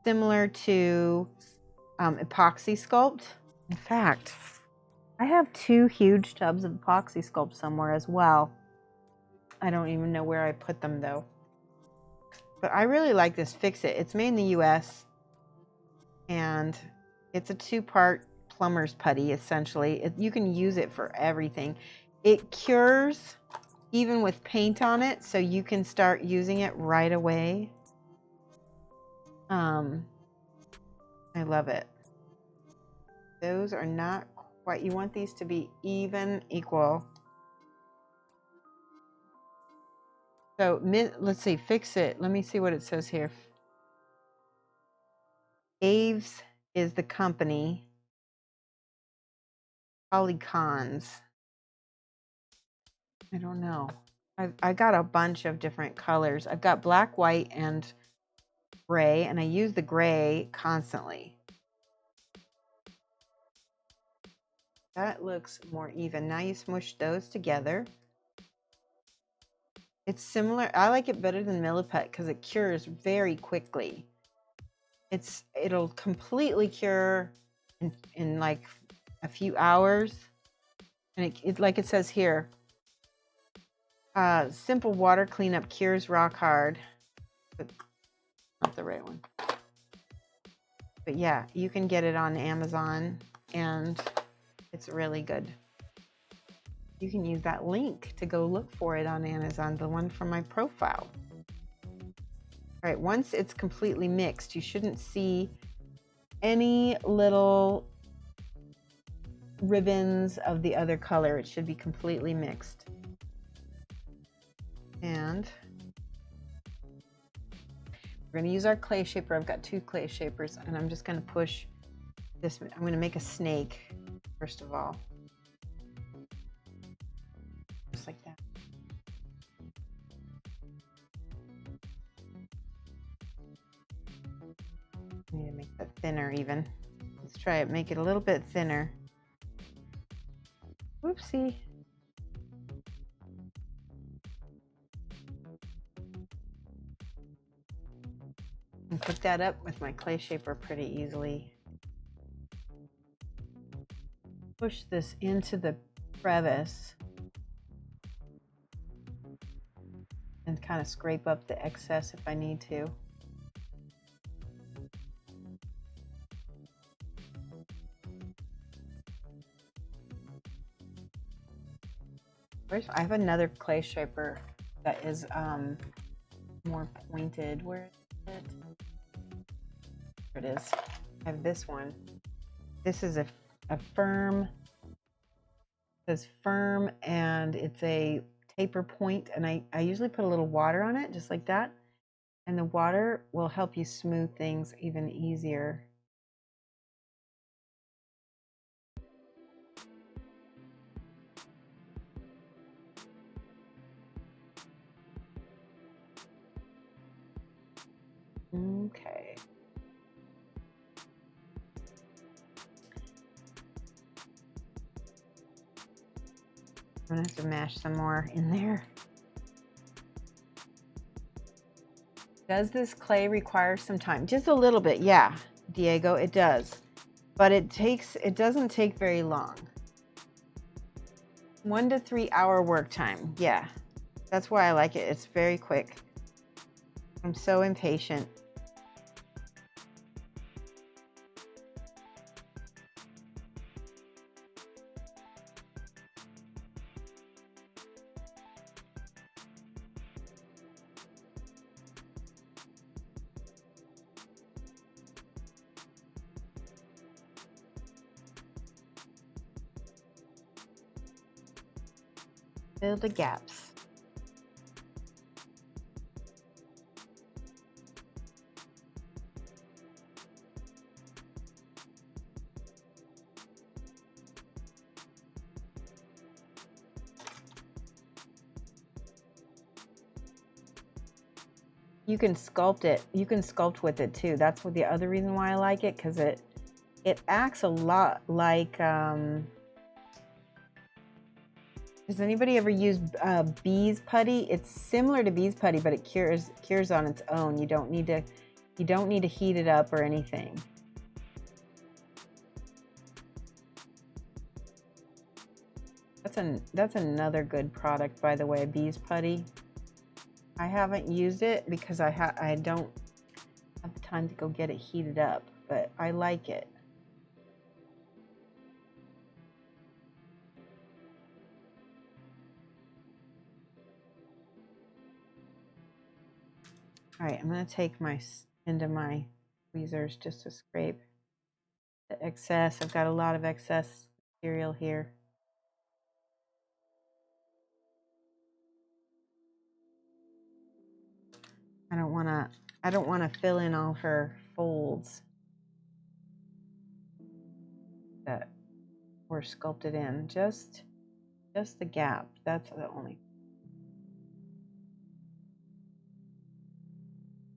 similar to epoxy sculpt. In fact, I have 2 huge tubs of epoxy sculpt somewhere as well. I don't even know where I put them though. But I really like this Fix It. It's made in the US and it's a 2-part plumber's putty essentially. You can use it for everything. It cures even with paint on it, so you can start using it right away. I love it. Those are not quite, you want these to be even, equal. So let's see, Fix It. Let me see what it says here. Aves is the company. Polycons. I don't know. I got a bunch of different colors. I've got black, white, and gray, and I use the gray constantly. That looks more even. Now you smush those together. It's similar. I like it better than Milliput because it cures very quickly. It'll completely cure in like a few hours. And it like it says here, simple water cleanup cures rock hard. But not the right one. But yeah, you can get it on Amazon and it's really good. You can use that link to go look for it on Amazon, the one from my profile. All right, once it's completely mixed, you shouldn't see any little ribbons of the other color. It should be completely mixed. And we're gonna use our clay shaper. I've got 2 clay shapers and I'm just gonna push this. I'm gonna make a snake, first of all. Just like that. I need to make that thinner even. Let's try it, make it a little bit thinner. Whoopsie. And pick that up with my clay shaper pretty easily. Push this into the crevice and kind of scrape up the excess if I need to. I have another clay shaper that is more pointed. Where is it? There it is. I have this one. This is a firm. It says firm, and it's a taper point, and I usually put a little water on it, just like that. And the water will help you smooth things even easier. Okay. I'm gonna have to mash some more in there. Does this clay require some time? Just a little bit, yeah, Diego, it does. But it doesn't take very long. 1 to 3 hour work time, yeah. That's why I like it, it's very quick. I'm so impatient. Fill the gaps. You can sculpt it. You can sculpt with it too. That's what the other reason why I like it, because it acts a lot like has anybody ever used bees putty? It's similar to bees putty, but it cures on its own. You don't need to heat it up or anything. That's another good product, by the way, Bees Putty. I haven't used it because I don't have the time to go get it heated up, but I like it. All right, I'm going to take into my tweezers just to scrape the excess. I've got a lot of excess material here. I don't want to fill in all her folds that were sculpted in. Just the gap. That's the only.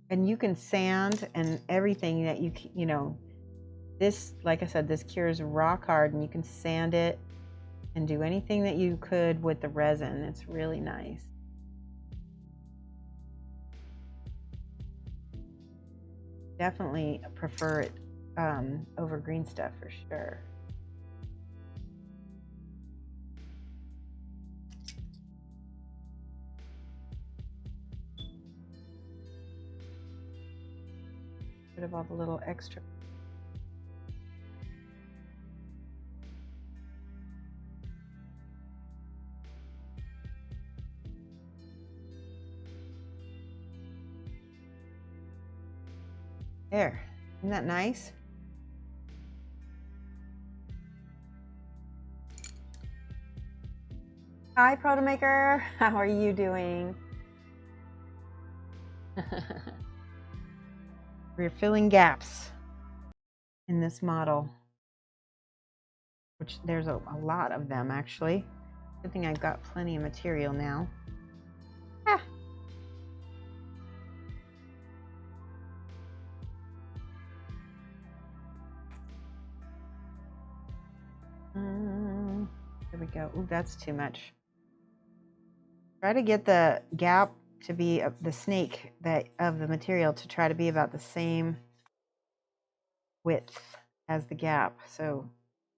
And you can sand and everything that you know, this, like I said, this cure is rock hard, and you can sand it and do anything that you could with the resin. It's really nice. Definitely prefer it over green stuff for sure. Rid of all the little extra. There, isn't that nice? Hi, Protomaker. How are you doing? We're filling gaps in this model, which there's a lot of them actually. Good thing I've got plenty of material now. Ah. There we go. Ooh, that's too much. Try to get the gap to be the snake of the material to try to be about the same width as the gap, so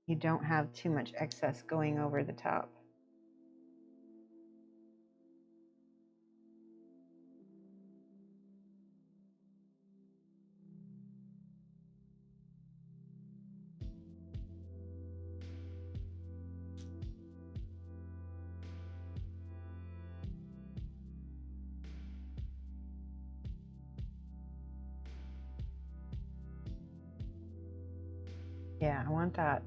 you don't have too much excess going over the top. Yeah, I want that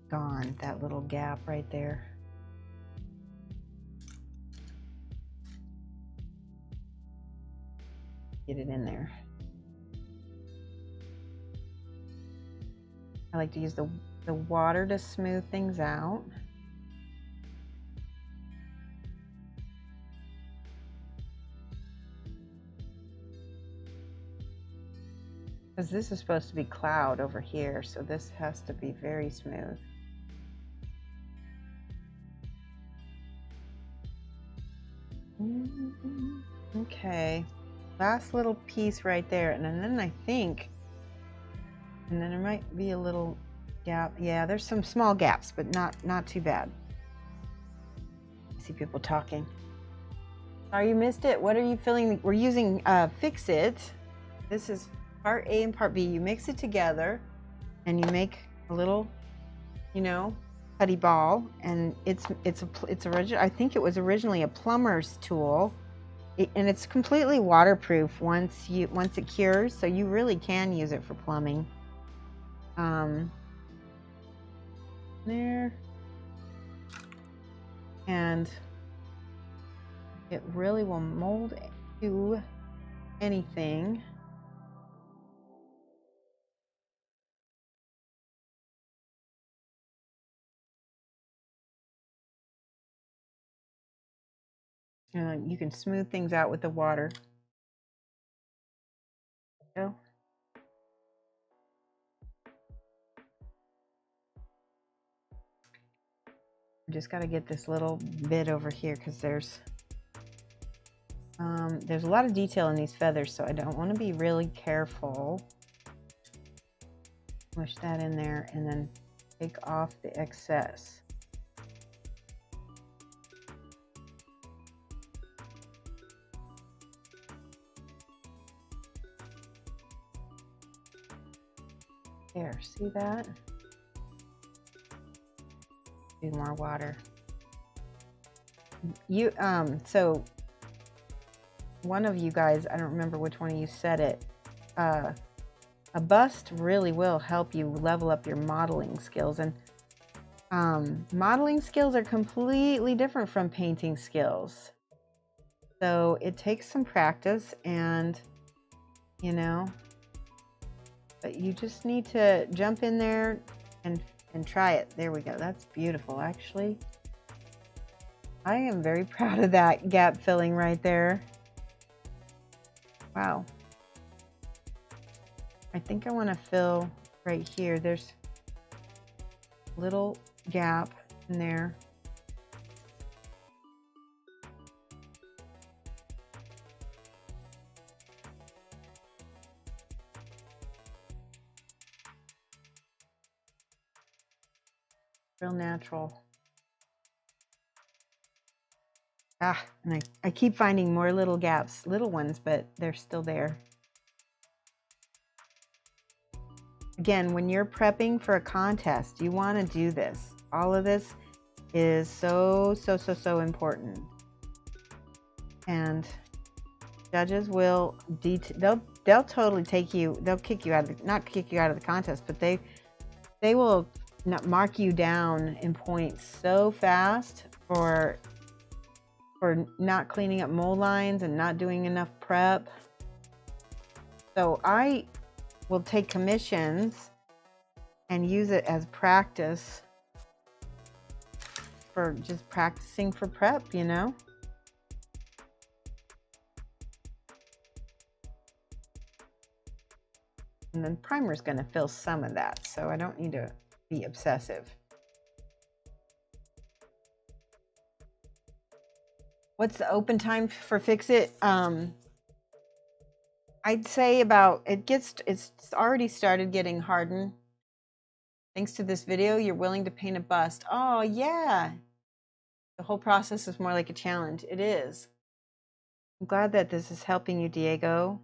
gone, that little gap right there. Get it in there. I like to use the water to smooth things out. Because this is supposed to be cloud over here, so this has to be very smooth. Okay, last little piece right there, and then I think, and then there might be a little gap. Yeah, there's some small gaps, but not too bad. I see people talking. Sorry you missed it. What are you filling? We're using Fix It. This is part A and part B. You mix it together, and you make a little, you know, putty ball, and it's original. I think it was originally a plumber's tool, and it's completely waterproof once it cures, so you really can use it for plumbing. There, and it really will mold to anything. You can smooth things out with the water. So, I just got to get this little bit over here because there's a lot of detail in these feathers, so I don't want to be really careful. Push that in there and then take off the excess. See that? Do more water. You so one of you guys, I don't remember which one of you said it, a bust really will help you level up your modeling skills. And modeling skills are completely different from painting skills. So it takes some practice, and you know, but you just need to jump in there and try it. There we go. That's beautiful, actually. I am very proud of that gap filling right there. Wow. I think I want to fill right here. There's a little gap in there. Real natural. And I keep finding more little gaps, little ones, but they're still there. Again, when you're prepping for a contest, you want to do this. All of this is so important. And judges will they'll totally take you, they'll kick you out of the, not kick you out of the contest, but they will not mark you down in points so fast for not cleaning up mold lines and not doing enough prep. So I will take commissions and use it as practice for just practicing for prep, you know? And then primer is going to fill some of that, so I don't need to be obsessive. What's the open time for Fix It? I'd say about, it's already started getting hardened. Thanks to this video, you're willing to paint a bust. Oh yeah. The whole process is more like a challenge. It is. I'm glad that this is helping you, Diego.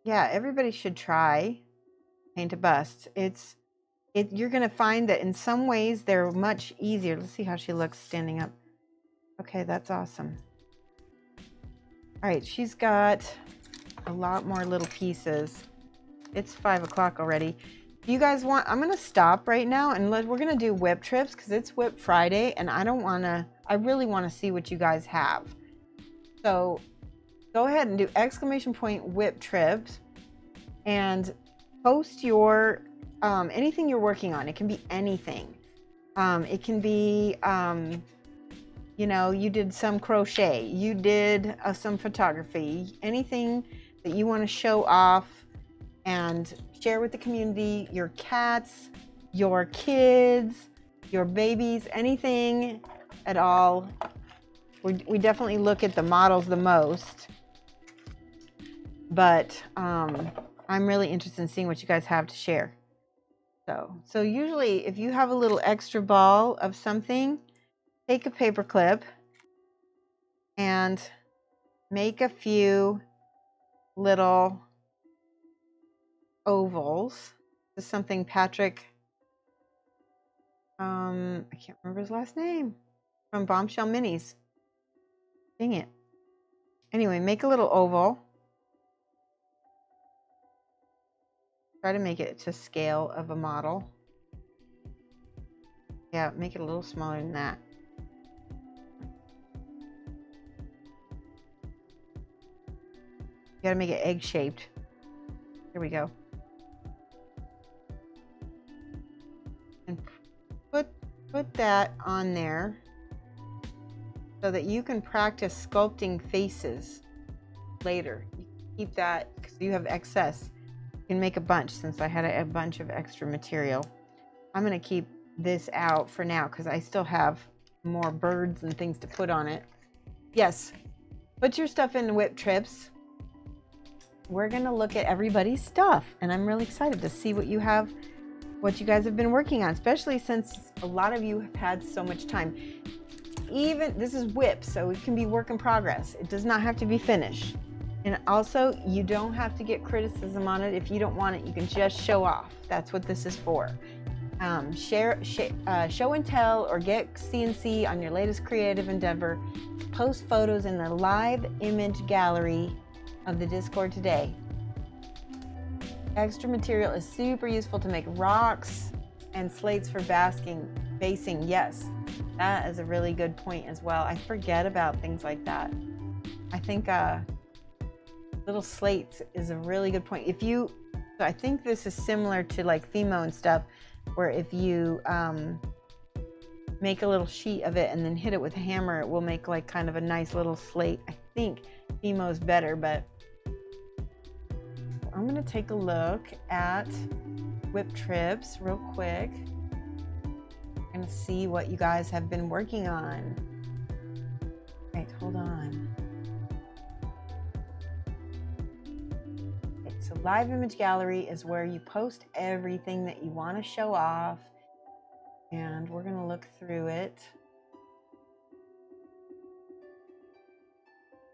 Yeah, everybody should try paint a bust. You're going to find that in some ways they're much easier. Let's see how she looks standing up. Okay, that's awesome. All right, she's got a lot more little pieces. It's 5 o'clock already. If you guys want, I'm going to stop right now and we're going to do whip trips because it's Whip Friday and I really want to see what you guys have. So go ahead and do ! whip trips and post your anything you're working on. It can be anything. It can be, you know, you did some crochet, you did some photography, anything that you want to show off and share with the community, your cats, your kids, your babies, anything at all. We definitely look at the models the most, but I'm really interested in seeing what you guys have to share. So usually if you have a little extra ball of something, take a paper clip and make a few little ovals. This is something Patrick, I can't remember his last name, from Bombshell Minis. Dang it. Anyway, make a little oval. Try to make it to scale of a model. Yeah, make it a little smaller than that. You gotta make it egg-shaped. Here we go. And put that on there so that you can practice sculpting faces later. You keep that because you have excess. You can make a bunch since I had a bunch of extra material. I'm going to keep this out for now because I still have more birds and things to put on it. Yes, put your stuff in whip trips. We're going to look at everybody's stuff and I'm really excited to see what you have, what you guys have been working on, especially since a lot of you have had so much time. Even this is whip, so it can be work in progress. It does not have to be finished. And also, you don't have to get criticism on it. If you don't want it, you can just show off. That's what this is for. Show and tell or get CNC on your latest creative endeavor. Post photos in the live image gallery of the Discord today. Extra material is super useful to make rocks and slates for basing. Yes, that is a really good point as well. I forget about things like that. I think little slates is a really good point. So I think this is similar to like Fimo and stuff, where if you make a little sheet of it and then hit it with a hammer, it will make like kind of a nice little slate. I think Fimo is better, but I'm gonna take a look at Whip Trips real quick. I'm gonna see what you guys have been working on. Right, hold on. So live image gallery is where you post everything that you want to show off, and we're going to look through it.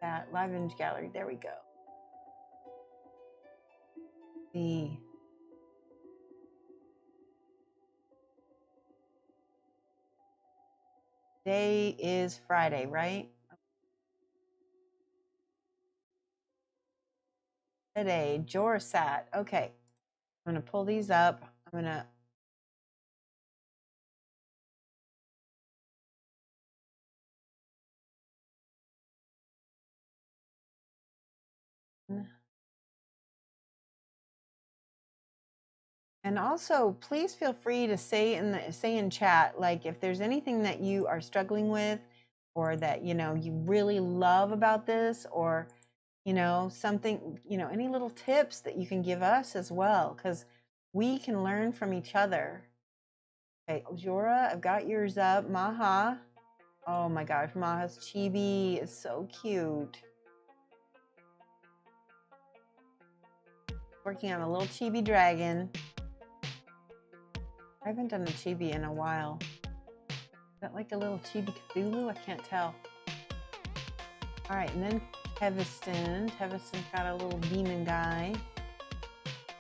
That live image gallery, there we go. See. Today is Friday, right? Today, Jorsat. Okay, I'm going to pull these up. I'm going to and also please feel free to say in chat, like if there's anything that you are struggling with, or that you really love about this, or something, any little tips that you can give us as well, because we can learn from each other. Okay, Jora, I've got yours up. Maha, oh my gosh, Maha's chibi is so cute. Working on a little chibi dragon. I haven't done a chibi in a while. Is that like a little chibi Cthulhu? I can't tell. All right, and then Teviston. Teviston's got a little demon guy.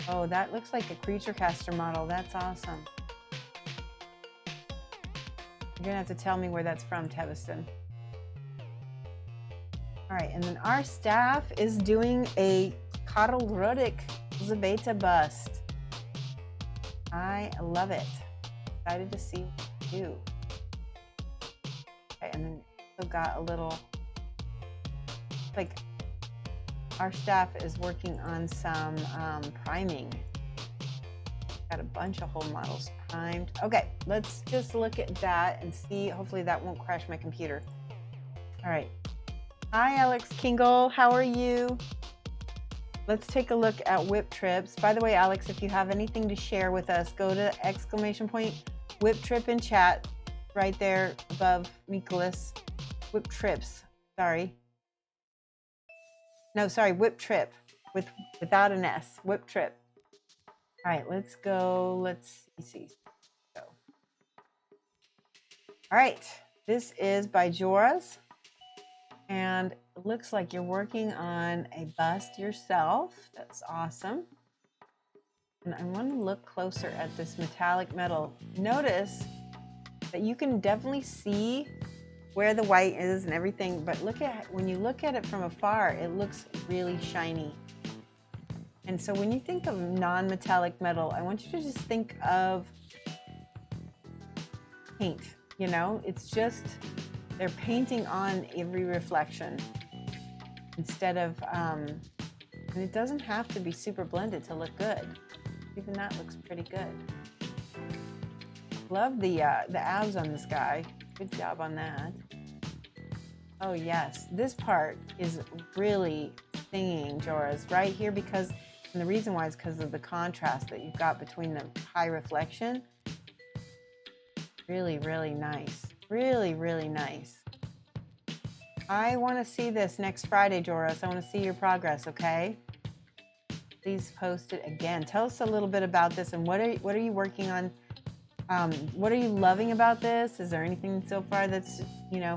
Oh, that looks like a creature caster model. That's awesome. You're gonna have to tell me where that's from, Teviston. All right, and then our staff is doing a Karl Rudik Zabeta bust. I love it. Excited to see what you do. Okay, and then also got a little, like, our staff is working on some priming. Got a bunch of whole models primed. Okay, let's just look at that and see. Hopefully that won't crash my computer. All right. Hi, Alex Kingle. How are you? Let's take a look at Whip Trips. By the way, Alex, if you have anything to share with us, go to !Whip Trip in chat right there above Nicholas. Whip Trips. Sorry. No, sorry, Whip Trip without an S. Whip Trip. All right, let's go. Let's see. Go. All right, this is by Joras, and it looks like you're working on a bust yourself. That's awesome. And I want to look closer at this metallic metal. Notice that you can definitely see where the white is and everything, but when you look at it from afar, it looks really shiny. And so when you think of non-metallic metal, I want you to just think of paint. It's just they're painting on every reflection instead of, and it doesn't have to be super blended to look good. Even that looks pretty good. Love the abs on this guy. Good job on that. Oh yes, this part is really stinging, Joras, right here, and the reason why is because of the contrast that you've got between the high reflection. Really, really nice. Really, really nice. I want to see this next Friday, Joras. I want to see your progress, okay? Please post it again. Tell us a little bit about this, and what are you working on? What are you loving about this? Is there anything so far that's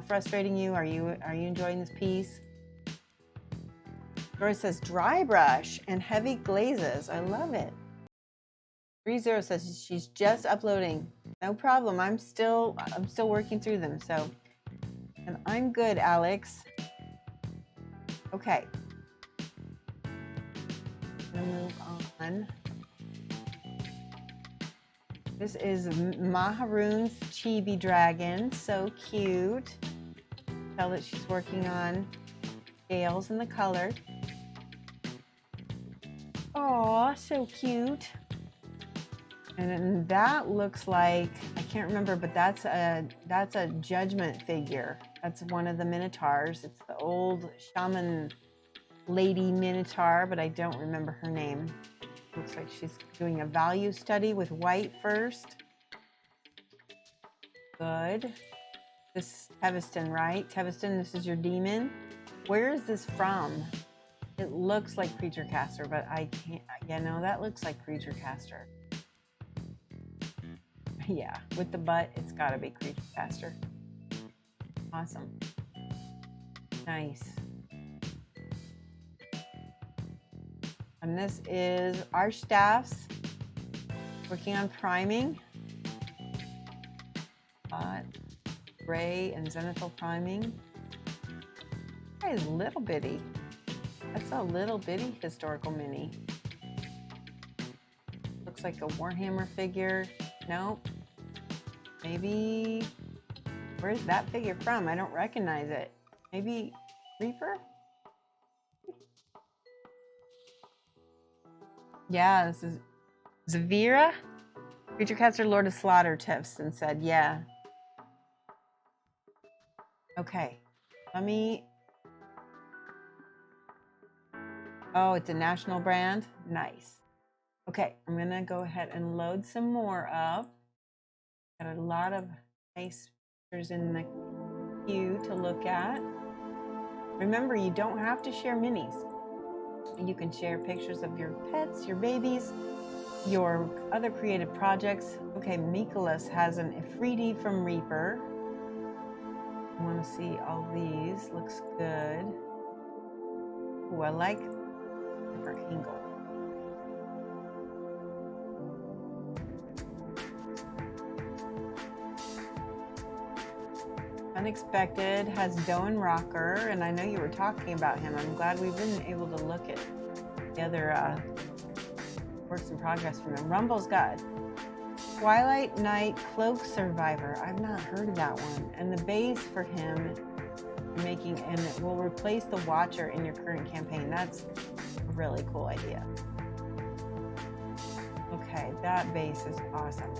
frustrating you? Are you enjoying this piece? Dora says dry brush and heavy glazes. I love it. 30 says she's just uploading. No problem. I'm still working through them. So, and I'm good, Alex. Okay. I'm gonna move on. This is Maharoon's Chibi Dragon. So cute. Tell that she's working on scales and the color. Oh, so cute. And then that looks like, I can't remember, but that's a judgment figure. That's one of the Minotaurs. It's the old shaman lady Minotaur, but I don't remember her name. Looks like she's doing a value study with white first. Good. This is Teviston, right? Teviston, this is your demon. Where is this from? It looks like Creature Caster, but I can't, yeah, no, that looks like Creature Caster. Yeah, with the butt, it's gotta be Creature Caster. Awesome. Nice. And this is our staffs working on priming. Gray and zenithal priming. That is little bitty. That's a little bitty historical mini. Looks like a Warhammer figure. Nope. Maybe, where's that figure from? I don't recognize it. Maybe Reaper? Yeah, this is Zavira. Creature Caster, Lord of Slaughter, Tifson said, yeah. Okay, let me, oh, it's a national brand? Nice. Okay, I'm gonna go ahead and load some more up. Got a lot of nice pictures in the queue to look at. Remember, you don't have to share minis. You can share pictures of your pets, your babies, your other creative projects. Okay, Mikolas has an Ifriti from Reaper. I want to see all these. Looks good. Ooh, I like different angle. Unexpected has Doan Rocker, and I know you were talking about him. I'm glad we've been able to look at the other works in progress from him. Rumble's got Twilight Night Cloak Survivor. I've not heard of that one. And the base for him making, and it will replace the Watcher in your current campaign. That's a really cool idea. Okay, that base is awesome.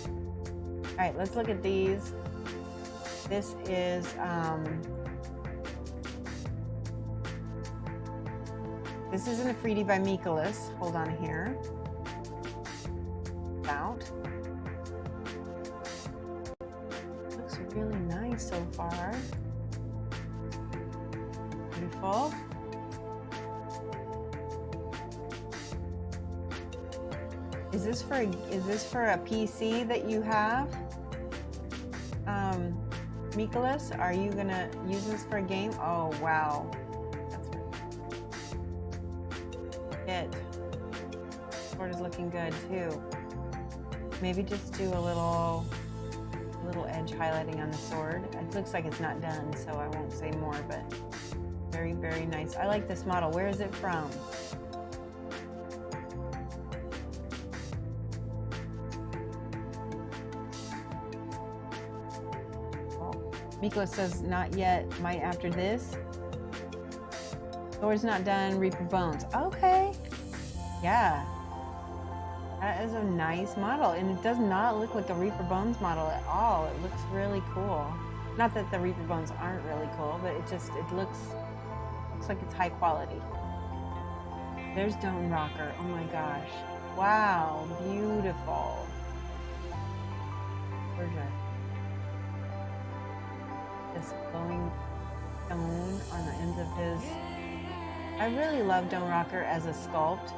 All right, let's look at these. This is this is an Ifriti by Mikolas. Hold on here. Out. Looks really nice so far. Beautiful. Is this for a PC that you have? Mikolas, are you gonna use this for a game? Oh wow, that's it. Sword is looking good too. Maybe just do a little edge highlighting on the sword. It looks like it's not done, so I won't say more. But very, very nice. I like this model. Where is it from? Mikolas says, not yet, might after this. Sword's not done, Reaper Bones. Okay. Yeah. That is a nice model. And it does not look like a Reaper Bones model at all. It looks really cool. Not that the Reaper Bones aren't really cool, but it looks like it's high quality. There's Dome Rocker. Oh my gosh. Wow. Beautiful. Where's that? This glowing stone on the ends of his. I really love Dome Rocker as a sculpt.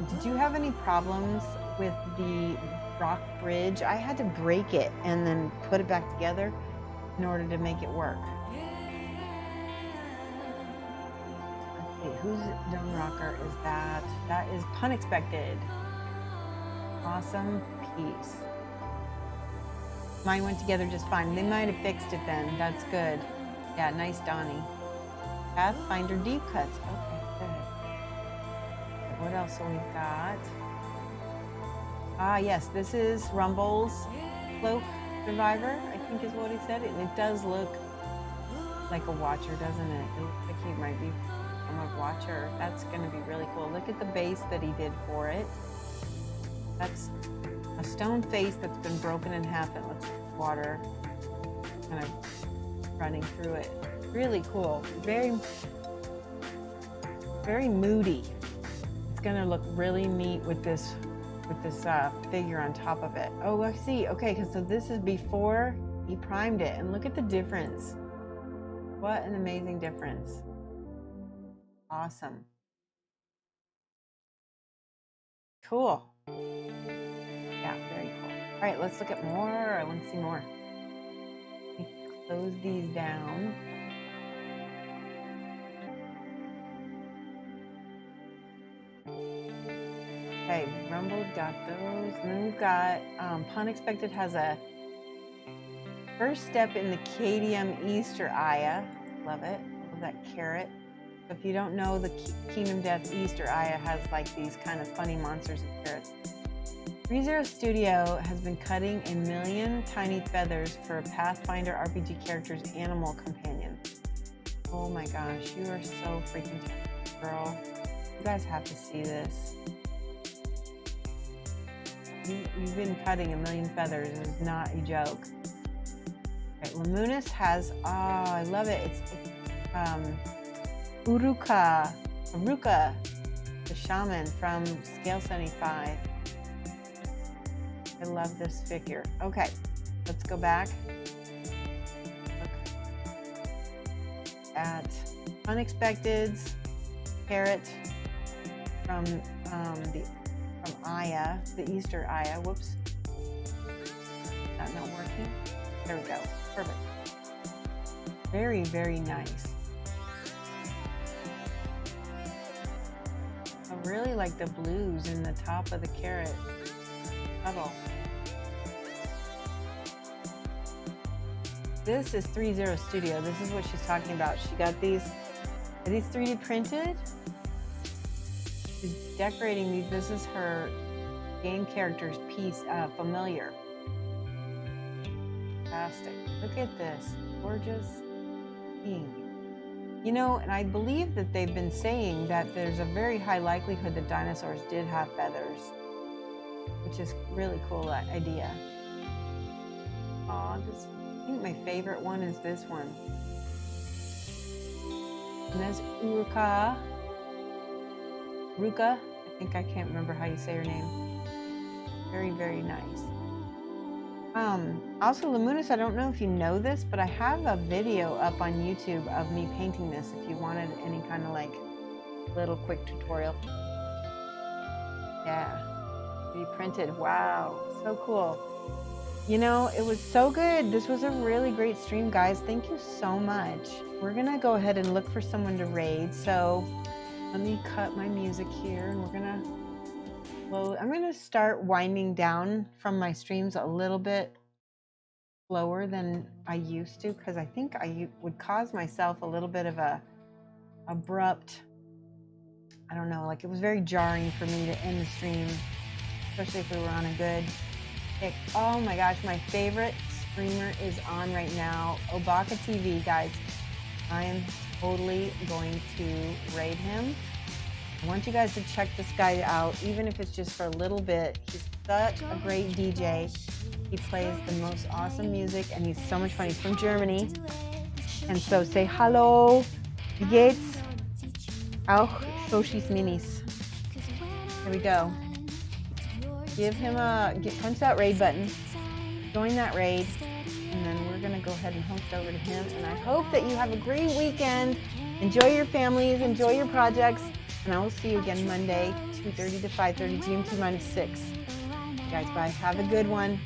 Did you have any problems with the rock bridge? I had to break it and then put it back together in order to make it work. whose Dome Rocker is that? That is Unexpected. Awesome piece. Mine went together just fine. They might have fixed it then. That's good. Yeah, nice Donnie. Pathfinder deep cuts. Okay, good. What else have we got? Ah, yes, this is Rumble's Cloak Survivor, I think is what he said. And it does look like a Watcher, doesn't it? It looks like he might be from a Watcher. That's going to be really cool. Look at the base that he did for it. That's a stone face that's been broken in half that looks like water kind of running through it. Really cool. Very, very moody. It's going to look really neat with this figure on top of it. Oh, I see. Okay, so this is before he primed it, and look at the difference. What an amazing difference. Awesome. Cool. Yeah, very cool. All right, let's look at more. I want to see more. Let me close these down. Okay, Rumble got those. And then we've got Unexpected has a first step in the Cadium Easter Aya. Love it. Love that carrot. If you don't know, the Kingdom Death Easter Aya has like these kind of funny monsters and carrots. 30 Studio has been cutting a million tiny feathers for Pathfinder RPG character's animal companion. Oh my gosh, you are so freaking talented, girl. You guys have to see this. You've been cutting a million feathers. It is not a joke. Okay, Lamunis has, oh, I love it. It's Uruka, the shaman from Scale 75. I love this figure. Okay, let's go back. Look at Unexpected's carrot from Aya, the Easter Aya. Whoops. Is that not working? There we go. Perfect. Very, very nice. I really like the blues in the top of the carrot. Subtle. This is 30 Studio. This is what she's talking about. She got these. Are these 3D printed? She's decorating these. This is her game character's piece, Familiar. Fantastic. Look at this. Gorgeous thing. You know, and I believe that they've been saying that there's a very high likelihood that dinosaurs did have feathers, which is a really cool idea. Aw, I think my favorite one is this one. And that's Uruka. Ruka, I can't remember how you say her name. Very, very nice. Also, Lamunis, I don't know if you know this, but I have a video up on YouTube of me painting this if you wanted any kind of like little quick tutorial. Yeah, reprinted. Wow, so cool. You know, it was so good. This was a really great stream, guys. Thank you so much. We're gonna go ahead and look for someone to raid. So let me cut my music here, and we're gonna load. I'm gonna start winding down from my streams a little bit slower than I used to, because I think I would cause myself a little bit of a abrupt, I don't know, like it was very jarring for me to end the stream, especially if we were on a good kick. Oh my gosh, my favorite streamer is on right now, Obaka TV, guys. I am totally going to raid him. I want you guys to check this guy out, even if it's just for a little bit. He's such a great DJ. He plays the most awesome music, and he's so much fun. He's from Germany. And so say hello. Wie geht's? Auch Shoshie's Minis. Here we go. Give him punch that raid button. Join that raid. And then we're going to go ahead and host over to him. And I hope that you have a great weekend. Enjoy your families. Enjoy your projects. And I will see you again Monday, 2:30 to 5:30, GMT -6. You guys, bye. Have a good one.